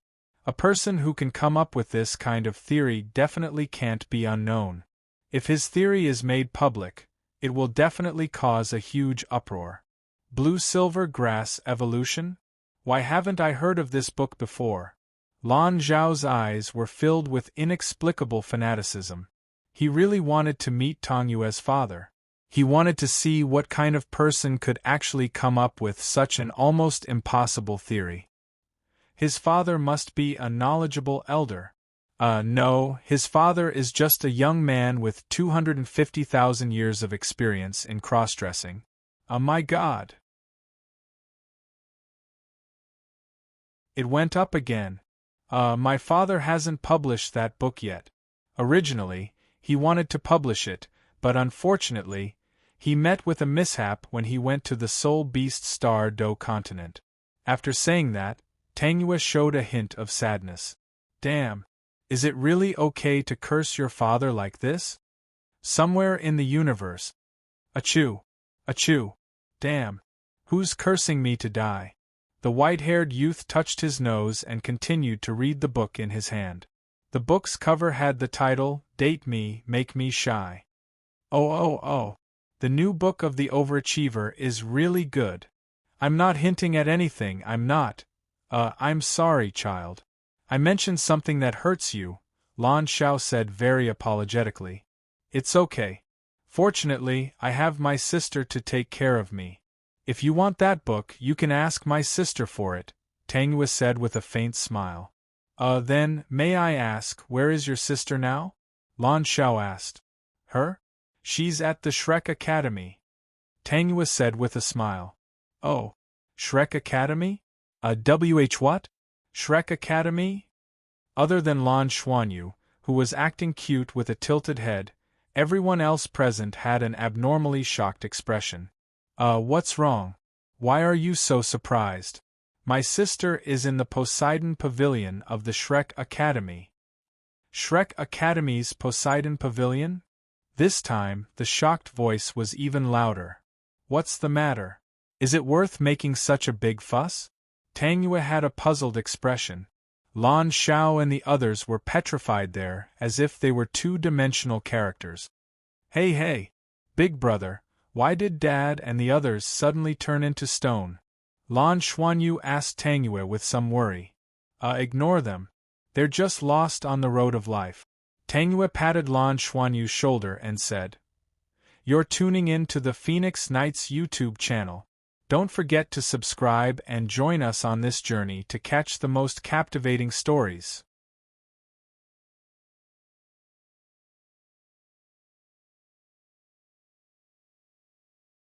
A person who can come up with this kind of theory definitely can't be unknown. If his theory is made public, it will definitely cause a huge uproar. Blue-Silver Grass Evolution? Why haven't I heard of this book before? Lan Zhao's eyes were filled with inexplicable fanaticism. He really wanted to meet Tangyue's father. He wanted to see what kind of person could actually come up with such an almost impossible theory. His father must be a knowledgeable elder. No, his father is just a young man with 250,000 years of experience in cross-dressing. My God! It went up again. My father hasn't published that book yet. Originally, he wanted to publish it, but unfortunately, he met with a mishap when he went to the Soul Beast Star Do continent. After saying that, Tangyue showed a hint of sadness. Damn. Is it really okay to curse your father like this? Somewhere in the universe. Achoo. Achoo. Damn. Who's cursing me to die? The white-haired youth touched his nose and continued to read the book in his hand. The book's cover had the title, Date Me, Make Me Shy. Oh. The new book of the overachiever is really good. I'm not hinting at anything, I'm not. I'm sorry, child. I mentioned something that hurts you, Lan Xiao said very apologetically. It's okay. Fortunately, I have my sister to take care of me. If you want that book, you can ask my sister for it, Tangyue said with a faint smile. Then, may I ask, where is your sister now? Lan Xiao asked. Her? She's at the Shrek Academy, Tang Yue said with a smile. Oh, Shrek Academy? A WH what? Shrek Academy? Other than Lan Xuanyu, who was acting cute with a tilted head, everyone else present had an abnormally shocked expression. What's wrong? Why are you so surprised? My sister is in the Poseidon Pavilion of the Shrek Academy. Shrek Academy's Poseidon Pavilion? This time, the shocked voice was even louder. What's the matter? Is it worth making such a big fuss? Tang Yue had a puzzled expression. Lan Xiao and the others were petrified there, as if they were two-dimensional characters. Hey, big brother, why did Dad and the others suddenly turn into stone? Lan Xuanyu asked Tang Yue with some worry. Ignore them. They're just lost on the road of life. Tang Yue patted Lan Xuanyu's shoulder and said, You're tuning in to the Phoenix Knights YouTube channel. Don't forget to subscribe and join us on this journey to catch the most captivating stories.